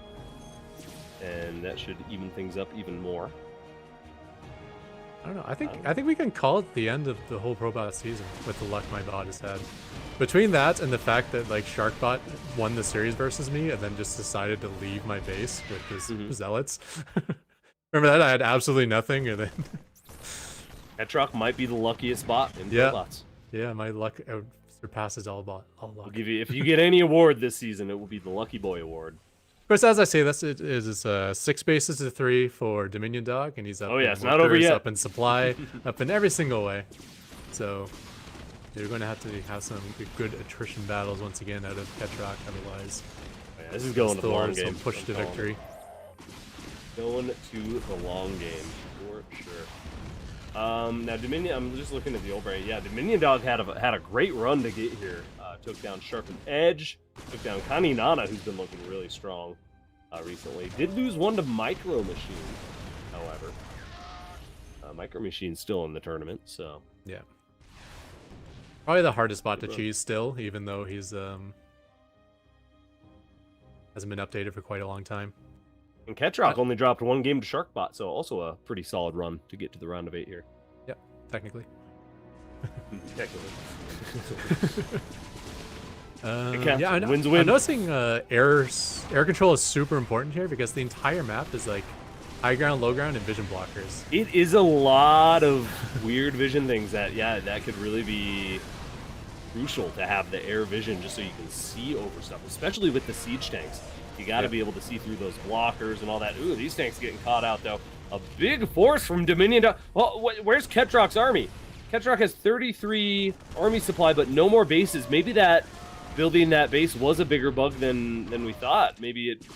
Speaker 1: And that should even things up even more.
Speaker 2: I don't know. I think we can call it the end of the whole ProBot season with the luck my bot has had. Between that and the fact that like Sharkbot won the series versus me and then just decided to leave my base with his zealots. Remember that? I had absolutely nothing, and then
Speaker 1: Catrock might be the luckiest bot in ProBots.
Speaker 2: Yeah, my luck surpasses all luck.
Speaker 1: I'll give you, if you get any award this season, it will be the Lucky Boy Award.
Speaker 2: Of course, as I say, this is 6 bases to 3 for Dominion Dog, and he's up.
Speaker 1: Oh yeah,
Speaker 2: in
Speaker 1: it's not over yet.
Speaker 2: Up in supply, up in every single way. So you're going to have some good attrition battles once again out of Catrock. Otherwise,
Speaker 1: yeah, this is going to the long game.
Speaker 2: Push to victory.
Speaker 1: Going to the long game for sure. Now Dominion, I'm just looking at the old yeah, Dominion Dog had a great run to get here. Took down Sharpened Edge, took down Kaninana, who's been looking really strong recently. Did lose one to Micro Machine, however. Micro Machine's still in the tournament, so
Speaker 2: yeah. Probably the hardest bot to cheese still, even though he's hasn't been updated for quite a long time.
Speaker 1: And Catrock only dropped 1 game to Sharkbot, so also a pretty solid run to get to the round of 8 here.
Speaker 2: Yeah, technically.
Speaker 1: Technically.
Speaker 2: Yeah, I know.
Speaker 1: Wins win.
Speaker 2: I'm noticing air control is super important here because the entire map is like high ground, low ground, and vision blockers.
Speaker 1: It is a lot of weird vision things that could really be crucial to have the air vision just so you can see over stuff, especially with the siege tanks. You got to be able to see through those blockers and all that. Ooh, these tanks getting caught out though. A big force from Dominion. Well, where's Catrock's army? Catrock has 33 army supply, but no more bases. Maybe that building that base was a bigger bug than we thought. Maybe it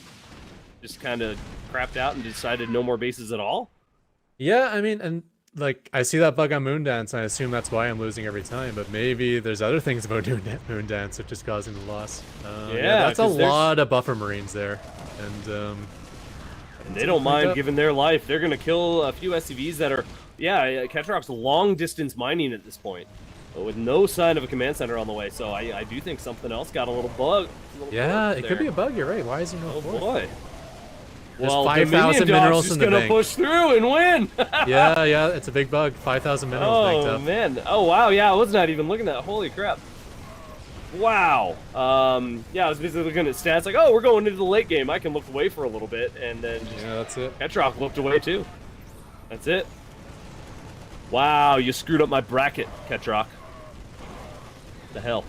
Speaker 1: just kind of crapped out and decided no more bases at all.
Speaker 2: Yeah, I mean, and like I see that bug on Moondance, and I assume that's why I'm losing every time. But maybe there's other things about Moondance which is causing the loss. Yeah, that's a lot of buffer marines there, and
Speaker 1: they don't mind giving their life. They're gonna kill a few SCVs that are Catrock's long distance mining at this point. But with no sign of a command center on the way, so I do think something else got a little bug.
Speaker 2: Yeah, it could be a bug. You're right. Why is there no?
Speaker 1: Oh boy.
Speaker 2: There's
Speaker 1: well,
Speaker 2: 5,000 minerals in the bank.
Speaker 1: Just gonna push through and win.
Speaker 2: yeah, it's a big bug. 5,000 minerals banked up.
Speaker 1: Oh man. Oh wow. Yeah, I was not even looking at that. Holy crap. Wow. Yeah, I was busy looking at stats. Like, oh, we're going into the late game. I can look away for a little bit, and then
Speaker 2: that's it.
Speaker 1: Catrock looked away too. That's it. Wow, you screwed up my bracket, Catrock. The hell.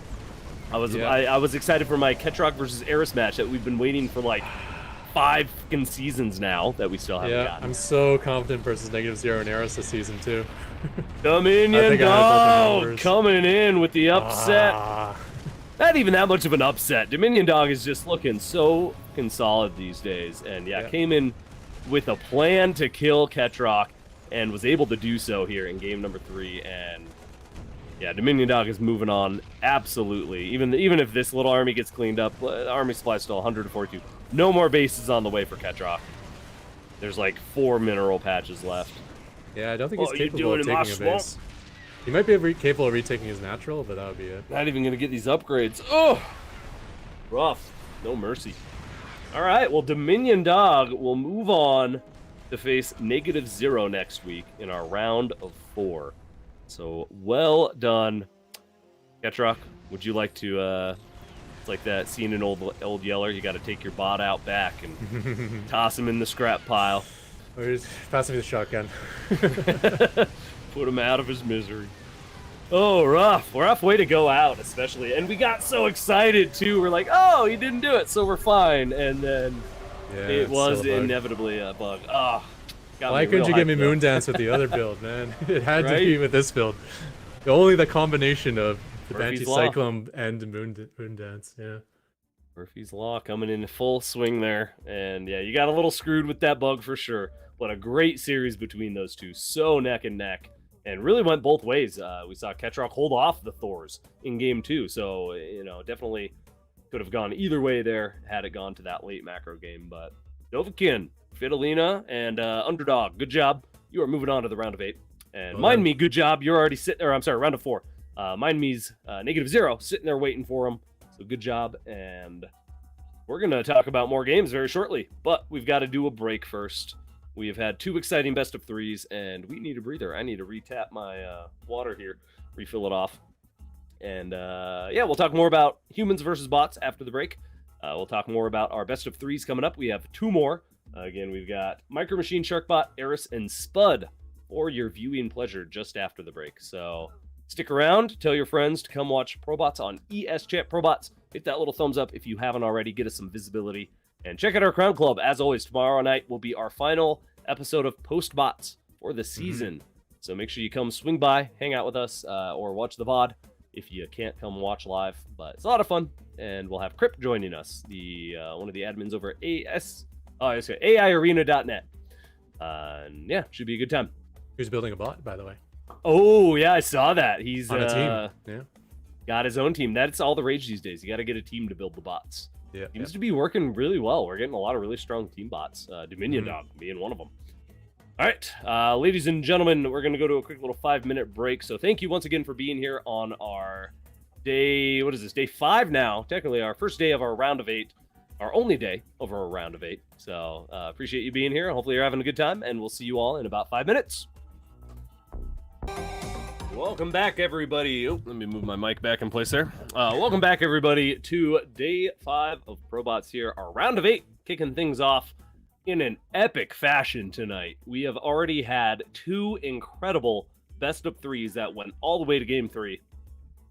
Speaker 1: I was excited for my Catrock versus Eris match that we've been waiting for like 5 fucking seasons now that we still haven't gotten.
Speaker 2: I'm so confident versus -0 and Eris this season too.
Speaker 1: Dominion Dog coming in with the upset. Not even that much of an upset. Dominion Dog is just looking so fucking solid these days, and came in with a plan to kill Catrock and was able to do so here in game number 3. And yeah, Dominion Dog is moving on absolutely. Even if this little army gets cleaned up, army supply is still 142. No more bases on the way for Catrock. There's like 4 mineral patches left.
Speaker 2: Yeah, I don't think he's capable of taking a base. He might be capable of retaking his natural, but that would be it.
Speaker 1: Not even gonna get these upgrades. Oh, rough. No mercy. All right, well, Dominion Dog will move on to face -0 next week in our round of 4. So well done, Catrock. Would you like to? It's like that scene in Old Yeller. You got to take your bot out back and toss him in the scrap pile.
Speaker 2: Pass me the shotgun.
Speaker 1: Put him out of his misery. Oh, rough way to go out, especially. And we got so excited too. We're like, oh, he didn't do it, so we're fine. And then it was inevitably a bug. Oh,
Speaker 2: why couldn't you give me Moondance with the other build, man? It had to be with this build. Only the combination of the Banshee Cyclone and Moondance, yeah.
Speaker 1: Murphy's Law coming in full swing there. And yeah, you got a little screwed with that bug for sure. What a great series between those two. So neck and neck. And really went both ways. We saw Catrock hold off the Thors in game 2. So, definitely could have gone either way there had it gone to that late macro game. But Dovakin, Fidelina, and Underdog, good job. You are moving on to the round of 8. And mind me, good job. You're already round of 4. Mind Me's -0 sitting there waiting for him. So good job, and we're going to talk about more games very shortly, but we've got to do a break first. We have had 2 exciting best of 3s, and we need a breather. I need to retap my water here, refill it off. And yeah, we'll talk more about humans versus bots after the break. We'll talk more about our best of 3s coming up. We have 2 more. Again, we've got Micro Machine, Sharkbot, Eris, and Spud for your viewing pleasure just after the break. So stick around. Tell your friends to come watch ProBots on ESChat ProBots. Hit that little thumbs up if you haven't already. Get us some visibility. And check out our Crown Club. As always, tomorrow night will be our final episode of PostBots for the season. So make sure you come swing by, hang out with us, or watch the VOD if you can't come watch live. But it's a lot of fun. And we'll have Crip joining us, the one of the admins over at AIarena.net. And yeah, should be a good time.
Speaker 2: Who's building a bot, by the way?
Speaker 1: Oh, yeah, I saw that. He's
Speaker 2: on a team. Yeah.
Speaker 1: Got his own team. That's all the rage these days. You got to get a team to build the bots.
Speaker 2: Yeah.
Speaker 1: Seems to be working really well. We're getting a lot of really strong team bots. Dominion Dog being one of them. All right, ladies and gentlemen, we're going to go to a quick little 5-minute break. So thank you once again for being here on our day, what is this, day 5 now. Technically our first day of our round of 8. Our only day of our round of 8. So appreciate you being here. Hopefully you're having a good time, and we'll see you all in about 5 minutes. Welcome back, everybody. Oh, let me move my mic back in place there. Welcome back, everybody, to day 5 of ProBots here. Our round of 8, kicking things off in an epic fashion tonight. We have already had 2 incredible best of 3s that went all the way to game 3,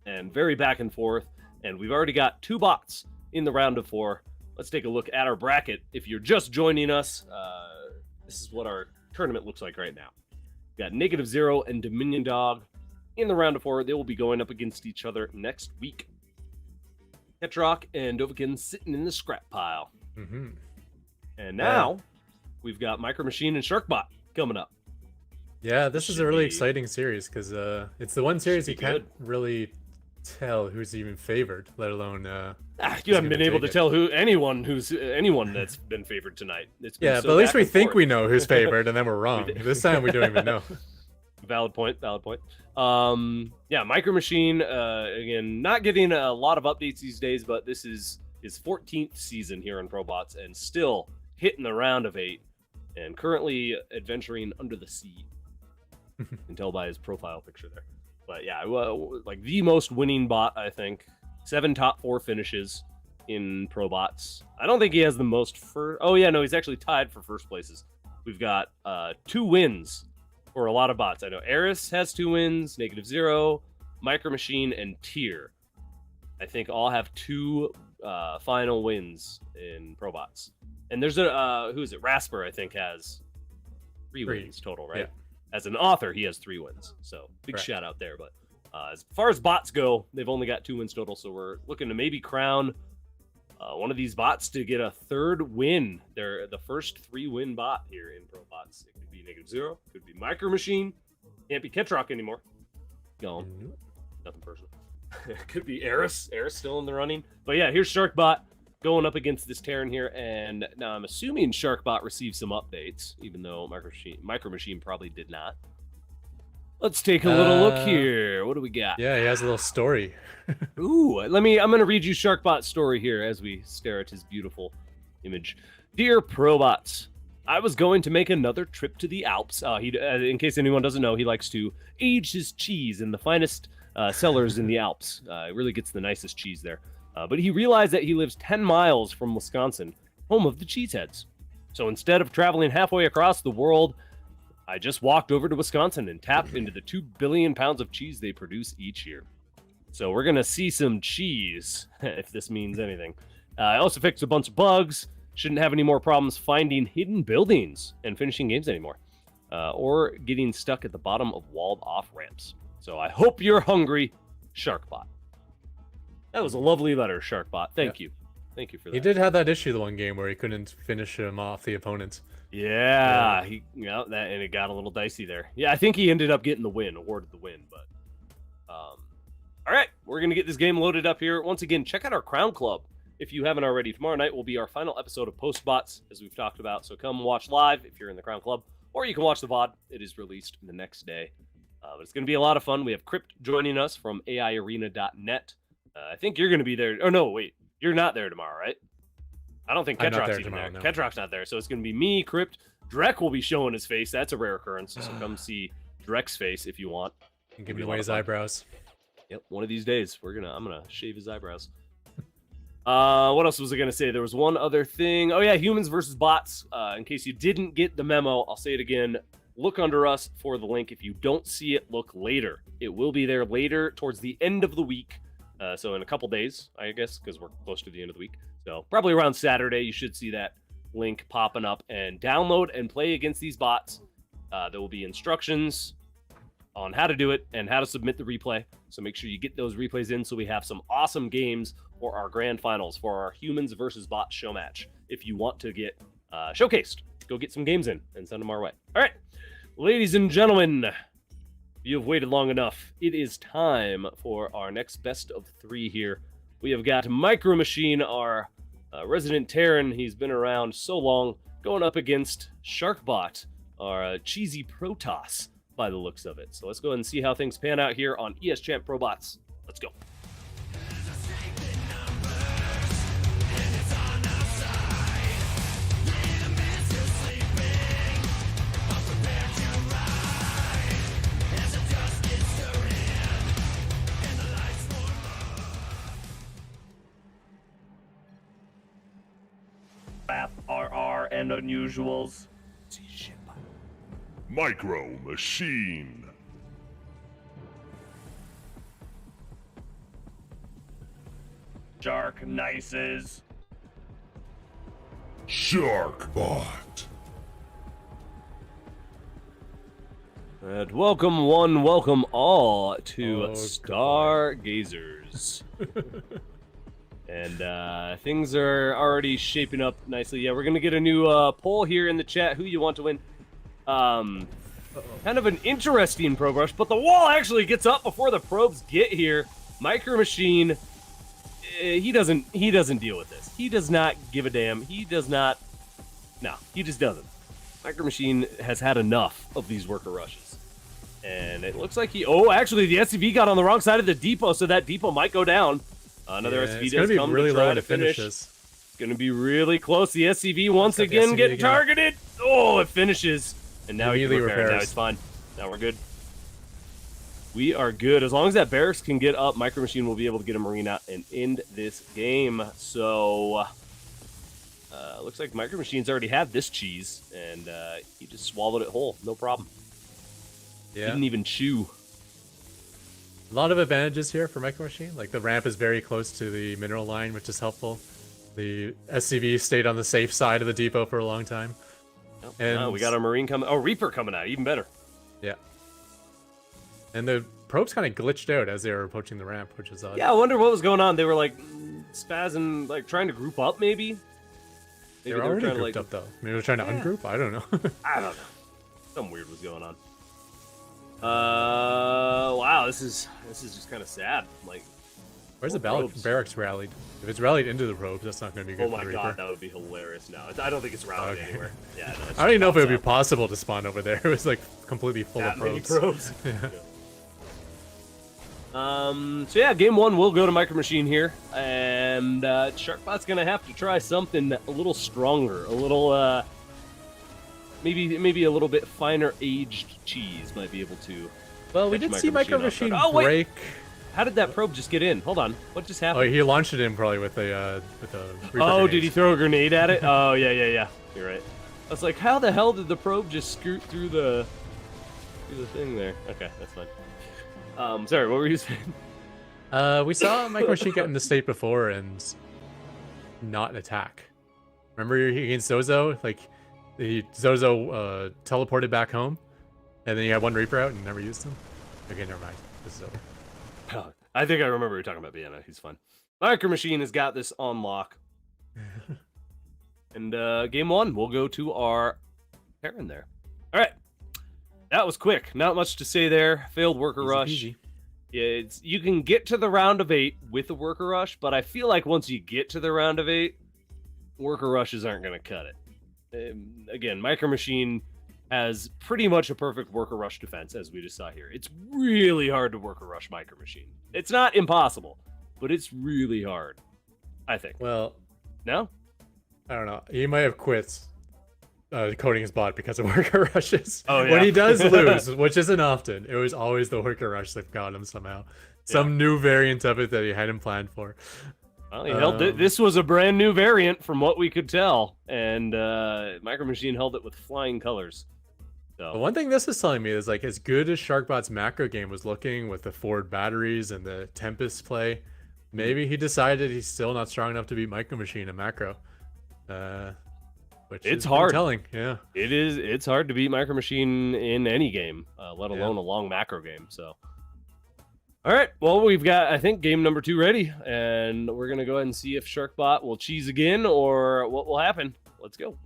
Speaker 1: and very back and forth. And we've already got 2 bots in the round of 4. Let's take a look at our bracket. If you're just joining us, this is what our tournament looks like right now. We've got -0 and Dominion Dog in the round of 4. They will be going up against each other next week. Catrock and Dovakin sitting in the scrap pile. And now we've got Micro Machine and Sharkbot coming up.
Speaker 2: Yeah, this is a really exciting series because it's the one series you can't really tell who's even favored, let alone
Speaker 1: you haven't been able to tell anyone that's been favored tonight. It's been
Speaker 2: but at least we think we know who's favored, and then we're wrong. This time we don't even know.
Speaker 1: Valid point. Yeah, Micro Machine, again, not getting a lot of updates these days, but this is his 14th season here in ProBots and still hitting the round of 8 and currently adventuring under the sea. You can tell by his profile picture there. But yeah, like the most winning bot, I think. 7 top 4 finishes in ProBots. I don't think he has the most oh yeah, no, he's actually tied for first places. We've got 2 wins for a lot of bots. I know Eris has 2 wins, -0, Micro Machine, and Tier. I think all have 2 final wins in ProBots. And there's a who is it? Rasper, I think, has 3 wins total, right? Yeah. As an author, he has 3 wins. So big shout out there. But as far as bots go, they've only got 2 wins total. So we're looking to maybe crown one of these bots to get a 3rd win. They're the first 3-win bot here in ProBots. It could be -0, could be Micro Machine, can't be Catrock anymore. No, nothing personal. It could be Eris. Eris still in the running. But yeah, here's Sharkbot going up against this Terran here, and now I'm assuming Sharkbot received some updates, even though Micro Machine probably did not. Let's take a little look here. What do we got?
Speaker 2: Yeah, he has a little story.
Speaker 1: Ooh, I'm gonna read you Sharkbot's story here as we stare at his beautiful image. Dear ProBots, I was going to make another trip to the Alps. In case anyone doesn't know, he likes to age his cheese in the finest cellars in the Alps. It really gets the nicest cheese there. But he realized that he lives 10 miles from Wisconsin, home of the cheeseheads. So instead of traveling halfway across the world, I just walked over to Wisconsin and tapped into the 2 billion pounds of cheese they produce each year. So we're going to see some cheese, if this means anything. I also fixed a bunch of bugs. Shouldn't have any more problems finding hidden buildings and finishing games anymore. Or getting stuck at the bottom of walled-off ramps. So I hope you're hungry, Sharkbot. That was a lovely letter, Sharkbot. Thank you. Thank you for that.
Speaker 2: He did have that issue the one game where he couldn't finish him off the opponent.
Speaker 1: Yeah, and it got a little dicey there. Yeah, I think he ended up getting the win, awarded the win. But all right, we're gonna get this game loaded up here. Once again, check out our Crown Club if you haven't already. Tomorrow night will be our final episode of PostBots, as we've talked about. So come watch live if you're in the Crown Club, or you can watch the VOD. It is released the next day. But it's going to be a lot of fun. We have Crypt joining us from AIarena.net. I think you're going to be there. Oh, no, wait. You're not there tomorrow, right? I don't think
Speaker 2: I'm not
Speaker 1: Catrock's
Speaker 2: there
Speaker 1: even
Speaker 2: tomorrow,
Speaker 1: there.
Speaker 2: no.
Speaker 1: Catrock's not there. So it's going to be me, Crypt. Drek will be showing his face. That's a rare occurrence. So come see Drek's face if you want.
Speaker 2: And giving away his eyebrows.
Speaker 1: Yep, one of these days I'm gonna shave his eyebrows. What else was I gonna say? There was one other thing. Oh yeah, humans versus bots. In case you didn't get the memo, I'll say it again. Look under us for the link. If you don't see it, look later. It will be there later towards the end of the week. So in a couple days, I guess, because we're close to the end of the week. So probably around Saturday, you should see that link popping up, and download and play against these bots. There will be instructions on how to do it and how to submit the replay. So make sure you get those replays in so we have some awesome games for our grand finals, for our humans versus bots show match. If you want to get showcased, go get some games in and send them our way. All right, ladies and gentlemen, you have waited long enough. It is time for our next best of 3 here. We have got Micro Machine, our resident Terran. He's been around so long, going up against Sharkbot, our cheesy Protoss, by the looks of it. So let's go ahead and see how things pan out here on ES Champ ProBots. Let's go.
Speaker 3: RR and unusuals.
Speaker 4: Micro Machine.
Speaker 3: Shark Nices.
Speaker 4: Sharkbot.
Speaker 1: And welcome one, welcome all to Stargazers. And things are already shaping up nicely. Yeah, we're going to get a new poll here in the chat. Who you want to win? Kind of an interesting probe rush, but the wall actually gets up before the probes get here. Micro Machine, he doesn't deal with this. He does not give a damn. He does not. No, he just doesn't. Micro Machine has had enough of these worker rushes. And it looks like he... Oh, actually, the SCV got on the wrong side of the depot, so that depot might go down. Another SCV does come
Speaker 2: really
Speaker 1: to try
Speaker 2: low
Speaker 1: to finish.
Speaker 2: This.
Speaker 1: It's going to be really close. The SCV once again getting targeted. Oh, it finishes. And now he can repair. Now he's fine. Now we're good. We are good. As long as that barracks can get up, Micro Machine will be able to get a Marine out and end this game. So... looks like Micro Machines already had this cheese, and he just swallowed it whole. No problem.
Speaker 2: Yeah.
Speaker 1: Didn't even chew.
Speaker 2: A lot of advantages here for Micro Machine. Like, the ramp is very close to the mineral line, which is helpful. The SCV stayed on the safe side of the depot for a long time.
Speaker 1: Oh,
Speaker 2: And
Speaker 1: we got our Marine coming. Oh, Reaper coming out. Even better.
Speaker 2: Yeah. And the probes kind of glitched out as they were approaching the ramp, which is odd.
Speaker 1: Yeah, I wonder what was going on. They were, like, spazzing, like, trying to group up, maybe?
Speaker 2: They were already grouped up, though. Maybe they were trying to ungroup? I don't know.
Speaker 1: I don't know. Something weird was going on. Wow, this is just kind of sad. Like,
Speaker 2: where's the barracks rallied? If it's rallied into the probes, that's not going to be good.
Speaker 1: Oh my
Speaker 2: for the
Speaker 1: god,
Speaker 2: Reaper.
Speaker 1: that would be hilarious. No, I don't think it's rallied anywhere. Yeah, no,
Speaker 2: I don't even know if it would be possible to spawn over there. It was like completely full of
Speaker 1: many
Speaker 2: probes.
Speaker 1: Yeah. So yeah, game 1 will go to Micro Machine here, and Sharkbot's gonna have to try something a little stronger, a little maybe a little bit finer aged cheese might be able to.
Speaker 2: Well, we did see Micro Machine break.
Speaker 1: How did that probe just get in? Hold on, what just happened?
Speaker 2: Oh, he launched it in probably with a Reaper
Speaker 1: Oh,
Speaker 2: grenade.
Speaker 1: did he throw a grenade at it? Oh yeah. You're right. I was like, how the hell did the probe just scoot through the thing there? Okay, that's fine. Sorry, what were you saying?
Speaker 2: We saw Micro Machine get in the state before and not attack. Remember against Zozo? Like, Zozo teleported back home, and then you had one Reaper out and never used him? Okay, never mind. This is over.
Speaker 1: I think I remember you talking about Vienna. He's fine. Micro Machine has got this on lock. And game 1, we'll go to our Terran there. All right. That was quick. Not much to say there. Failed worker rush.
Speaker 2: Easy.
Speaker 1: Yeah, you can get to the round of 8 with a worker rush, but I feel like once you get to the round of 8, worker rushes aren't going to cut it. Again, Micro Machine has pretty much a perfect worker rush defense, as we just saw here. It's really hard to worker rush Micro Machine. It's not impossible, but it's really hard, I think.
Speaker 2: Well,
Speaker 1: No?
Speaker 2: I don't know. He might have quit coding his bot because of worker rushes.
Speaker 1: Oh, yeah.
Speaker 2: When he does lose, which isn't often, it was always the worker rush that got him somehow. Some new variant of it that he hadn't planned for.
Speaker 1: Well, he held it. This was a brand new variant from what we could tell, and Micro Machine held it with flying colors. So
Speaker 2: The one thing this is telling me is like as good as Sharkbot's macro game was looking with the forward batteries and the Tempest play, maybe he decided he's still not strong enough to beat Micro Machine in macro. Which
Speaker 1: It's
Speaker 2: is
Speaker 1: hard.
Speaker 2: telling, yeah.
Speaker 1: it is. It's hard to beat Micro Machine in any game, let alone a long macro game. So, all right. Well, we've got, I think, game number 2 ready, and we're gonna go ahead and see if Sharkbot will cheese again or what will happen. Let's go.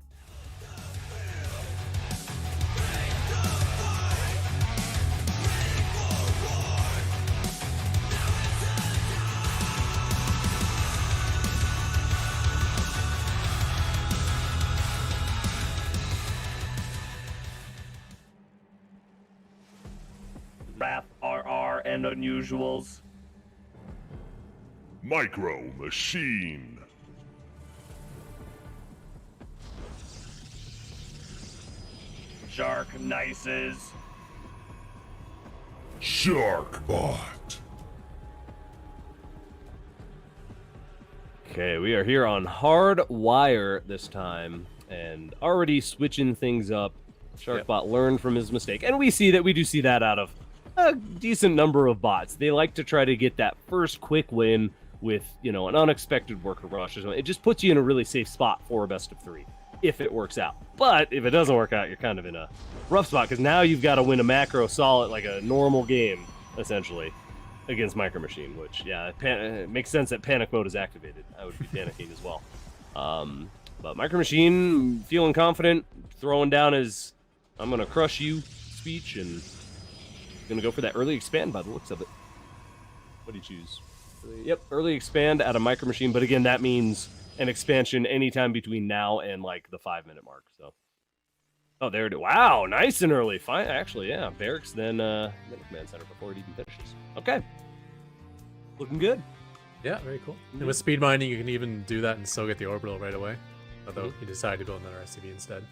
Speaker 3: Wrath, RR, and Unusuals.
Speaker 4: Micro Machine.
Speaker 3: Shark Nices.
Speaker 4: Sharkbot.
Speaker 1: Okay, we are here on Hard Wire this time, and already switching things up. Sharkbot learned from his mistake, and we do see that out of a decent number of bots. They like to try to get that first quick win with, an unexpected worker rush or something. It just puts you in a really safe spot for a best of 3, if it works out. But if it doesn't work out, you're kind of in a rough spot, because now you've got to win a macro solid, like a normal game, essentially, against Micro Machine, which, it makes sense that panic mode is activated. I would be panicking as well. But Micro Machine, feeling confident, throwing down his "I'm going to crush you" speech, and going to go for that early expand by the looks of it. What do you choose? Yep, early expand out of Micro Machine, but again, that means an expansion anytime between now and like the 5-minute mark. So, oh, there it is. Wow, nice and early. Fine, actually, yeah. Barracks, then command center before it even finishes. Okay, looking good.
Speaker 2: Yeah, very cool. And with speed mining, you can even do that and still get the orbital right away. Although he decided to build another SCV instead.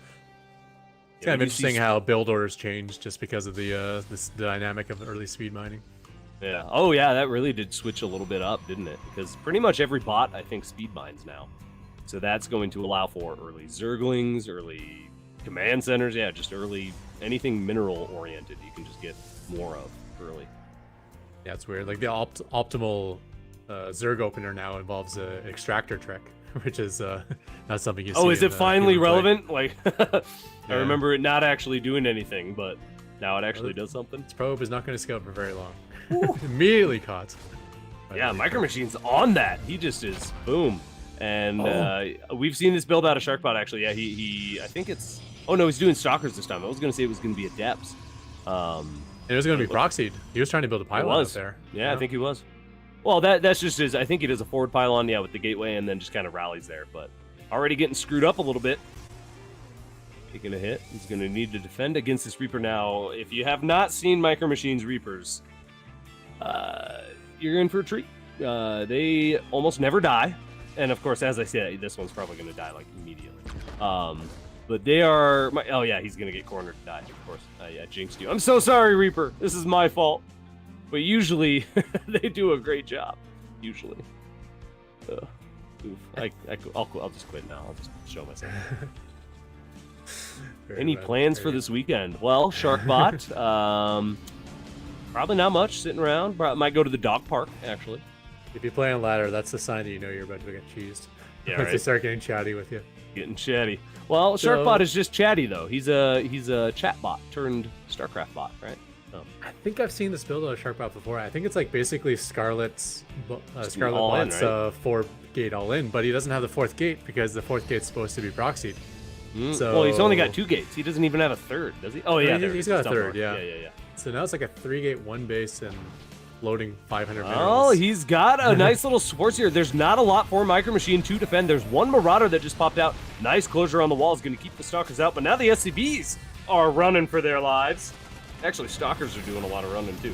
Speaker 2: It's kind of interesting how build orders change just because of the dynamic of early speed mining.
Speaker 1: Yeah. Oh, yeah, that really did switch a little bit up, didn't it? Because pretty much every bot, I think, speed mines now. So that's going to allow for early Zerglings, early command centers. Yeah, just early anything mineral-oriented you can just get more of early.
Speaker 2: Yeah, it's weird. Like the optimal Zerg opener now involves an extractor trick, which is not something you see.
Speaker 1: Oh, is
Speaker 2: in,
Speaker 1: it finally
Speaker 2: human play.
Speaker 1: relevant? Like, I remember it not actually doing anything, but now it actually does something.
Speaker 2: This probe is not going to scout for very long. Immediately caught.
Speaker 1: Yeah, Micro Machine's on that. He just is boom. And we've seen this build out of Sharkbot actually. Yeah, he I think it's. Oh no, he's doing Stalkers this time. I was going to say it was going to be Adepts.
Speaker 2: It was going to be proxied. He was trying to build a pylon up there.
Speaker 1: Yeah, I think he was. Well, that's just his. I think he does a forward pylon, yeah, with the gateway, and then just kind of rallies there. But already getting screwed up a little bit. Taking a hit. He's going to need to defend against this Reaper now. If you have not seen Micro Machine's Reapers, you're in for a treat. They almost never die, and of course, as I said, this one's probably going to die like immediately. But they are. Oh yeah, he's going to get cornered to die. Of course, yeah, jinxed you. I'm so sorry, Reaper. This is my fault. But usually, they do a great job. Usually. Oof. I'll just quit now. I'll just show myself. Any plans for this weekend? Well, Sharkbot. Probably not much. Sitting around. Might go to the dog park, actually.
Speaker 2: If you play on ladder, that's the sign that you know you're about to get cheesed.
Speaker 1: Yeah,
Speaker 2: Once
Speaker 1: right.
Speaker 2: they start getting chatty with you.
Speaker 1: Getting chatty. Well, Sharkbot is just chatty, though. He's a chat bot turned StarCraft bot, right?
Speaker 2: I think I've seen this build on a Sharkbot before. I think it's like basically Scarlet's Scarlet
Speaker 1: all in,
Speaker 2: Bot's
Speaker 1: right?
Speaker 2: 4-gate all in, but he doesn't have the 4th gate because the 4th gate's supposed to be proxied. So,
Speaker 1: well, he's only got 2 gates. He doesn't even have a 3rd, does he? Oh yeah,
Speaker 2: he's got a 3rd.
Speaker 1: Yeah.
Speaker 2: So now it's like a 3-gate 1 base and loading 500
Speaker 1: Oh,
Speaker 2: minerals.
Speaker 1: he's got a nice little force here. There's not a lot for Micro Machine to defend. There's one Marauder that just popped out. Nice closure on the wall is going to keep the Stalkers out. But now the SCVs are running for their lives. Actually, stalkers are doing a lot of running too.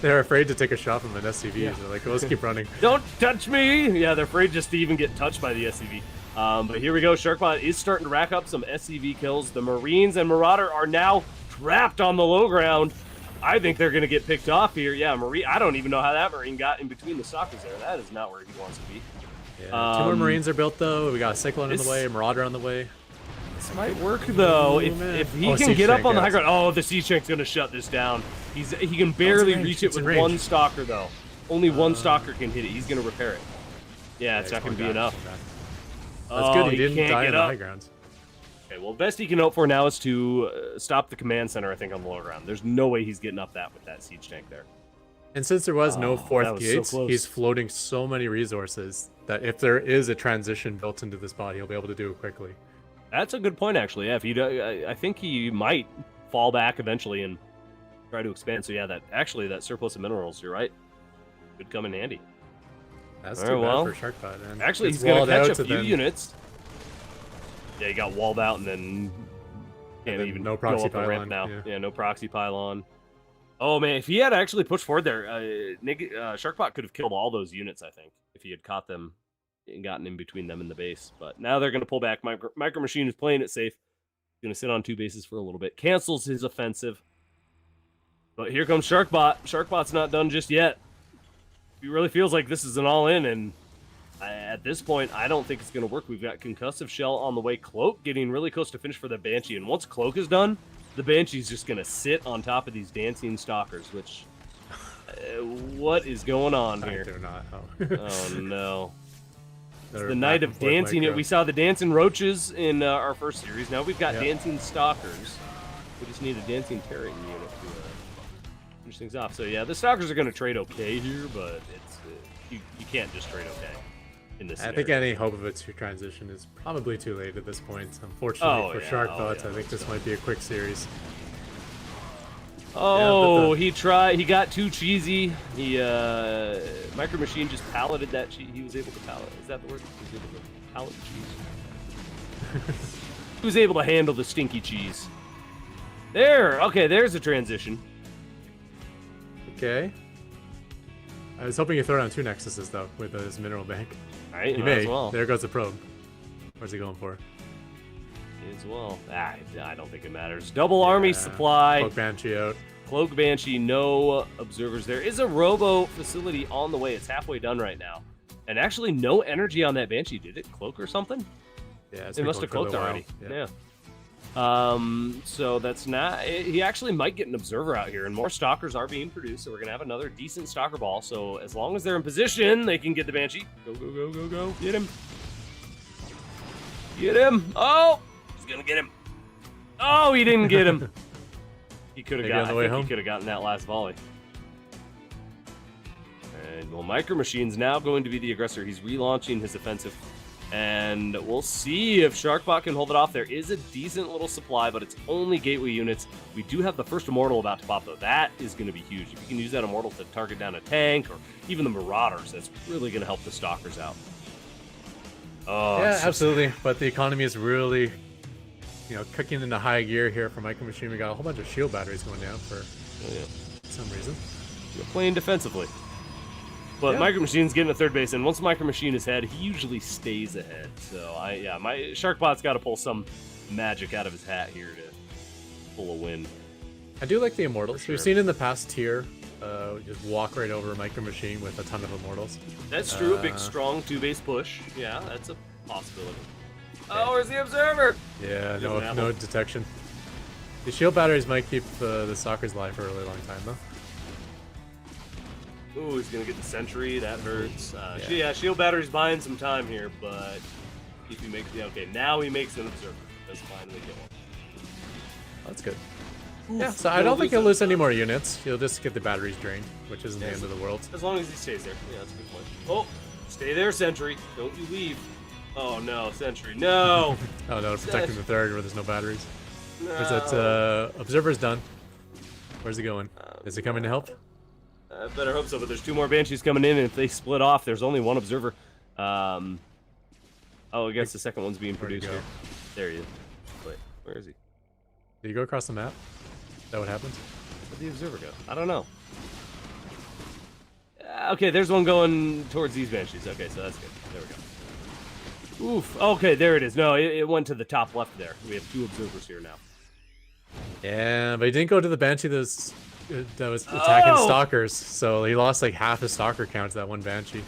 Speaker 2: They're afraid to take a shot from an SCV.
Speaker 1: Yeah.
Speaker 2: So they're like, let's keep running.
Speaker 1: Don't touch me! Yeah, they're afraid just to even get touched by the SCV. But here we go. Sharkbot is starting to rack up some SCV kills. The Marines and Marauder are now trapped on the low ground. I think they're going to get picked off here. Yeah, Marine. I don't even know how that Marine got in between the stalkers there. That is not where he wants to be.
Speaker 2: Yeah, 2 more Marines are built though. We got a Cyclone on the way, Marauder on the way.
Speaker 1: This might work though. If he can get up on the high ground. Oh, the Siege Tank's going to shut this down. He can barely reach it with one stalker though. Only one stalker can hit it. He's going to repair it. Yeah, it's not going to be enough.
Speaker 2: That's good. He didn't die on the high ground.
Speaker 1: Okay, well, best he can hope for now is to stop the command center, I think, on the low ground. There's no way he's getting up that with that Siege Tank there.
Speaker 2: And since there was no fourth gate,
Speaker 1: so
Speaker 2: he's floating so many resources that if there is a transition built into this bot, he'll be able to do it quickly.
Speaker 1: That's a good point, actually. Yeah, if he, I think he might fall back eventually and try to expand. So yeah, that surplus of minerals, you're right, could come in handy.
Speaker 2: That's too bad for Sharkbot. And
Speaker 1: actually, he's going to catch a few units. Yeah, he got walled out and then can't even
Speaker 2: no
Speaker 1: go
Speaker 2: proxy
Speaker 1: up the ramp
Speaker 2: pylon
Speaker 1: now.
Speaker 2: Yeah,
Speaker 1: no proxy pylon. Oh man, if he had actually pushed forward there, Sharkbot could have killed all those units, I think, if he had caught them and gotten in between them and the base. But now they're going to pull back. Micro Machine is playing it safe. He's going to sit on 2 bases for a little bit. Cancels his offensive. But here comes Sharkbot. Sharkbot's not done just yet. He really feels like this is an all-in, and at this point, I don't think it's going to work. We've got Concussive Shell on the way. Cloak getting really close to finish for the Banshee, and once Cloak is done, the Banshee's just going to sit on top of these dancing stalkers, which... what is going on here?
Speaker 2: They're not.
Speaker 1: Oh, no. It's the night of dancing. We saw the dancing roaches in our first series. Now we've got dancing stalkers. We just need a dancing terrain unit to finish things off. So yeah, the stalkers are going to trade okay here, but it's you can't just trade okay in this scenario.
Speaker 2: I think any hope of a transition is probably too late at this point. Unfortunately for Sharkbot, I think this might be a quick series.
Speaker 1: Oh, he tried. He got too cheesy. He Micro Machine just palleted that cheese. He was able to pallet. Is that the word? He was able to pallet the cheese. He was able to handle the stinky cheese. There. Okay, there's a transition.
Speaker 2: Okay. I was hoping you throw down 2 Nexuses though with his mineral bank.
Speaker 1: All right,
Speaker 2: you may.
Speaker 1: as well.
Speaker 2: There goes the probe. Where's he going for?
Speaker 1: As well. I don't think it matters. Double army supply.
Speaker 2: Cloak Banshee out.
Speaker 1: Cloak Banshee, no observers. There is a robo facility on the way. It's halfway done right now. And actually, no energy on that Banshee. Did it cloak or something?
Speaker 2: Yeah,
Speaker 1: it must have cloaked already. Yeah. So that's not. He actually might get an observer out here, and more stalkers are being produced. So we're gonna have another decent stalker ball. So as long as they're in position, they can get the Banshee. Go, go, go, go, go. Get him. Get him. Oh, he's gonna get him. Oh, he didn't get him. He could have gotten. He could have gotten that last volley. And well, Micro Machine's now going to be the aggressor. He's relaunching his offensive. And we'll see if Sharkbot can hold it off. There is a decent little supply, but it's only gateway units. We do have the first Immortal about to pop, though. That is going to be huge. If you can use that Immortal to target down a tank or even the Marauders, that's really going to help the Stalkers out. Oh,
Speaker 2: yeah, absolutely. But the economy is really, kicking into high gear here for Micro Machine. We got a whole bunch of shield batteries going down for some reason.
Speaker 1: You're playing defensively. But Micro Machine's getting a third base, and once Micro Machine is ahead, he usually stays ahead. So my Sharkbot's got to pull some magic out of his hat here to pull a win.
Speaker 2: I do like the Immortals. We've seen in the past tier, just walk right over a Micro Machine with a ton of Immortals.
Speaker 1: That's true. A big, strong 2-base push. Yeah, that's a possibility. Oh, where's the observer?
Speaker 2: Yeah, no detection. The shield batteries might keep the Stalkers alive for a really long time, though.
Speaker 1: Ooh, he's gonna get the sentry. That hurts. Shield battery's buying some time here, but if he makes now he makes an observer. Does finally get one.
Speaker 2: That's good. Yeah, so I don't think he'll lose any more units. He'll just get the batteries drained, which isn't the end of the world.
Speaker 1: As long as he stays there. Yeah, that's a good point. Oh, stay there, sentry. Don't you leave. Oh no, sentry. No.
Speaker 2: Oh no, protecting the third where there's no batteries.
Speaker 1: No.
Speaker 2: There's that observer's done. Where's he going? Is he coming to help?
Speaker 1: I better hope so, but there's 2 more Banshees coming in, and if they split off, there's only 1 observer. I guess the second one's being produced here. There he is. Wait, where is he?
Speaker 2: Do you go across the map? Is that what happens?
Speaker 1: Where'd the observer go? I don't know. Okay, there's one going towards these banshees. Okay, so that's good. There we go. Oof. Okay, there it is. No, it went to the top left there. We have 2 observers here now.
Speaker 2: Yeah, but he didn't go to the banshee that was attacking
Speaker 1: Oh!
Speaker 2: stalkers, so he lost like half his stalker count to that one banshee.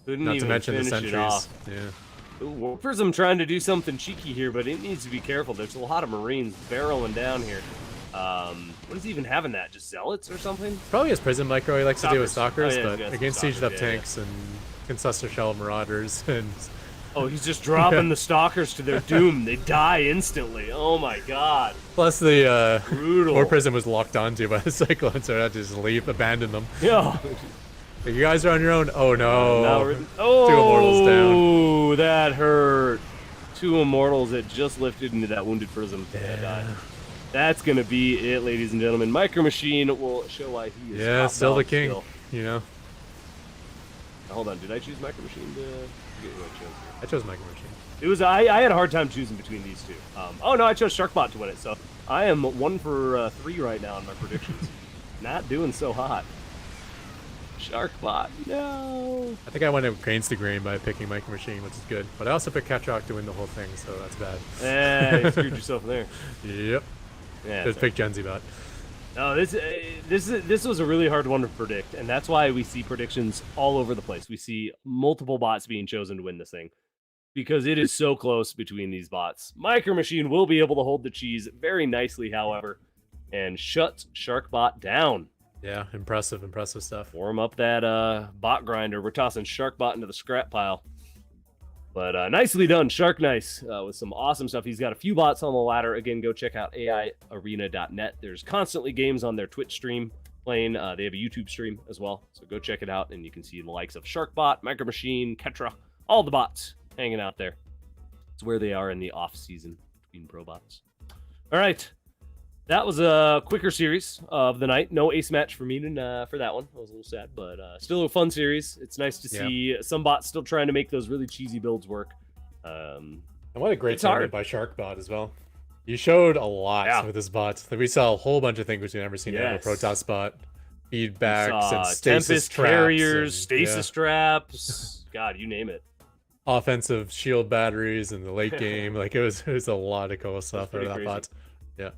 Speaker 1: Couldn't
Speaker 2: Not to
Speaker 1: even
Speaker 2: mention the
Speaker 1: finish it
Speaker 2: sentries.
Speaker 1: off.
Speaker 2: Yeah.
Speaker 1: Ooh, Warp Prism trying to do something cheeky here, but it needs to be careful. There's a lot of Marines barreling down here. What is he even having that? Just Zealots or something?
Speaker 2: Probably his prison micro he likes to do with
Speaker 1: Stalkers.
Speaker 2: stalkers,
Speaker 1: Oh, yeah,
Speaker 2: but
Speaker 1: he's got
Speaker 2: against
Speaker 1: some
Speaker 2: sieged up
Speaker 1: stalkers, yeah,
Speaker 2: tanks and Concessor Shell Marauders and
Speaker 1: Oh, he's just dropping the Stalkers to their doom. They die instantly. Oh my god.
Speaker 2: plus the
Speaker 1: Brutal.
Speaker 2: War Prison was locked onto by the Cyclone, so I had to just leave, abandon them.
Speaker 1: Yeah.
Speaker 2: You guys are on your own. Oh no.
Speaker 1: Now we're...
Speaker 2: 2 immortals down.
Speaker 1: Oh, that hurt. 2 immortals that just lifted into that wounded prism. Yeah. Died. That's gonna be it, ladies and gentlemen. Micro Machine will show why he is.
Speaker 2: Yeah,
Speaker 1: top
Speaker 2: still the
Speaker 1: dog
Speaker 2: king.
Speaker 1: still.
Speaker 2: You know.
Speaker 1: Hold on, did I choose Micro Machine to get who I chose here?
Speaker 2: I chose Micro Machine.
Speaker 1: It was I had a hard time choosing between these 2. Oh no, I chose Sharkbot to win it, so I am 1 for 3 right now in my predictions. Not doing so hot. Sharkbot, no.
Speaker 2: I think I went against the grain by picking Micro Machine, which is good. But I also picked Catrock to win the whole thing, so that's bad.
Speaker 1: You screwed yourself there.
Speaker 2: Yep.
Speaker 1: Yeah.
Speaker 2: Just pick Gen Z bot.
Speaker 1: No, this was a really hard one to predict, and that's why we see predictions all over the place. We see multiple bots being chosen to win this thing because it is so close between these bots. Micro Machine will be able to hold the cheese very nicely, however, and shut Sharkbot down.
Speaker 2: Yeah, impressive stuff.
Speaker 1: Warm up that bot grinder. We're tossing Sharkbot into the scrap pile. But nicely done, Shark Nice, with some awesome stuff. He's got a few bots on the ladder. Again, go check out aiarena.net. There's constantly games on their Twitch stream playing. They have a YouTube stream as well, so go check it out, and you can see the likes of Sharkbot, Micro Machine, Catrock, all the bots hanging out there. It's where they are in the off-season between ProBots. All right. That was a quicker series of the night. No ace match for me for that one. I was a little sad, but still a fun series. It's nice to see some bots still trying to make those really cheesy builds work.
Speaker 2: And what a great
Speaker 1: it's hard.
Speaker 2: tournament by Sharkbot as well. You showed a lot with this bot. We saw a whole bunch of things which we've never seen ever. Protoss bot, feedbacks, and stasis
Speaker 1: Tempest
Speaker 2: traps
Speaker 1: carriers,
Speaker 2: and,
Speaker 1: stasis traps. God, you name it.
Speaker 2: Offensive shield batteries in the late game. Like it was a lot of cool stuff out of that bot. Yeah.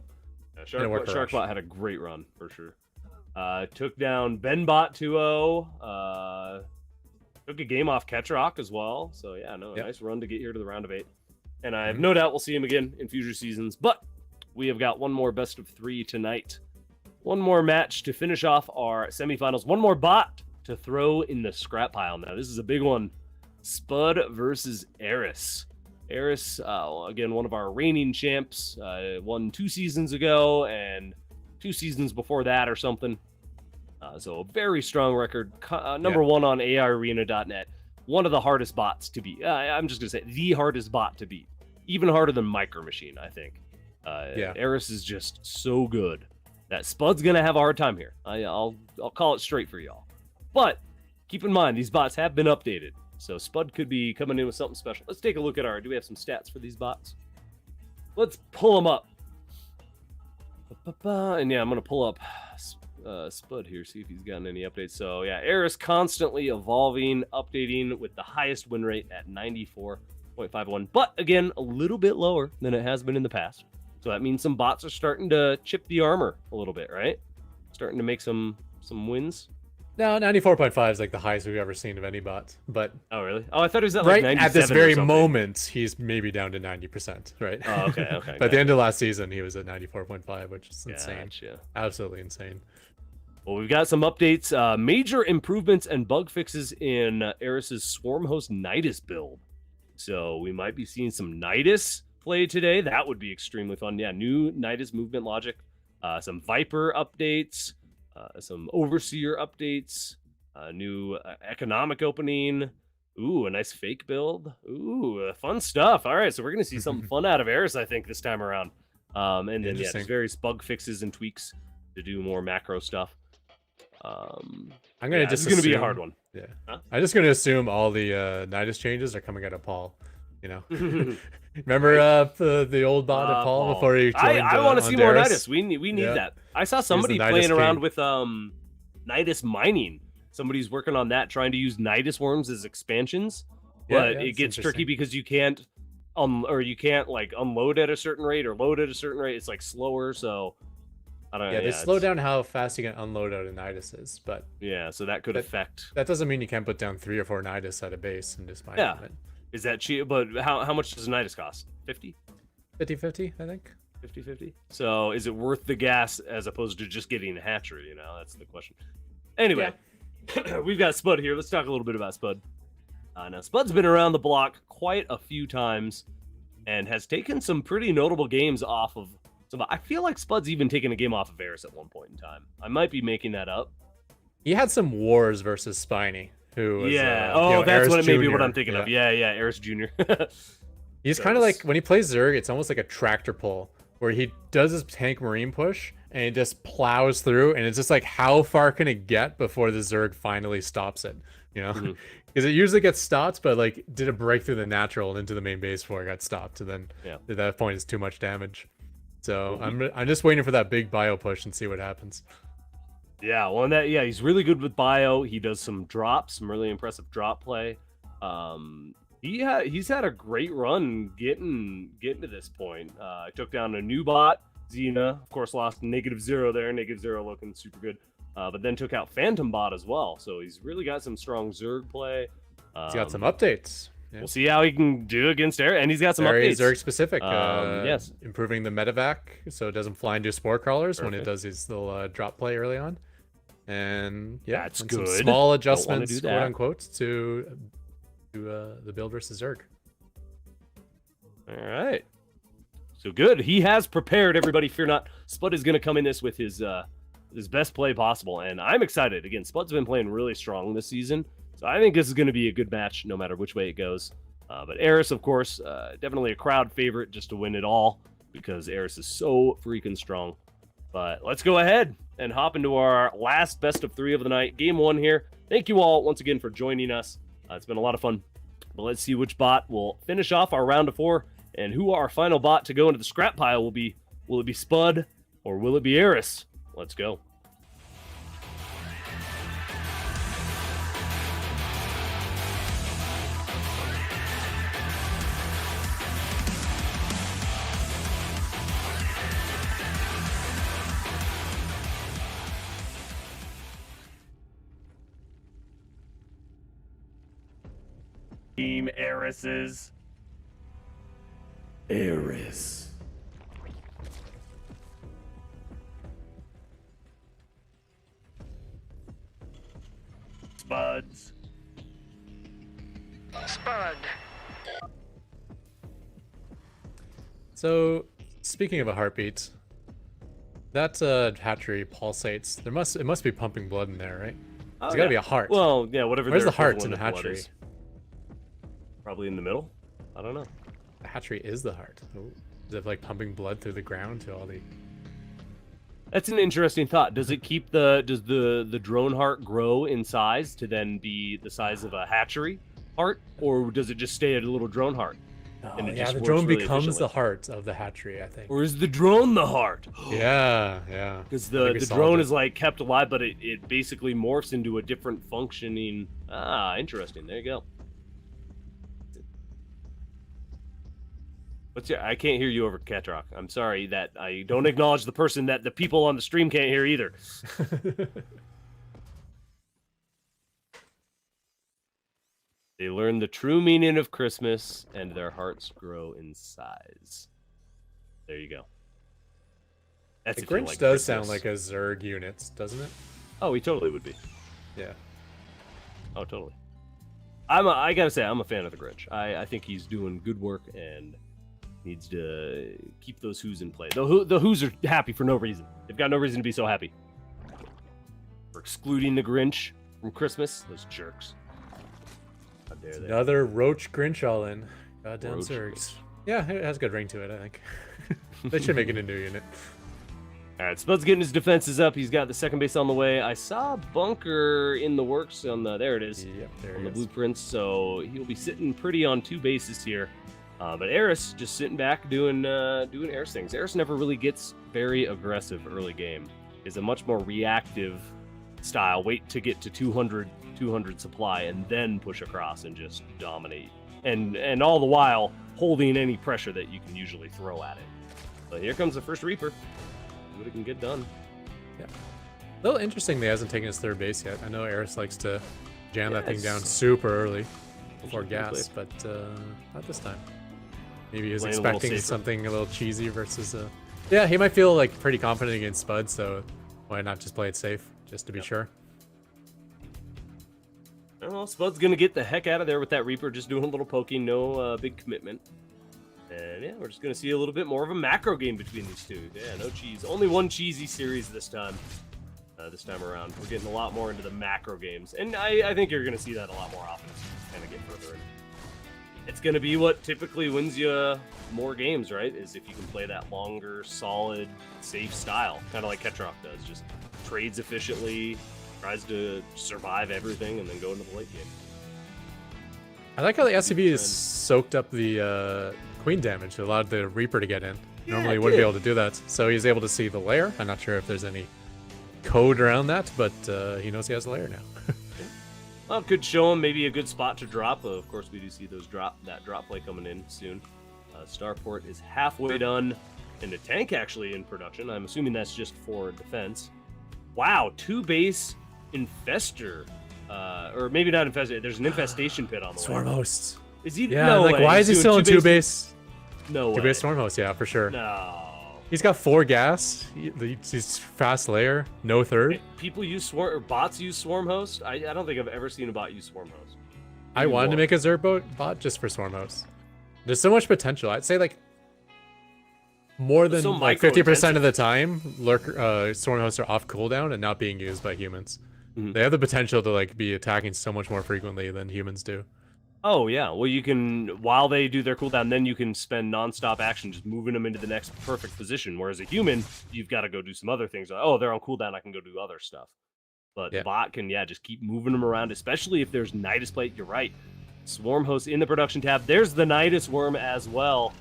Speaker 1: Sharkbot had a great run for sure. Took down Benbot 2-0. Took a game off Catrock as well. So yeah, nice run to get here to the round of 8. And I have no doubt we'll see him again in future seasons. But we have got one more best of 3 tonight. One more match to finish off our semifinals. One more bot to throw in the scrap pile. Now this is a big one. Spud versus Eris. Eris, again, one of our reigning champs, won 2 seasons ago and 2 seasons before that or something. So a very strong record. Number 1 on aiarena.net. One of the hardest bots to beat. I'm just going to say the hardest bot to beat. Even harder than Micro Machine, I think. Eris is just so good that Spud's going to have a hard time here. I'll call it straight for y'all. But keep in mind, these bots have been updated. So Spud could be coming in with something special. Let's take a look at do we have some stats for these bots? Let's pull them up. And yeah, I'm going to pull up Spud here, see if he's gotten any updates. So yeah, Eris constantly evolving, updating with the highest win rate at 94.51. But again, a little bit lower than it has been in the past. So that means some bots are starting to chip the armor a little bit, right? Starting to make some wins.
Speaker 2: No, 94.5 is like the highest we've ever seen of any bot. But
Speaker 1: oh, really? Oh, I thought it was at like 97
Speaker 2: at this very
Speaker 1: or something.
Speaker 2: moment, he's maybe down to 90%, right?
Speaker 1: Oh, okay.
Speaker 2: But at the end of last season, he was at 94.5, which is insane.
Speaker 1: Gotcha.
Speaker 2: Absolutely insane.
Speaker 1: Well, we've got some updates, major improvements and bug fixes in Eris's Swarm Host Nidus build. So we might be seeing some Nidus play today. That would be extremely fun. Yeah, new Nidus movement logic, some Viper updates, some Overseer updates, new economic opening. Ooh, a nice fake build. Ooh, fun stuff. All right, so we're going to see something fun out of Eris, I think, this time around. And then, yeah, there's various bug fixes and tweaks to do more macro stuff.
Speaker 2: I'm gonna just
Speaker 1: this is gonna be a hard one.
Speaker 2: Yeah, I'm just gonna assume all the Nidus changes are coming out of Paul. You know, remember the old bot at Paul before he joined?
Speaker 1: I want to see more
Speaker 2: Nidus?
Speaker 1: Nidus. We need
Speaker 2: Yeah.
Speaker 1: that. I saw somebody
Speaker 2: Nidus
Speaker 1: playing around
Speaker 2: king.
Speaker 1: with Nidus mining. Somebody's working on that, trying to use Nidus worms as expansions.
Speaker 2: Yeah,
Speaker 1: But
Speaker 2: yeah,
Speaker 1: it
Speaker 2: it's
Speaker 1: gets tricky
Speaker 2: interesting.
Speaker 1: because you can't or you can't like unload at a certain rate or load at a certain rate. It's like slower, so I don't know.
Speaker 2: Yeah, they slow
Speaker 1: it's-
Speaker 2: down how fast you can unload out of Niduses, but
Speaker 1: Yeah, so that could
Speaker 2: That-
Speaker 1: affect.
Speaker 2: that doesn't mean you can't put down 3 or 4 Nidus at a base and just mine
Speaker 1: Yeah.
Speaker 2: from it.
Speaker 1: Is that cheap? But how much does a Nidus cost? 50?
Speaker 2: 50-50, I think.
Speaker 1: 50-50? So is it worth the gas as opposed to just getting a hatchery? You know, that's the question. Anyway, we've got Spud here. Let's talk a little bit about Spud. Now, Spud's been around the block quite a few times and has taken some pretty notable games off of. I feel like Spud's even taken a game off of Eris at one point in time. I might be making that up.
Speaker 2: He had some wars versus Spiny, who was,
Speaker 1: Yeah.
Speaker 2: you know,
Speaker 1: That's
Speaker 2: Eris
Speaker 1: what it may be what
Speaker 2: Jr..
Speaker 1: I'm thinking of. Yeah, Eris Jr.
Speaker 2: He's
Speaker 1: So
Speaker 2: kind of
Speaker 1: it's-
Speaker 2: like, when he plays Zerg, it's almost like a tractor pull, where he does his tank marine push, and he just plows through, and it's just like, how far can it get before the Zerg finally stops it? You know?
Speaker 1: Mhm.
Speaker 2: Because it usually gets stopped, but like, did it break through the natural and into the main base before it got stopped, and then
Speaker 1: Yeah.
Speaker 2: at that point, it's too much damage. So I'm just waiting for that big bio push and see what happens.
Speaker 1: Yeah, well, he's really good with bio. He does some drops, some really impressive drop play. He's had a great run getting to this point. Took down a new bot, Xena. Of course, lost -0 there. -0 looking super good. But then took out Phantom Bot as well. So he's really got some strong Zerg play.
Speaker 2: He's got some updates. Yeah.
Speaker 1: We'll see how he can do against Eris, and he's got some
Speaker 2: Very
Speaker 1: updates.
Speaker 2: Zerg specific.
Speaker 1: Yes.
Speaker 2: Improving the medevac so it doesn't fly and do spore crawlers when it
Speaker 1: Perfect.
Speaker 2: does his little drop play early on. And yeah,
Speaker 1: That's
Speaker 2: and
Speaker 1: good.
Speaker 2: Some small
Speaker 1: Don't wanna
Speaker 2: adjustments,
Speaker 1: do
Speaker 2: quote
Speaker 1: that.
Speaker 2: unquote, to the build versus Zerg.
Speaker 1: All right. So good. He has prepared everybody. Fear not. Spud is going to come in this with his best play possible, and I'm excited. Again, Spud's been playing really strong this season, so I think this is going to be a good match no matter which way it goes. But Eris, of course, definitely a crowd favorite just to win it all because Eris is so freaking strong. But let's go ahead and hop into our last best of 3 of the night. Game 1 here. Thank you all once again for joining us. It's been a lot of fun. But let's see which bot will finish off our round of 4 and who our final bot to go into the scrap pile will be. Will it be Spud or will it be Eris? Let's go.
Speaker 3: Team Eris's.
Speaker 1: Eris.
Speaker 3: Spuds.
Speaker 5: Spud.
Speaker 2: So speaking of a heartbeat, that hatchery pulsates. It must be pumping blood in there, right? There's gotta be a heart.
Speaker 1: Well, yeah, whatever.
Speaker 2: Where's
Speaker 1: their
Speaker 2: the heart in
Speaker 1: equivalent
Speaker 2: the
Speaker 1: of blood
Speaker 2: hatchery?
Speaker 1: is. Probably in the middle. I don't know.
Speaker 2: The hatchery is the heart. Oh, is it like pumping blood through the ground to all the?
Speaker 1: That's an interesting thought. Does it keep does the drone heart grow in size to then be the size of a hatchery heart, or does it just stay at a little drone heart? And it
Speaker 2: yeah,
Speaker 1: just
Speaker 2: the
Speaker 1: works
Speaker 2: drone
Speaker 1: really
Speaker 2: becomes the
Speaker 1: efficiently?
Speaker 2: heart of the hatchery, I think.
Speaker 1: Or is the drone the heart?
Speaker 2: Yeah, yeah.
Speaker 1: Because
Speaker 2: I
Speaker 1: the
Speaker 2: think we
Speaker 1: drone
Speaker 2: solved it.
Speaker 1: is like kept alive, but it basically morphs into a different functioning. Interesting. There you go. I can't hear you over Catrock. I'm sorry that I don't acknowledge the person that the people on the stream can't hear either. They learn the true meaning of Christmas, and their hearts grow in size. There you go. That's
Speaker 2: The
Speaker 1: if you
Speaker 2: Grinch
Speaker 1: like
Speaker 2: does sound
Speaker 1: Christmas.
Speaker 2: like a Zerg unit, doesn't it?
Speaker 1: Oh, he totally would be.
Speaker 2: Yeah.
Speaker 1: Oh, totally. I gotta say, I'm a fan of the Grinch. I think he's doing good work and needs to keep those Who's in play. The Who's are happy for no reason. They've got no reason to be so happy. For excluding the Grinch from Christmas, those jerks. How dare they?
Speaker 2: Another Roach Grinch all in. Goddamn
Speaker 1: Roach
Speaker 2: Zergs.
Speaker 1: Grinch.
Speaker 2: Yeah, it has a good ring to it, I think. They should make it a new unit.
Speaker 1: All right, Spud's getting his defenses up. He's got the second base on the way. I saw a bunker in the works on the. There it is.
Speaker 2: Yep, there
Speaker 1: on
Speaker 2: it
Speaker 1: the
Speaker 2: is.
Speaker 1: blueprints. So he'll be sitting pretty on 2 bases here. But Eris just sitting back doing Eris things. Eris never really gets very aggressive early game. Is a much more reactive style. Wait to get to 200 supply and then push across and just dominate. And all the while holding any pressure that you can usually throw at it. So here comes the first Reaper. See what it can get done.
Speaker 2: Yeah. A little interesting they hasn't taken his third base yet. I know Eris likes to jam that thing
Speaker 1: Yes.
Speaker 2: down super early before
Speaker 1: Interesting
Speaker 2: gas, but not this time. Maybe he was
Speaker 1: Playing a little
Speaker 2: expecting
Speaker 1: safer.
Speaker 2: something a little cheesy versus yeah, he might feel like pretty confident against Spud, so why not just play it safe, just to be sure.
Speaker 1: Well, Spud's gonna get the heck out of there with that Reaper, just doing a little poking, no big commitment. And yeah, we're just gonna see a little bit more of a macro game between these two. Yeah, no cheese. Only one cheesy series this time. This time around, we're getting a lot more into the macro games, and I think you're gonna see that a lot more often as you kind of get further in. It's gonna be what typically wins you more games, right? Is if you can play that longer, solid, safe style, kind of like Catrock does. Just trades efficiently, tries to survive everything, and then go into the late game.
Speaker 2: I like how the SCB has soaked up the queen damage, allowed the Reaper to get in.
Speaker 1: Yeah,
Speaker 2: Normally
Speaker 1: it
Speaker 2: wouldn't be
Speaker 1: did.
Speaker 2: able to do that, so he's able to see the lair. I'm not sure if there's any code around that, but he knows he has a lair now.
Speaker 1: Well, it could show him maybe a good spot to drop. Of course, we do see that drop play coming in soon. Starport is halfway done, and the tank actually in production. I'm assuming that's just for defense. Wow, 2 base infester, or maybe not infested. There's an infestation pit on the
Speaker 2: Swarm
Speaker 1: way.
Speaker 2: hosts.
Speaker 1: Is he?
Speaker 2: Yeah,
Speaker 1: no
Speaker 2: like
Speaker 1: way.
Speaker 2: why is he
Speaker 1: He's
Speaker 2: still
Speaker 1: doing
Speaker 2: in 2 base?
Speaker 1: No way.
Speaker 2: 2 base Storm host, yeah, for sure.
Speaker 1: No.
Speaker 2: He's got 4 gas. He's fast layer, no third.
Speaker 1: People use swarm or bots use swarm host. I don't think I've ever seen a bot use swarm host.
Speaker 2: I
Speaker 1: Maybe
Speaker 2: wanted to
Speaker 1: more.
Speaker 2: make a Zerg bot just for Swarm host. There's so much potential. I'd say like more than
Speaker 1: So
Speaker 2: like
Speaker 1: micro-intensive.
Speaker 2: 50% of the time, Swarm hosts are off cooldown and not being used by humans.
Speaker 1: Mhm.
Speaker 2: They have the potential to like be attacking so much more frequently than humans do.
Speaker 1: Oh yeah, well you can, while they do their cooldown, then you can spend non-stop action just moving them into the next perfect position. Whereas a human, you've got to go do some other things. Like, oh, they're on cooldown, I can go do other stuff. But
Speaker 2: Yeah.
Speaker 1: the bot can, just keep moving them around, especially if there's Nidus plate. You're right. Swarm host in the production tab. There's the Nidus worm as well.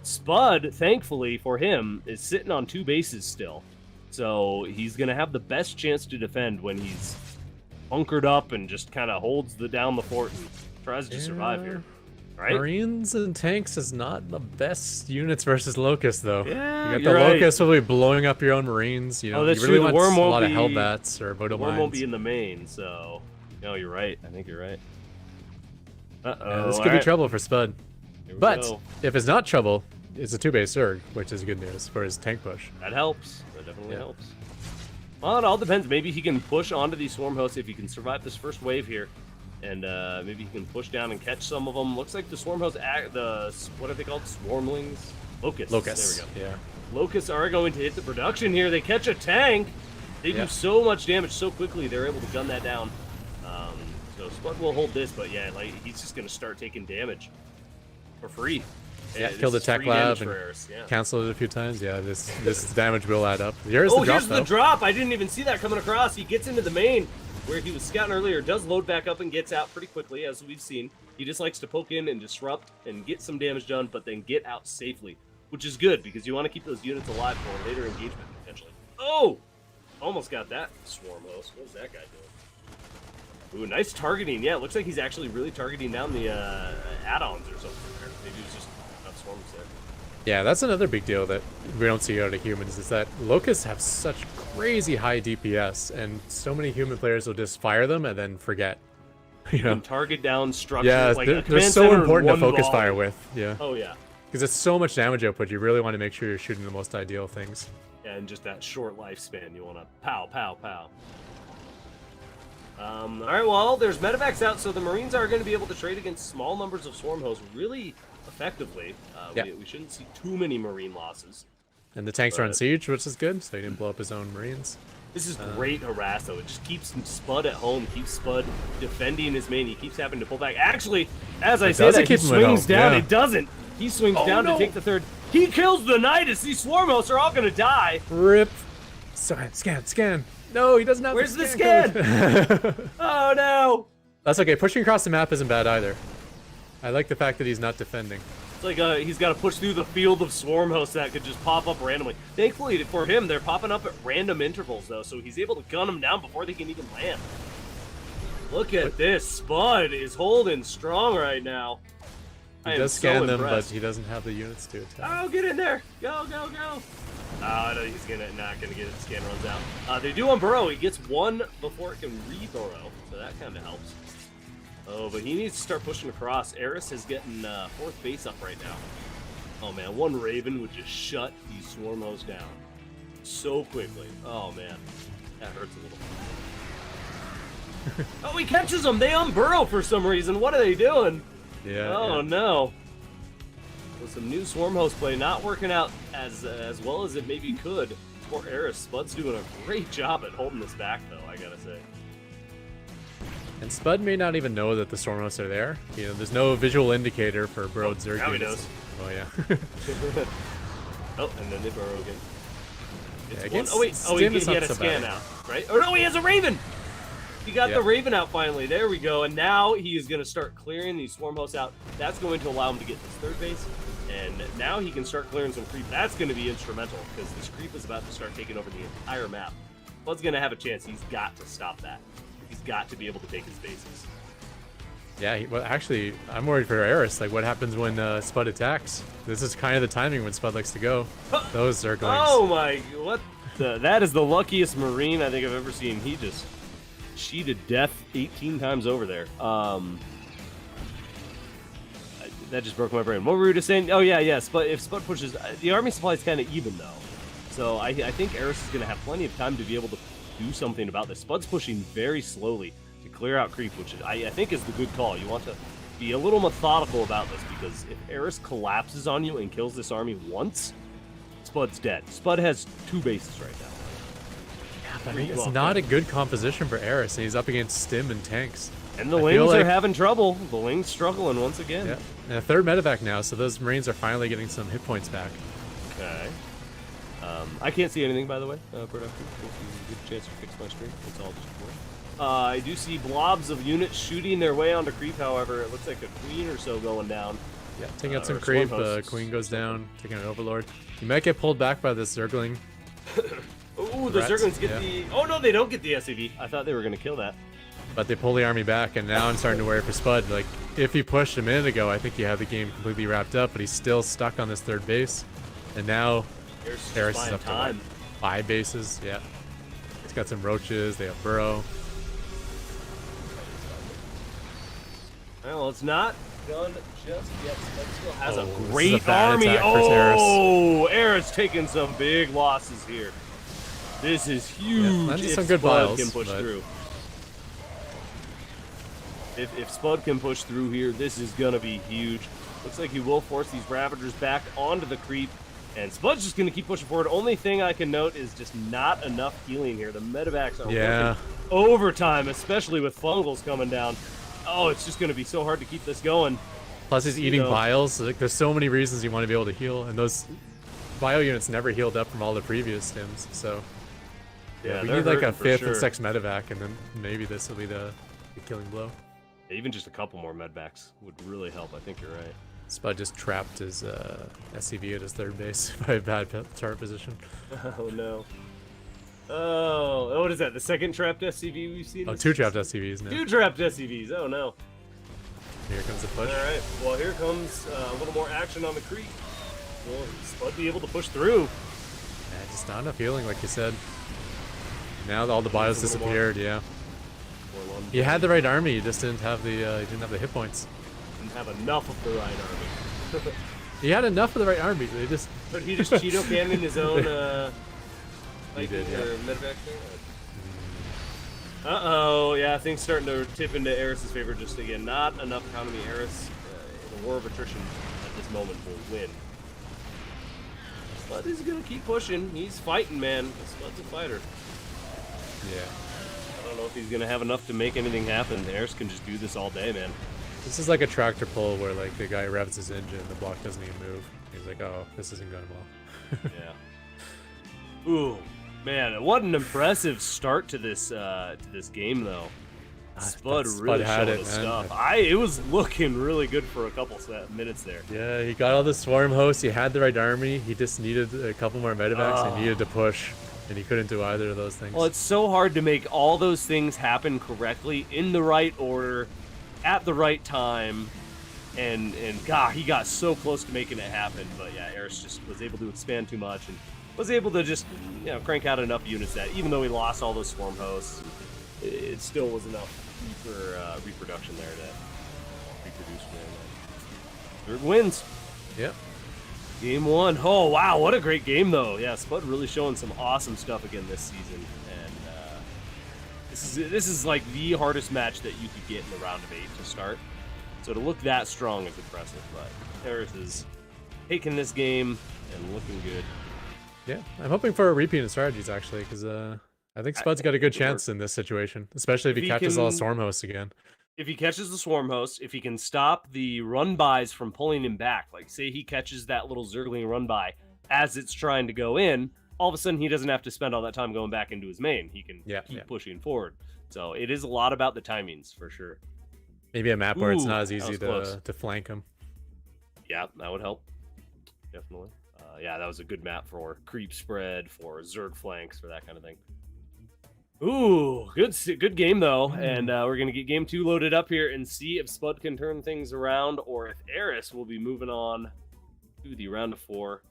Speaker 1: Spud, thankfully for him, is sitting on 2 bases still. So he's going to have the best chance to defend when he's bunkered up and just kind of holds down the fort and tries to survive here. Right?
Speaker 2: Marines and tanks is not the best units versus Locusts, though.
Speaker 1: Yeah,
Speaker 2: you got
Speaker 1: you're
Speaker 2: the
Speaker 1: right.
Speaker 2: Locusts will be blowing up your own Marines. You know,
Speaker 1: Oh, that's
Speaker 2: you really
Speaker 1: true. The
Speaker 2: want
Speaker 1: worm
Speaker 2: a
Speaker 1: won't
Speaker 2: lot of
Speaker 1: be-
Speaker 2: Hellbats or Voto
Speaker 1: The worm won't be
Speaker 2: Mines.
Speaker 1: in the main, so no, you're right. I think you're right. Uh-oh.
Speaker 2: Yeah, this could
Speaker 1: all
Speaker 2: be
Speaker 1: right.
Speaker 2: trouble for Spud.
Speaker 1: Here we
Speaker 2: But
Speaker 1: go.
Speaker 2: if it's not trouble, it's a 2-base Zerg, which is good news for his tank push.
Speaker 1: That helps. That definitely
Speaker 2: Yeah.
Speaker 1: helps. Well, it all depends. Maybe he can push onto these swarm hosts if he can survive this first wave here, and maybe he can push down and catch some of them. Looks like the swarm hosts, what are they called? Swarmlings? Locusts.
Speaker 2: Locusts.
Speaker 1: There we go.
Speaker 2: Yeah.
Speaker 1: Locusts are going to hit the production here. They catch a tank. They
Speaker 2: Yeah.
Speaker 1: do so much damage so quickly. They're able to gun that down. So Spud will hold this, but yeah, like he's just going to start taking damage for free.
Speaker 2: Yeah,
Speaker 1: this
Speaker 2: killed the
Speaker 1: is
Speaker 2: tech
Speaker 1: free damage
Speaker 2: lab
Speaker 1: for
Speaker 2: and
Speaker 1: Eris, yeah.
Speaker 2: Canceled it a few times. Yeah, this damage will add up. Here's
Speaker 1: Oh,
Speaker 2: the drop,
Speaker 1: here's
Speaker 2: though.
Speaker 1: the drop. I didn't even see that coming across. He gets into the main where he was scouting earlier, does load back up and gets out pretty quickly, as we've seen. He just likes to poke in and disrupt and get some damage done, but then get out safely, which is good because you want to keep those units alive for later engagement, potentially. Oh! Almost got that swarm host. What was that guy doing? Ooh, nice targeting. Yeah, it looks like he's actually really targeting down the add-ons or something there. Maybe he was just not swarms there.
Speaker 2: Yeah, that's another big deal that we don't see out of humans is that Locusts have such crazy high DPS, and so many human players will just fire them and then forget. You know?
Speaker 1: And target down structure.
Speaker 2: Yeah,
Speaker 1: like a
Speaker 2: they're
Speaker 1: command
Speaker 2: so
Speaker 1: center in
Speaker 2: important to
Speaker 1: one
Speaker 2: focus
Speaker 1: ball.
Speaker 2: fire with. Yeah,
Speaker 1: Oh, yeah.
Speaker 2: because it's so much damage output. You really want to make sure you're shooting the most ideal things.
Speaker 1: Yeah, and just that short lifespan, you want to pow, pow, pow. All right, well, there's medevacs out, so the Marines are going to be able to trade against small numbers of swarm hosts really effectively.
Speaker 2: Yeah.
Speaker 1: We shouldn't see too many Marine losses.
Speaker 2: And the tanks are on
Speaker 1: But-
Speaker 2: siege, which is good, so he didn't blow up his own Marines.
Speaker 1: This is great harass, though. It just keeps Spud at home, keeps Spud defending his main. He keeps having to pull back. Actually, as I
Speaker 2: It
Speaker 1: say
Speaker 2: doesn't
Speaker 1: that, he
Speaker 2: keep him at
Speaker 1: swings
Speaker 2: home,
Speaker 1: down.
Speaker 2: yeah.
Speaker 1: It doesn't. He swings
Speaker 2: Oh,
Speaker 1: down
Speaker 2: no.
Speaker 1: to take the third. He kills the Nidus. These swarm hosts are all going to die.
Speaker 2: Rip. Scan. No, he doesn't have
Speaker 1: Where's the
Speaker 2: the code.
Speaker 1: Oh no!
Speaker 2: That's okay. Pushing across the map isn't bad either. I like the fact that he's not defending.
Speaker 1: It's like he's got to push through the field of swarm hosts that could just pop up randomly. Thankfully for him, they're popping up at random intervals though, so he's able to gun them down before they can even land. Look at this. Spud is holding strong right now.
Speaker 2: He does scan them, but he doesn't have the units to attack.
Speaker 1: Oh, get in there! Go, go, go! Oh, no, he's not gonna get it. The scan runs out. They do on burrow. He gets one before it can re-burrow, so that kind of helps. Oh, but he needs to start pushing across. Eris is getting fourth base up right now. Oh man, one Raven would just shut these swarm hosts down so quickly. Oh man, that hurts a little. Oh, he catches them. They unburrow for some reason. What are they doing?
Speaker 2: Yeah.
Speaker 1: Oh no. With some new swarm host play not working out as well as it maybe could for Eris. Spud's doing a great job at holding this back though, I gotta say.
Speaker 2: And Spud may not even know that the storm hosts are there. You know, there's no visual indicator for burrowed Zerg.
Speaker 1: Now he knows.
Speaker 2: Oh yeah.
Speaker 1: Oh, and then they burrow again.
Speaker 2: Yeah,
Speaker 1: It's one. Oh wait, he had a scan out, right? Oh no, he has a Raven! He got the Raven out finally. There we go. And now he is going to start clearing these swarm hosts out. That's going to allow him to get this third base. And now he can start clearing some creep. That's going to be instrumental because this creep is about to start taking over the entire map. Bud's going to have a chance. He's got to stop that. He's got to be able to take his bases.
Speaker 2: Yeah, well, actually, I'm worried for Eris. Like, what happens when Spud attacks? This is kind of the timing when Spud likes to go. Those are going.
Speaker 1: Oh my! What? That is the luckiest Marine I think I've ever seen. He just cheated death 18 times over there. That just broke my brain. What were we just saying? Oh yeah. Spud, if Spud pushes, the army supply is kind of even though, so I think Eris is going to have plenty of time to be able to do something about this. Spud's pushing very slowly to clear out creep, which I think is the good call. You want to be a little methodical about this because if Eris collapses on you and kills this army once, Spud's dead. Spud has 2 bases right now.
Speaker 2: I mean, it's not a good composition for Eris, and he's up against Stim and tanks.
Speaker 1: And the Lings are having trouble. The Lings struggling once again.
Speaker 2: Yeah, and a third medevac now, so those Marines are finally getting some hit points back.
Speaker 1: Okay. I can't see anything, by the way. Productive. If you get a chance to fix my screen, it's all just blur. I do see blobs of units shooting their way onto creep, however. It looks like a queen or so going down.
Speaker 2: Yeah, taking out some creep. Queen goes down, taking an overlord. You might get pulled back by this Zergling.
Speaker 1: Ooh, the Zerglings get the... Oh, no, they don't get the SCV. I thought they were going to kill that.
Speaker 2: But they pull the army back, and now I'm starting to worry for Spud. Like, if he pushed a minute ago, I think he had the game completely wrapped up, but he's still stuck on this third base. And now Eris is up to like 5 bases. Yeah. He's got some roaches. They have burrow.
Speaker 1: Well, it's not done just yet. Spud still has a
Speaker 2: This
Speaker 1: great
Speaker 2: is a bad
Speaker 1: army.
Speaker 2: attack for Eris.
Speaker 1: Oh, Eris taking some big losses here. This is huge.
Speaker 2: Yeah,
Speaker 1: if
Speaker 2: some good
Speaker 1: Spud
Speaker 2: biles,
Speaker 1: can push through. If Spud can push through here, this is going to be huge. Looks like he will force these Ravagers back onto the creep. And Spud's just going to keep pushing forward. Only thing I can note is just not enough healing here. The medevacs are working overtime, especially with fungals coming down. Oh, it's just going to be so hard to keep this going.
Speaker 2: Plus he's eating biles. Like, there's so many reasons you want to be able to heal, and those bio units never healed up from all the previous stims, so yeah, we need like a 5th and 6th medevac, and then maybe this will be the killing blow.
Speaker 1: Yeah, even just a couple more medvacs would really help. I think you're right.
Speaker 2: Spud just trapped his SCV at his third base by a bad chart position.
Speaker 1: Oh no. Oh, what is that? The second trapped SCV we've seen?
Speaker 2: Oh, 2 trapped SCVs now.
Speaker 1: 2 trapped SCVs. Oh no.
Speaker 2: Here comes the push.
Speaker 1: All right. Well, here comes a little more action on the creep. Will Spud be able to push through?
Speaker 2: Yeah, just not enough healing, like you said. Now all the bios disappeared. Yeah. You had the right army. You just didn't have the hit points.
Speaker 1: Didn't have enough of the right army.
Speaker 2: He had enough of the right army. They just.
Speaker 1: But he just Cheeto canned in his own.
Speaker 2: He did, yeah.
Speaker 1: Medevac thing. Uh-oh, yeah, things starting to tip into Eris's favor just again. Not enough economy. Eris, in a war of attrition at this moment, will win. Spud is gonna keep pushing. He's fighting, man. Spud's a fighter.
Speaker 2: Yeah.
Speaker 1: I don't know if he's gonna have enough to make anything happen. Eris can just do this all day, man.
Speaker 2: This is like a tractor pull where like the guy revs his engine, the block doesn't even move. He's like, oh, this isn't going well.
Speaker 1: Yeah. Ooh. Man, what an impressive start to this game, though. Spud really
Speaker 2: had
Speaker 1: showed
Speaker 2: it,
Speaker 1: his
Speaker 2: man.
Speaker 1: stuff. It was looking really good for a couple minutes there.
Speaker 2: Yeah, he got all the swarm hosts. He had the right army. He just needed a couple more medevacs. He needed to push, and he couldn't do either of those things.
Speaker 1: Well, it's so hard to make all those things happen correctly in the right order, at the right time, and God, he got so close to making it happen. But yeah, Eris just was able to expand too much and was able to just crank out enough units that even though he lost all those swarm hosts, it still was enough for reproduction there to reproduce for him. Third wins.
Speaker 2: Yep.
Speaker 1: Game 1. Oh wow, what a great game though. Yeah, Spud really showing some awesome stuff again this season, and this is like the hardest match that you could get in the round of 8 to start. So to look that strong is impressive. But Eris is taking this game and looking good.
Speaker 2: Yeah, I'm hoping for a repeat of strategies actually, because I think Spud's got a good chance in this situation, especially if he catches all the swarm hosts again.
Speaker 1: If he catches the swarm host, if he can stop the run bys from pulling him back, like say he catches that little Zergling run by as it's trying to go in, all of a sudden he doesn't have to spend all that time going back into his main. He can keep pushing forward. So it is a lot about the timings for sure.
Speaker 2: Maybe a map where it's not as easy
Speaker 1: close.
Speaker 2: to flank him.
Speaker 1: Yeah, that would help. Definitely. Yeah, that was a good map for creep spread, for Zerg flanks, for that kind of thing. Ooh, good game though, and we're gonna get game 2 loaded up here and see if Spud can turn things around, or if Eris will be moving on to the round of 4.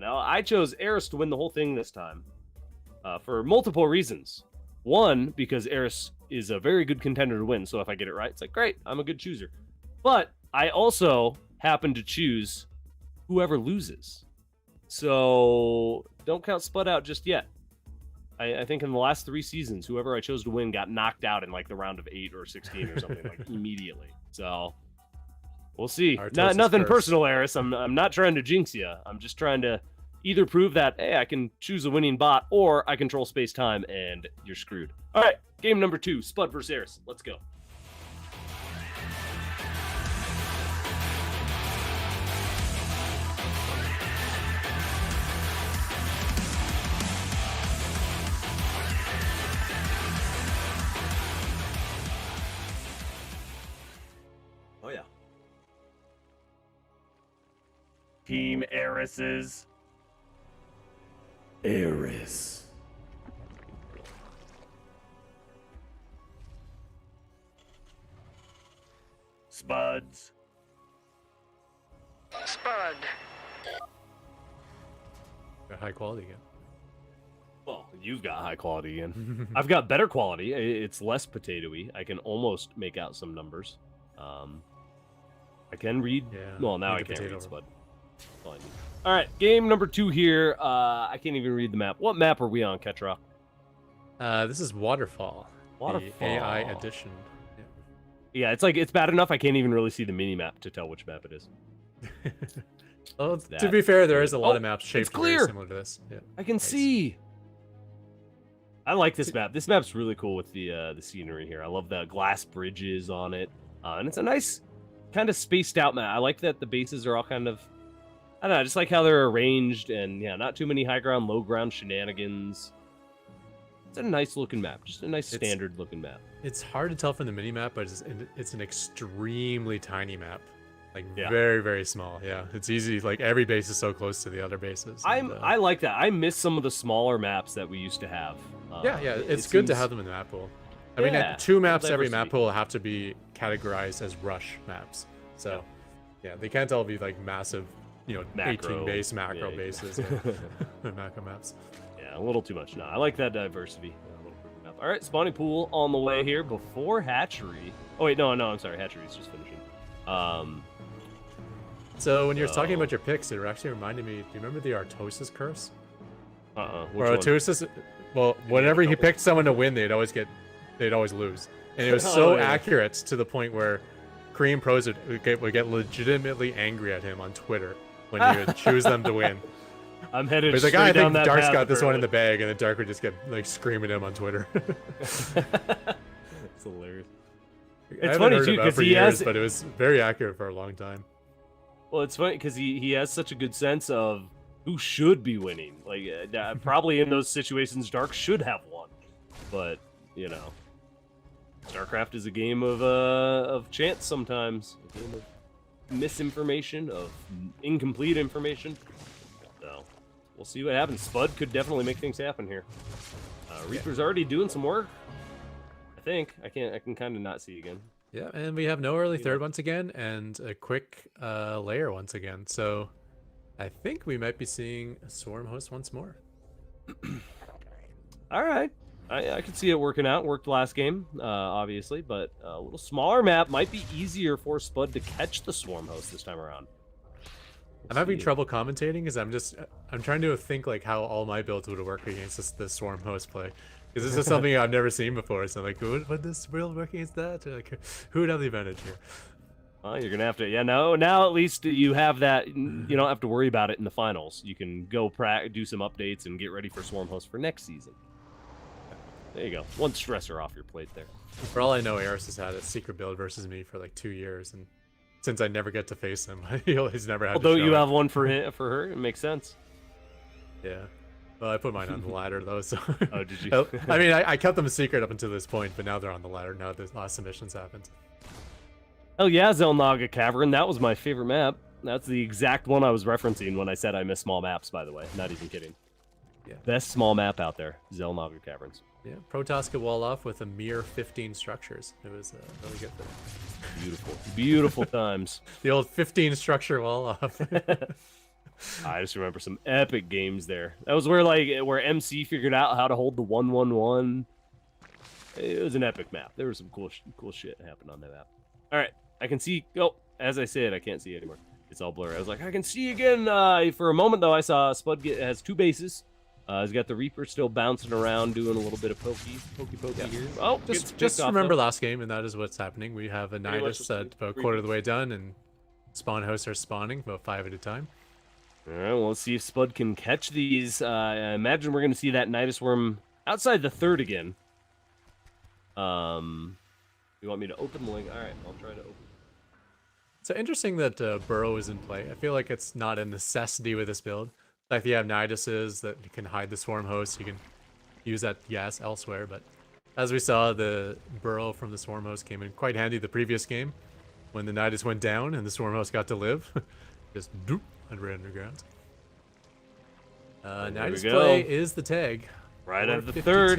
Speaker 1: Now, I chose Eris to win the whole thing this time for multiple reasons. One, because Eris is a very good contender to win, so if I get it right, it's like great, I'm a good chooser. But I also happen to choose whoever loses. So don't count Spud out just yet. I think in the last 3 seasons, whoever I chose to win got knocked out in like the round of 8 or 16 or something, like immediately. So we'll see. Nothing personal, Eris. I'm not trying to jinx you. I'm just trying to either prove that, hey, I can choose a winning bot, or I control space-time and you're screwed. All right, game number 2, Spud versus Eris. Let's go.
Speaker 3: Team Eris's
Speaker 4: Eris.
Speaker 3: Spuds.
Speaker 5: Spud.
Speaker 2: Got high quality again.
Speaker 1: Well, you've got high quality again. I've got better quality. It's less potatoey. I can almost make out some numbers. I can read.
Speaker 2: Yeah,
Speaker 1: Well, now I
Speaker 2: read the
Speaker 1: can't read,
Speaker 2: potato.
Speaker 1: Spud. That's all I need. All right, game number 2 here. I can't even read the map. What map are we on, Catrock?
Speaker 2: This is Waterfall.
Speaker 1: Waterfall.
Speaker 2: The AI edition.
Speaker 1: Yeah, it's bad enough I can't even really see the mini map to tell which map it is.
Speaker 2: Yeah. Well, to
Speaker 1: That
Speaker 2: be fair, there is a lot
Speaker 1: Oh,
Speaker 2: of maps
Speaker 1: it's
Speaker 2: shaped
Speaker 1: clear.
Speaker 2: very similar to this. Yeah.
Speaker 1: I can
Speaker 2: Nice.
Speaker 1: see. I like this map. This map's really cool with the scenery here. I love the glass bridges on it, and it's a nice kind of spaced out map. I like that the bases are all kind of, I don't know, I just like how they're arranged, and yeah, not too many high ground, low ground shenanigans. It's a nice looking map, just a nice standard looking map.
Speaker 2: It's hard to tell from the mini map, but it's an extremely tiny map. Like
Speaker 1: Yeah.
Speaker 2: very, very small. Yeah, it's easy. Like every base is so close to the other bases. and,
Speaker 1: I like that. I miss some of the smaller maps that we used to have.
Speaker 2: yeah,
Speaker 1: it
Speaker 2: it's good to
Speaker 1: seems-
Speaker 2: have them in the map pool. I mean,
Speaker 1: Yeah,
Speaker 2: 2 maps every
Speaker 1: diversity.
Speaker 2: map pool have to be categorized as rush maps. So, yeah, they can't all be like massive,
Speaker 1: Macro,
Speaker 2: 18 base macro
Speaker 1: yeah.
Speaker 2: bases, macro maps.
Speaker 1: Yeah, a little too much. No, I like that diversity. A little pretty map. All right, spawning pool on the way here before hatchery. Oh wait, no, I'm sorry. Hatchery's just finishing.
Speaker 2: So when you were talking about your picks, it actually reminded me. Do you remember the Artosis curse?
Speaker 1: Which
Speaker 2: Where
Speaker 1: one?
Speaker 2: Artosis, well, whenever he picked someone to win, they'd always lose, and it was so
Speaker 1: yeah.
Speaker 2: accurate to the point where Korean pros would get legitimately angry at him on Twitter when he would choose them to win.
Speaker 1: I'm headed
Speaker 2: He's like,
Speaker 1: straight
Speaker 2: I
Speaker 1: down
Speaker 2: think
Speaker 1: that
Speaker 2: Dark's
Speaker 1: path,
Speaker 2: got this one in the
Speaker 1: apparently.
Speaker 2: bag, and then Dark would just get like screaming at him on Twitter.
Speaker 1: It's hilarious.
Speaker 2: I
Speaker 1: It's
Speaker 2: haven't
Speaker 1: funny
Speaker 2: heard
Speaker 1: too
Speaker 2: about it
Speaker 1: because
Speaker 2: for
Speaker 1: he
Speaker 2: years,
Speaker 1: has.
Speaker 2: but it was very accurate for a long time.
Speaker 1: Well, it's funny because he has such a good sense of who should be winning. Like, probably in those situations, Dark should have won. But, you know, StarCraft is a game of chance sometimes. A game of misinformation, of incomplete information. So, we'll see what happens. Spud could definitely make things happen here. Reaper's already doing some work. I think. I can kind of not see again.
Speaker 2: Yeah, and we have no early third once again, and a quick layer once again. So I think we might be seeing a Swarm host once more.
Speaker 1: All right. I could see it working out. Worked last game, obviously, but a little smaller map might be easier for Spud to catch the Swarm host this time around.
Speaker 2: I'm having trouble commentating because I'm trying to think like how all my builds would work against the Swarm host play. Because this is something I've never seen before, so I'm like, would this build work against that? Or like, who would have the advantage here?
Speaker 1: Well, you're gonna have to, yeah. Now at least you have that. You don't have to worry about it in the finals. You can go do some updates and get ready for Swarm host for next season. There you go. One stressor off your plate there.
Speaker 2: For all I know, Eris has had a secret build versus me for like 2 years, and since I never get to face him, he's never had.
Speaker 1: Although
Speaker 2: to show
Speaker 1: you
Speaker 2: it.
Speaker 1: have one for her, it makes sense.
Speaker 2: Yeah. Well, I put mine on the ladder though, so.
Speaker 1: Oh, did you?
Speaker 2: I mean, I kept them a secret up until this point, but now they're on the ladder. Now the last submissions happened.
Speaker 1: Oh yeah, Zelnaga Cavern. That was my favorite map. That's the exact one I was referencing when I said I miss small maps. By the way, not even kidding.
Speaker 2: Yeah.
Speaker 1: Best small map out there, Zelnaga Caverns.
Speaker 2: Yeah, Protoss could wall off with a mere 15 structures. It was really good for them.
Speaker 1: Beautiful, beautiful times.
Speaker 2: The old 15 structure wall off.
Speaker 1: I just remember some epic games there. That was where MC figured out how to hold the 1-1-1. It was an epic map. There was some cool shit happened on that map. All right, I can see. Oh, as I said, I can't see anymore. It's all blurry. I was like, I can see again. For a moment though, I saw Spud has 2 bases. He's got the Reaper still bouncing around, doing a little bit of pokey here. Oh,
Speaker 2: just remember last game, and that is what's happening. We have a Nidus at about a quarter of the way done, and spawn hosts are spawning about 5 at a time.
Speaker 1: All right, well, let's see if Spud can catch these. I imagine we're going to see that Nidus Worm outside the third again. You want me to open the link? All right, I'll try to open.
Speaker 2: So interesting that Burrow is in play. I feel like it's not a necessity with this build. Like you have Niduses that you can hide the Swarm host. You can use that gas elsewhere. But as we saw, the Burrow from the Swarm host came in quite handy the previous game when the Nidus went down and the Swarm host got to live. Just doop underground. Nidus play is the tag.
Speaker 1: Right at the third.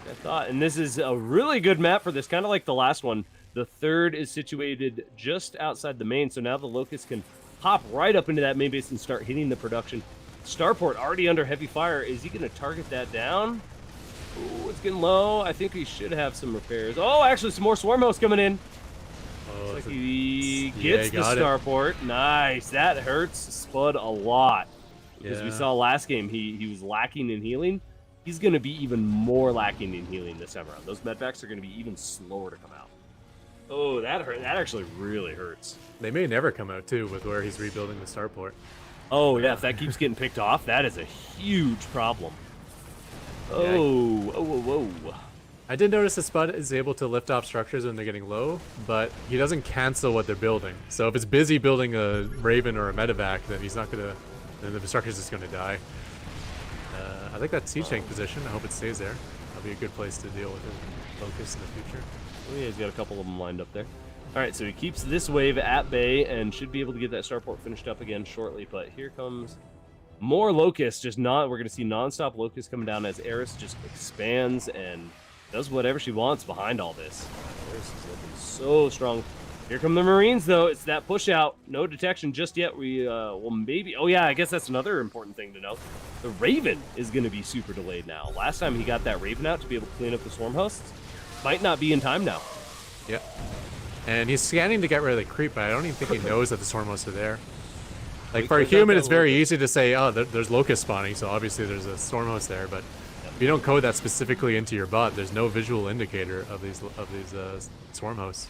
Speaker 1: I thought, and this is a really good map for this, kind of like the last one. The third is situated just outside the main, so now the Locust can hop right up into that main base and start hitting the production. Starport already under heavy fire. Is he going to target that down? Ooh, it's getting low. I think he should have some repairs. Oh, actually, some more Swarm hosts coming in.
Speaker 2: Oh,
Speaker 1: Looks like he gets the Starport. Nice. That hurts Spud a lot. Because we saw last game, he was lacking in healing. He's going to be even more lacking in healing this time around. Those medvacs are going to be even slower to come out. Oh, that hurt. That actually really hurts.
Speaker 2: They may never come out, too, with where he's rebuilding the Starport.
Speaker 1: Oh, yeah, if that keeps getting picked off, that is a huge problem. Oh.
Speaker 2: I did notice that Spud is able to lift off structures when they're getting low, but he doesn't cancel what they're building. So if it's busy building a Raven or a Medevac, then he's not going to... Then the structure's just going to die. I like that siege tank position. I hope it stays there. That'll be a good place to deal with the Locust in the future.
Speaker 1: Oh, yeah, he's got a couple of them lined up there. All right, so he keeps this wave at bay and should be able to get that Starport finished up again shortly. But here comes more Locusts. We're going to see nonstop Locusts coming down as Eris just expands and does whatever she wants behind all this. Eris is looking so strong. Here come the Marines, though. It's that push out. No detection just yet. We will maybe... Oh, yeah, I guess that's another important thing to know. The Raven is going to be super delayed now. Last time he got that Raven out to be able to clean up the Swarm hosts. Might not be in time now.
Speaker 2: Yep. And he's scanning to get rid of the creep, but I don't even think he knows that the Swarm hosts are there. Like, for a human, it's very easy to say, oh, there's Locust spawning, so obviously there's a Swarm host there, but if you don't code that specifically into your bot, there's no visual indicator of these Swarm hosts.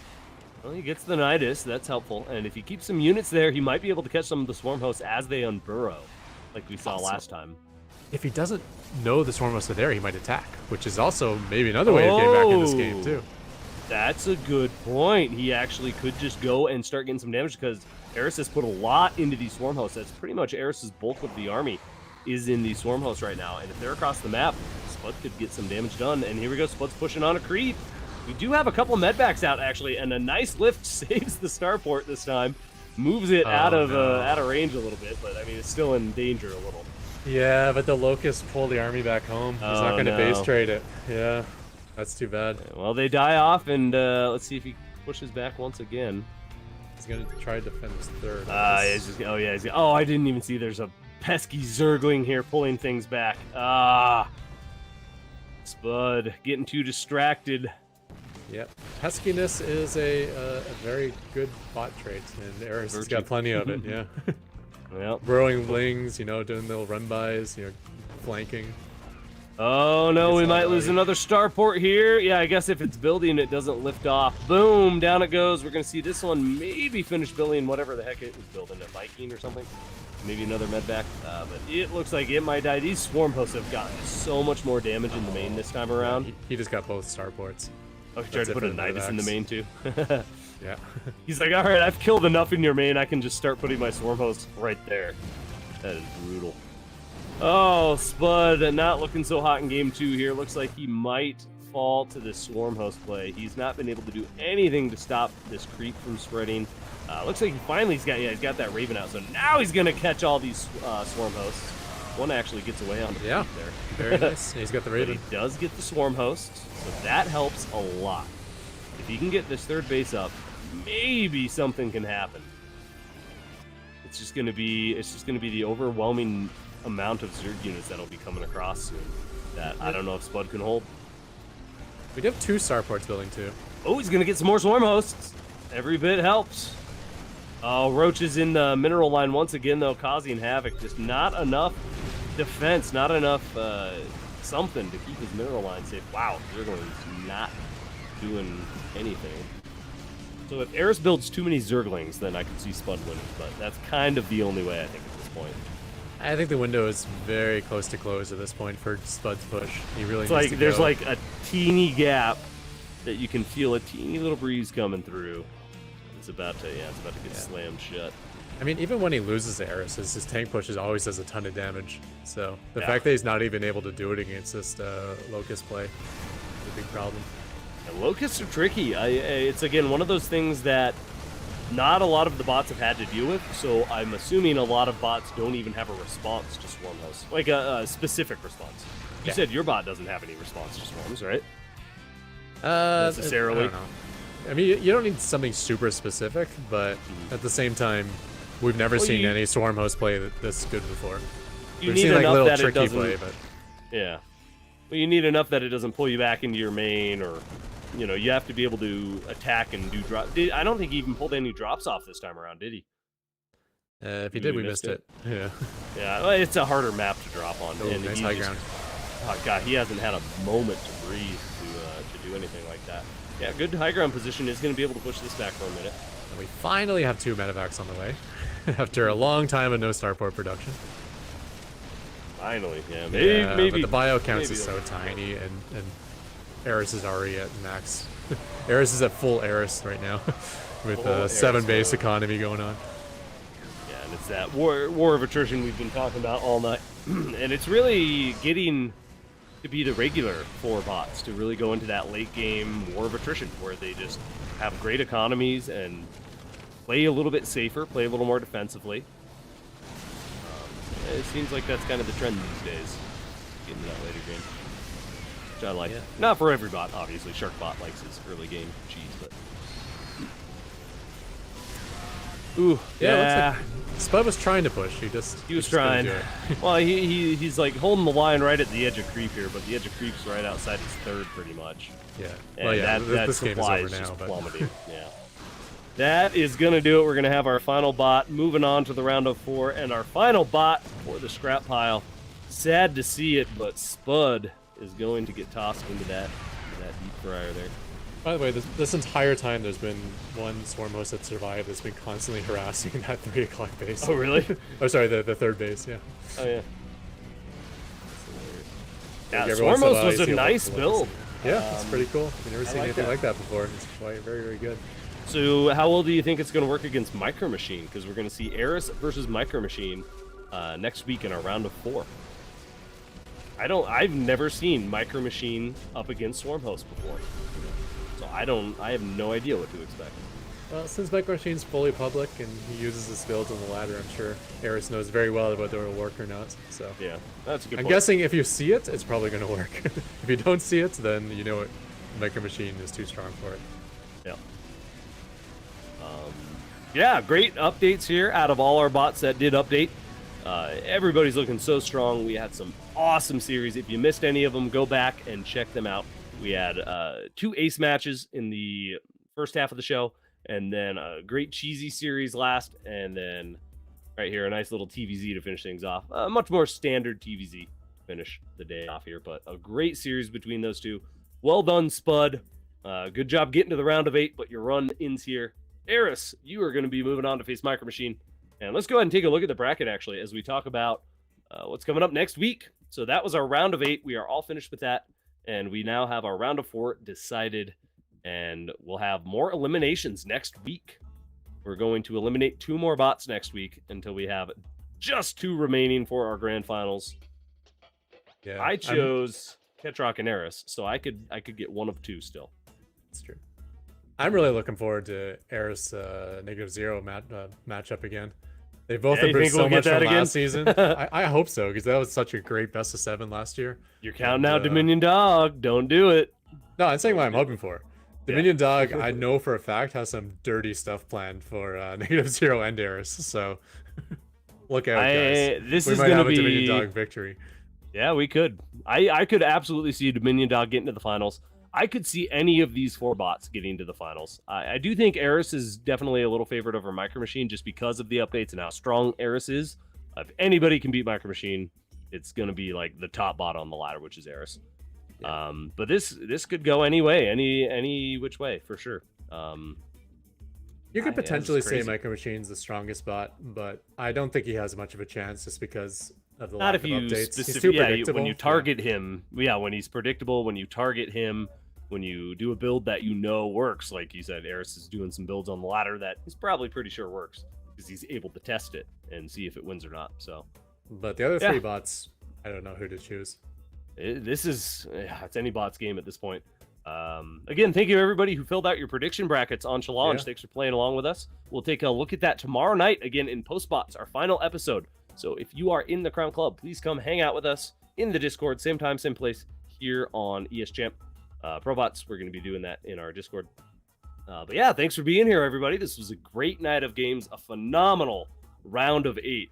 Speaker 1: Well, he gets the Nidus. That's helpful. And if he keeps some units there, he might be able to catch some of the Swarm hosts as they unburrow, like we saw last time.
Speaker 2: If he doesn't know the Swarm hosts are there, he might attack, which is also maybe another way to get back in this game, too.
Speaker 1: That's a good point. He actually could just go and start getting some damage because Eris has put a lot into these swarm hosts. That's pretty much Eris's bulk of the army is in these swarm hosts right now. And if they're across the map, Spud could get some damage done. And here we go, Spud's pushing on a creep. We do have a couple medbacks out actually, and a nice lift saves the starport this time. Moves it out of range a little bit, but I mean it's still in danger a little.
Speaker 2: Yeah, but the Locusts pull the army back home. He's not going to base trade it. Yeah, that's too bad.
Speaker 1: Well, they die off, and let's see if he pushes back once again.
Speaker 2: He's going to try to defend his third.
Speaker 1: Oh, I didn't even see there's a pesky Zergling here pulling things back. Spud getting too distracted.
Speaker 2: Yep. Peskiness is a very good bot trait, and Eris has got plenty of it, yeah.
Speaker 1: Well,
Speaker 2: Burrowing blings, you know, doing little run-bys, you know, flanking.
Speaker 1: Oh no, we might lose another starport here. Yeah, I guess if it's building, it doesn't lift off. Boom, down it goes. We're going to see this one maybe finish building whatever the heck it was building, a Viking or something. Maybe another medback, but it looks like it might die. These swarm hosts have gotten so much more damage in the main this time around.
Speaker 2: Yeah, he just got both starports.
Speaker 1: Oh, he tried to put a Nidus in the main too.
Speaker 2: Yeah.
Speaker 1: He's like, all right, I've killed enough in your main. I can just start putting my swarm hosts right there. That is brutal. Oh, Spud not looking so hot in game 2 here. Looks like he might fall to this swarm host play. He's not been able to do anything to stop this creep from spreading. Looks like he finally's got that Raven out. So now he's gonna catch all these swarm hosts. One actually gets away on the creep there.
Speaker 2: Very nice. He's got the Raven.
Speaker 1: But he does get the swarm hosts, so that helps a lot. If he can get this third base up, maybe something can happen. It's just gonna be the overwhelming amount of Zerg units that'll be coming across soon that I don't know if Spud can hold.
Speaker 2: We do have 2 starports building too.
Speaker 1: Oh, he's gonna get some more swarm hosts. Every bit helps. Oh, Roach is in the mineral line once again though, causing havoc. Just not enough defense, not enough something to keep his mineral line safe. Wow, Zergling's not doing anything. So if Eris builds too many Zerglings, then I can see Spud winning, but that's kind of the only way I think at this point.
Speaker 2: I think the window is very close to close at this point for Spud's push. He really
Speaker 1: It's
Speaker 2: needs
Speaker 1: like
Speaker 2: to
Speaker 1: there's
Speaker 2: go.
Speaker 1: like a teeny gap that you can feel a teeny little breeze coming through. It's about to get slammed shut.
Speaker 2: I mean, even when he loses to Eris, his tank pushes always does a ton of damage. So the fact that he's not even able to do it against this Locust play is a big problem.
Speaker 1: And Locusts are tricky. It's again one of those things that not a lot of the bots have had to deal with, so I'm assuming a lot of bots don't even have a response to swarm hosts, like a specific response. You said your bot doesn't have any response to swarms, right? Necessarily.
Speaker 2: I don't know. I mean, you don't need something super specific, but at the same time, we've never seen any swarm host play this good before.
Speaker 1: You
Speaker 2: We've
Speaker 1: need
Speaker 2: seen like
Speaker 1: enough
Speaker 2: little
Speaker 1: that it
Speaker 2: tricky
Speaker 1: doesn't.
Speaker 2: play, but
Speaker 1: Yeah. Well, you need enough that it doesn't pull you back into your main, or you know, you have to be able to attack and do drop. I don't think he even pulled any drops off this time around, did he?
Speaker 2: if he did, we missed it. Yeah.
Speaker 1: Yeah, well, it's a harder map to drop on.
Speaker 2: Oh,
Speaker 1: and
Speaker 2: nice
Speaker 1: he
Speaker 2: high
Speaker 1: just-
Speaker 2: ground.
Speaker 1: Oh god, he hasn't had a moment to breathe to do anything like that. Yeah, good high ground position is going to be able to push this back for a minute.
Speaker 2: And we finally have 2 medevacs on the way after a long time of no starport production.
Speaker 1: Finally, yeah,
Speaker 2: Yeah,
Speaker 1: maybe.
Speaker 2: but the bio counts
Speaker 1: maybe
Speaker 2: is so
Speaker 1: they'll-
Speaker 2: tiny, and Eris is already at max. Eris is at full Eris right now, with
Speaker 1: Full
Speaker 2: 7
Speaker 1: Eris
Speaker 2: base
Speaker 1: mode.
Speaker 2: economy going on.
Speaker 1: Yeah, and it's that war of attrition we've been talking about all night, and it's really getting to be the regular for bots to really go into that late game war of attrition where they just have great economies and play a little bit safer, play a little more defensively. It seems like that's kind of the trend these days. Getting to that later game, which I like.
Speaker 2: Yeah.
Speaker 1: Not for every bot, obviously. Sharkbot likes his early game cheese, but. Ooh,
Speaker 2: Yeah,
Speaker 1: yeah.
Speaker 2: looks like Spud was trying to push. He was
Speaker 1: He
Speaker 2: couldn't
Speaker 1: was trying.
Speaker 2: do it.
Speaker 1: Well, he's like holding the line right at the edge of creep here, but the edge of creep's right outside his third, pretty much.
Speaker 2: Yeah.
Speaker 1: And
Speaker 2: Well, yeah.
Speaker 1: that
Speaker 2: This game is
Speaker 1: supply
Speaker 2: over
Speaker 1: is
Speaker 2: now,
Speaker 1: just
Speaker 2: but
Speaker 1: plummeting. Yeah. That is gonna do it. We're gonna have our final bot moving on to the round of 4, and our final bot for the scrap pile. Sad to see it, but Spud is going to get tossed into that deep fryer there.
Speaker 2: by the way, this entire time there's been one swarm host that survived that's been constantly harassing that 3 o'clock base.
Speaker 1: Oh really?
Speaker 2: Oh, sorry, the third base. Yeah.
Speaker 1: Oh yeah. Yeah,
Speaker 2: Like, every once in a
Speaker 1: Swarmos
Speaker 2: while
Speaker 1: was
Speaker 2: you
Speaker 1: a
Speaker 2: see
Speaker 1: nice
Speaker 2: lot
Speaker 1: build.
Speaker 2: Yeah, it's pretty cool. We've never seen
Speaker 1: like
Speaker 2: anything
Speaker 1: that.
Speaker 2: like that before. It's quite very, very good.
Speaker 1: So how well do you think it's going to work against Micro Machine? Because we're going to see Eris versus Micro Machine next week in our round of 4. I've never seen Micro Machine up against Swarm Host before, so I have no idea what to expect.
Speaker 2: Well, since Micro Machine's fully public and he uses his builds on the ladder, I'm sure Eris knows very well whether it'll work or not. So
Speaker 1: Yeah, that's a good
Speaker 2: I'm
Speaker 1: point.
Speaker 2: guessing if you see it, it's probably going to work. If you don't see it, then you know it. Micro Machine is too strong for it.
Speaker 1: Yeah. Yeah, great updates here out of all our bots that did update. Everybody's looking so strong. We had some awesome series. If you missed any of them, go back and check them out. We had 2 ace matches in the first half of the show, and then a great cheesy series last, and then right here, a nice little TVZ to finish things off. A much more standard TVZ finish the day off here, but a great series between those two. Well done, Spud. Good job getting to the round of 8, but your run ends here. Eris, you are going to be moving on to face Micro Machine. And let's go ahead and take a look at the bracket, actually, as we talk about what's coming up next week. So that was our round of 8. We are all finished with that. And we now have our round of 4 decided. And we'll have more eliminations next week. We're going to eliminate 2 more bots next week until we have just 2 remaining for our grand finals.
Speaker 2: Yeah,
Speaker 1: I chose Catrock and Eris, so I could get one of 2 still.
Speaker 2: That's true. I'm really looking forward to Eris -0 matchup again. They both
Speaker 1: Yeah, you
Speaker 2: improved
Speaker 1: think
Speaker 2: so
Speaker 1: we'll get
Speaker 2: much
Speaker 1: that
Speaker 2: from
Speaker 1: again?
Speaker 2: last season. I hope so, because that was such a great best of 7 last year.
Speaker 1: You're counting
Speaker 2: And,
Speaker 1: out Dominion Dog. Don't do it.
Speaker 2: No, I'm saying what I'm hoping for. Dominion Dog, I know for a fact, has some dirty stuff planned for -0 and Eris. So look out, guys.
Speaker 1: This
Speaker 2: We
Speaker 1: is
Speaker 2: might
Speaker 1: going
Speaker 2: have
Speaker 1: to
Speaker 2: a
Speaker 1: be
Speaker 2: Dominion Dog victory.
Speaker 1: Yeah, we could. I could absolutely see Dominion Dog getting to the finals. I could see any of these 4 bots getting to the finals. I do think Eris is definitely a little favorite over Micro Machine just because of the updates and how strong Eris is. If anybody can beat Micro Machine, it's going to be like the top bot on the ladder, which is Eris.
Speaker 2: Yeah.
Speaker 1: But this could go any way, any which way for sure.
Speaker 2: You could
Speaker 1: yeah, this is
Speaker 2: potentially say
Speaker 1: crazy.
Speaker 2: Micro Machine's the strongest bot, but I don't think he has much of a chance just because of the
Speaker 1: Not
Speaker 2: lack
Speaker 1: if
Speaker 2: of
Speaker 1: you
Speaker 2: updates. He's
Speaker 1: specific,
Speaker 2: too
Speaker 1: yeah,
Speaker 2: predictable.
Speaker 1: when you target him, when he's predictable, when you target him, when you do a build that you know works, like you said, Eris is doing some builds on the ladder that he's probably pretty sure works because he's able to test it and see if it wins or not. So,
Speaker 2: But the other
Speaker 1: Yeah.
Speaker 2: 3 bots, I don't know who to choose.
Speaker 1: it's any bot's game at this point. Again, thank you everybody who filled out your prediction brackets on Challenge.
Speaker 2: Yeah.
Speaker 1: Thanks for playing along with us. We'll take a look at that tomorrow night again in Postbots, our final episode. So if you are in the Crown Club, please come hang out with us in the Discord, same time, same place here on ESChamp. ProBots, we're going to be doing that in our Discord. But yeah, thanks for being here, everybody. This was a great night of games, a phenomenal round of 8.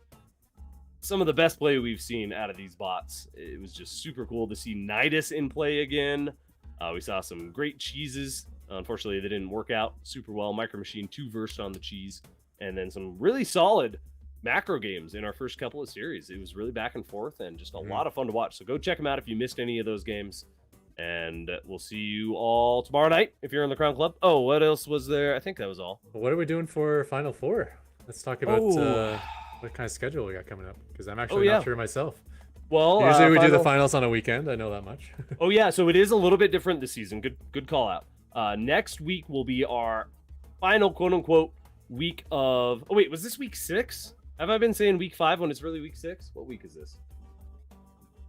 Speaker 1: Some of the best play we've seen out of these bots. It was just super cool to see Nidus in play again. We saw some great cheeses. Unfortunately, they didn't work out super well. Micro Machine 2 versed on the cheese. And then some really solid macro games in our first couple of series. It was really back and forth and just a lot of fun to watch. So go check them out if you missed any of those games. And we'll see you all tomorrow night if you're in the Crown Club. Oh, what else was there? I think that was all.
Speaker 2: But what are we doing for Final Four? Let's talk about
Speaker 1: Oh.
Speaker 2: what kind of schedule we got coming up, because I'm actually not sure myself.
Speaker 1: Well,
Speaker 2: Usually we do the finals on a weekend. I know that much.
Speaker 1: Oh yeah, so it is a little bit different this season. Good call out. Next week will be our final quote unquote week of. Oh wait, was this week 6? Have I been saying week 5 when it's really week 6? What week is this?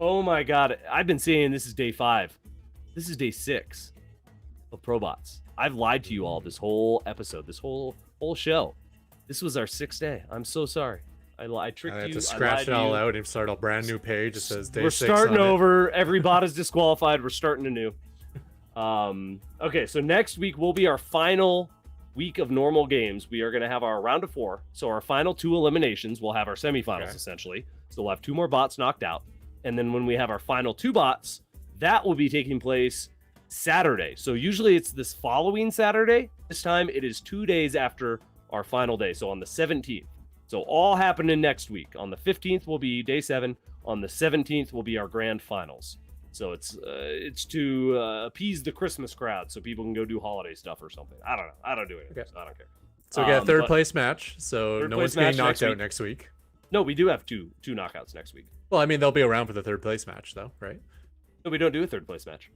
Speaker 1: Oh my god, I've been saying this is day 5. This is day 6 of ProBots. I've lied to you all this whole episode, this whole show. This was our 6th day. I'm so sorry. I tricked
Speaker 2: I
Speaker 1: you.
Speaker 2: have to
Speaker 1: I
Speaker 2: scratch
Speaker 1: lied
Speaker 2: it
Speaker 1: to
Speaker 2: all
Speaker 1: you.
Speaker 2: out and start a brand new page. It says day
Speaker 1: We're
Speaker 2: 6
Speaker 1: starting
Speaker 2: on it.
Speaker 1: over. Every bot is disqualified. We're starting anew. Okay, so next week will be our final week of normal games. We are going to have our round of 4. So our final 2 eliminations, we'll have our semifinals essentially. So we'll have 2 more bots knocked out. And then when we have our final 2 bots, that will be taking place Saturday. So usually it's this following Saturday. This time it is 2 days after our final day. So on the 17th. So all happening next week. On the 15th will be day 7. On the 17th will be our grand finals. So it's to appease the Christmas crowd, so people can go do holiday stuff or something. I don't know. I don't do anything.
Speaker 2: Okay.
Speaker 1: So I don't care.
Speaker 2: So we got a third
Speaker 1: but
Speaker 2: place match. So
Speaker 1: third
Speaker 2: no
Speaker 1: place
Speaker 2: one's getting
Speaker 1: match
Speaker 2: knocked
Speaker 1: next
Speaker 2: out
Speaker 1: week.
Speaker 2: next week.
Speaker 1: No, we do have two knockouts next week.
Speaker 2: Well, I mean, they'll be around for the third place match, though, right?
Speaker 1: No, we don't do a third place match.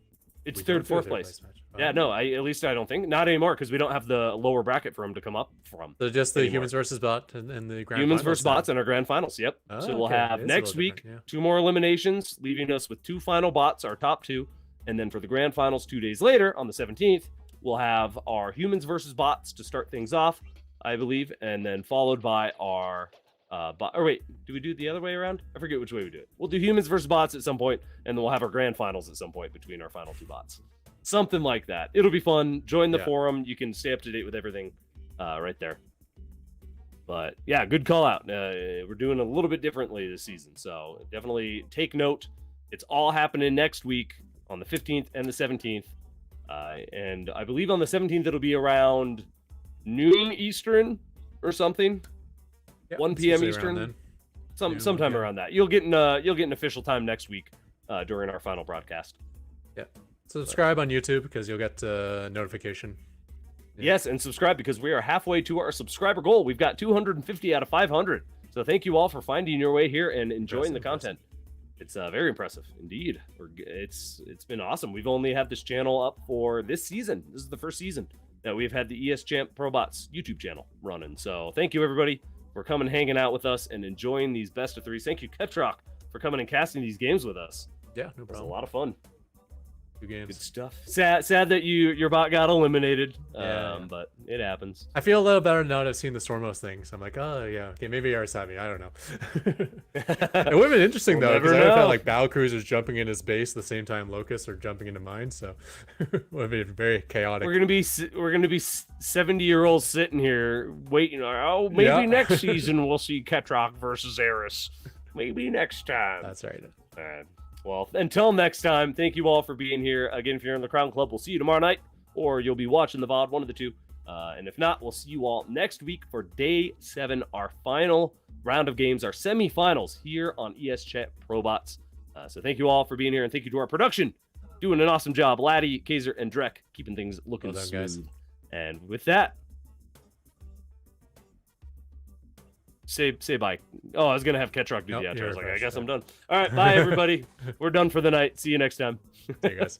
Speaker 1: It's
Speaker 2: We
Speaker 1: third,
Speaker 2: don't do a
Speaker 1: fourth
Speaker 2: third
Speaker 1: place.
Speaker 2: match.
Speaker 1: Yeah,
Speaker 2: Oh.
Speaker 1: no, at least I don't think. Not anymore, because we don't have the lower bracket for him to come up from.
Speaker 2: So just the
Speaker 1: anymore.
Speaker 2: humans versus bot and the grand
Speaker 1: Humans
Speaker 2: finals
Speaker 1: versus
Speaker 2: then.
Speaker 1: bots in our grand finals. Yep.
Speaker 2: Oh,
Speaker 1: So we'll
Speaker 2: okay.
Speaker 1: have
Speaker 2: It is a
Speaker 1: next
Speaker 2: little
Speaker 1: week
Speaker 2: different,
Speaker 1: 2 more eliminations, leaving us with 2 final bots, our top 2. And then for the grand finals 2 days later, on the 17th, we'll have our humans versus bots to start things off, I believe, and then followed by our bot. Or wait, do we do it the other way around? I forget which way we do it. We'll do humans versus bots at some point, and then we'll have our grand finals at some point between our final 2 bots. Something like that. It'll be fun. Join the
Speaker 2: Yeah.
Speaker 1: forum. You can stay up to date with everything right there. But yeah, good call out. We're doing a little bit differently this season, so definitely take note. It's all happening next week on the 15th and the 17th. And I believe on the 17th it'll be around noon Eastern or something.
Speaker 2: Yeah,
Speaker 1: 1
Speaker 2: it's
Speaker 1: p.m.
Speaker 2: usually
Speaker 1: Eastern.
Speaker 2: around then.
Speaker 1: Sometime
Speaker 2: yeah.
Speaker 1: around that. You'll get an official time next week during our final broadcast.
Speaker 2: Subscribe on YouTube because you'll get notification. Yeah.
Speaker 1: Yes, and subscribe because we are halfway to our subscriber goal. We've got 250 out of 500. So thank you all for finding your way here and enjoying the content. It's very impressive indeed. It's been awesome. We've only had this channel up for this season. This is the first season that we've had the ES Champ ProBots YouTube channel running. So thank you everybody for coming, hanging out with us, and enjoying these best of 3s. Thank you, Catrock, for coming and casting these games with us.
Speaker 2: Yeah, no
Speaker 1: It was
Speaker 2: problem.
Speaker 1: a lot of fun.
Speaker 2: Good
Speaker 1: Good
Speaker 2: games.
Speaker 1: stuff. Sad that your bot got eliminated.
Speaker 2: Yeah.
Speaker 1: But it happens.
Speaker 2: I feel a little better now that I've seen the Stormos thing. So I'm like, oh yeah, okay, maybe Eris had me. I don't know. It would have been interesting
Speaker 1: We'll
Speaker 2: though, because I
Speaker 1: never
Speaker 2: would have
Speaker 1: know.
Speaker 2: felt like battle cruisers jumping in his base the same time locusts are jumping into mine. So it would have been very chaotic.
Speaker 1: We're gonna be 70-year-olds sitting here waiting. Oh, maybe
Speaker 2: Yeah.
Speaker 1: next season we'll see Catrock versus Eris. Maybe next time.
Speaker 2: That's right.
Speaker 1: Well, until next time, thank you all for being here. Again, if you're in the Crown Club, we'll see you tomorrow night, or you'll be watching the VOD, one of the two. And if not, we'll see you all next week for Day 7, our final round of games, our semifinals here on ES Chat ProBots. So thank you all for being here, and thank you to our production. Doing an awesome job. Laddie, Kaiser, and Drek keeping things looking
Speaker 2: Well done,
Speaker 1: smooth.
Speaker 2: guys.
Speaker 1: And with that, say bye. Oh, I was gonna have Catrock do
Speaker 2: Nope,
Speaker 1: the outro. I
Speaker 2: you're
Speaker 1: was like, I
Speaker 2: fresh,
Speaker 1: guess
Speaker 2: yeah.
Speaker 1: I'm done. All right, bye everybody. We're done for the night. See you next time.
Speaker 2: See you guys.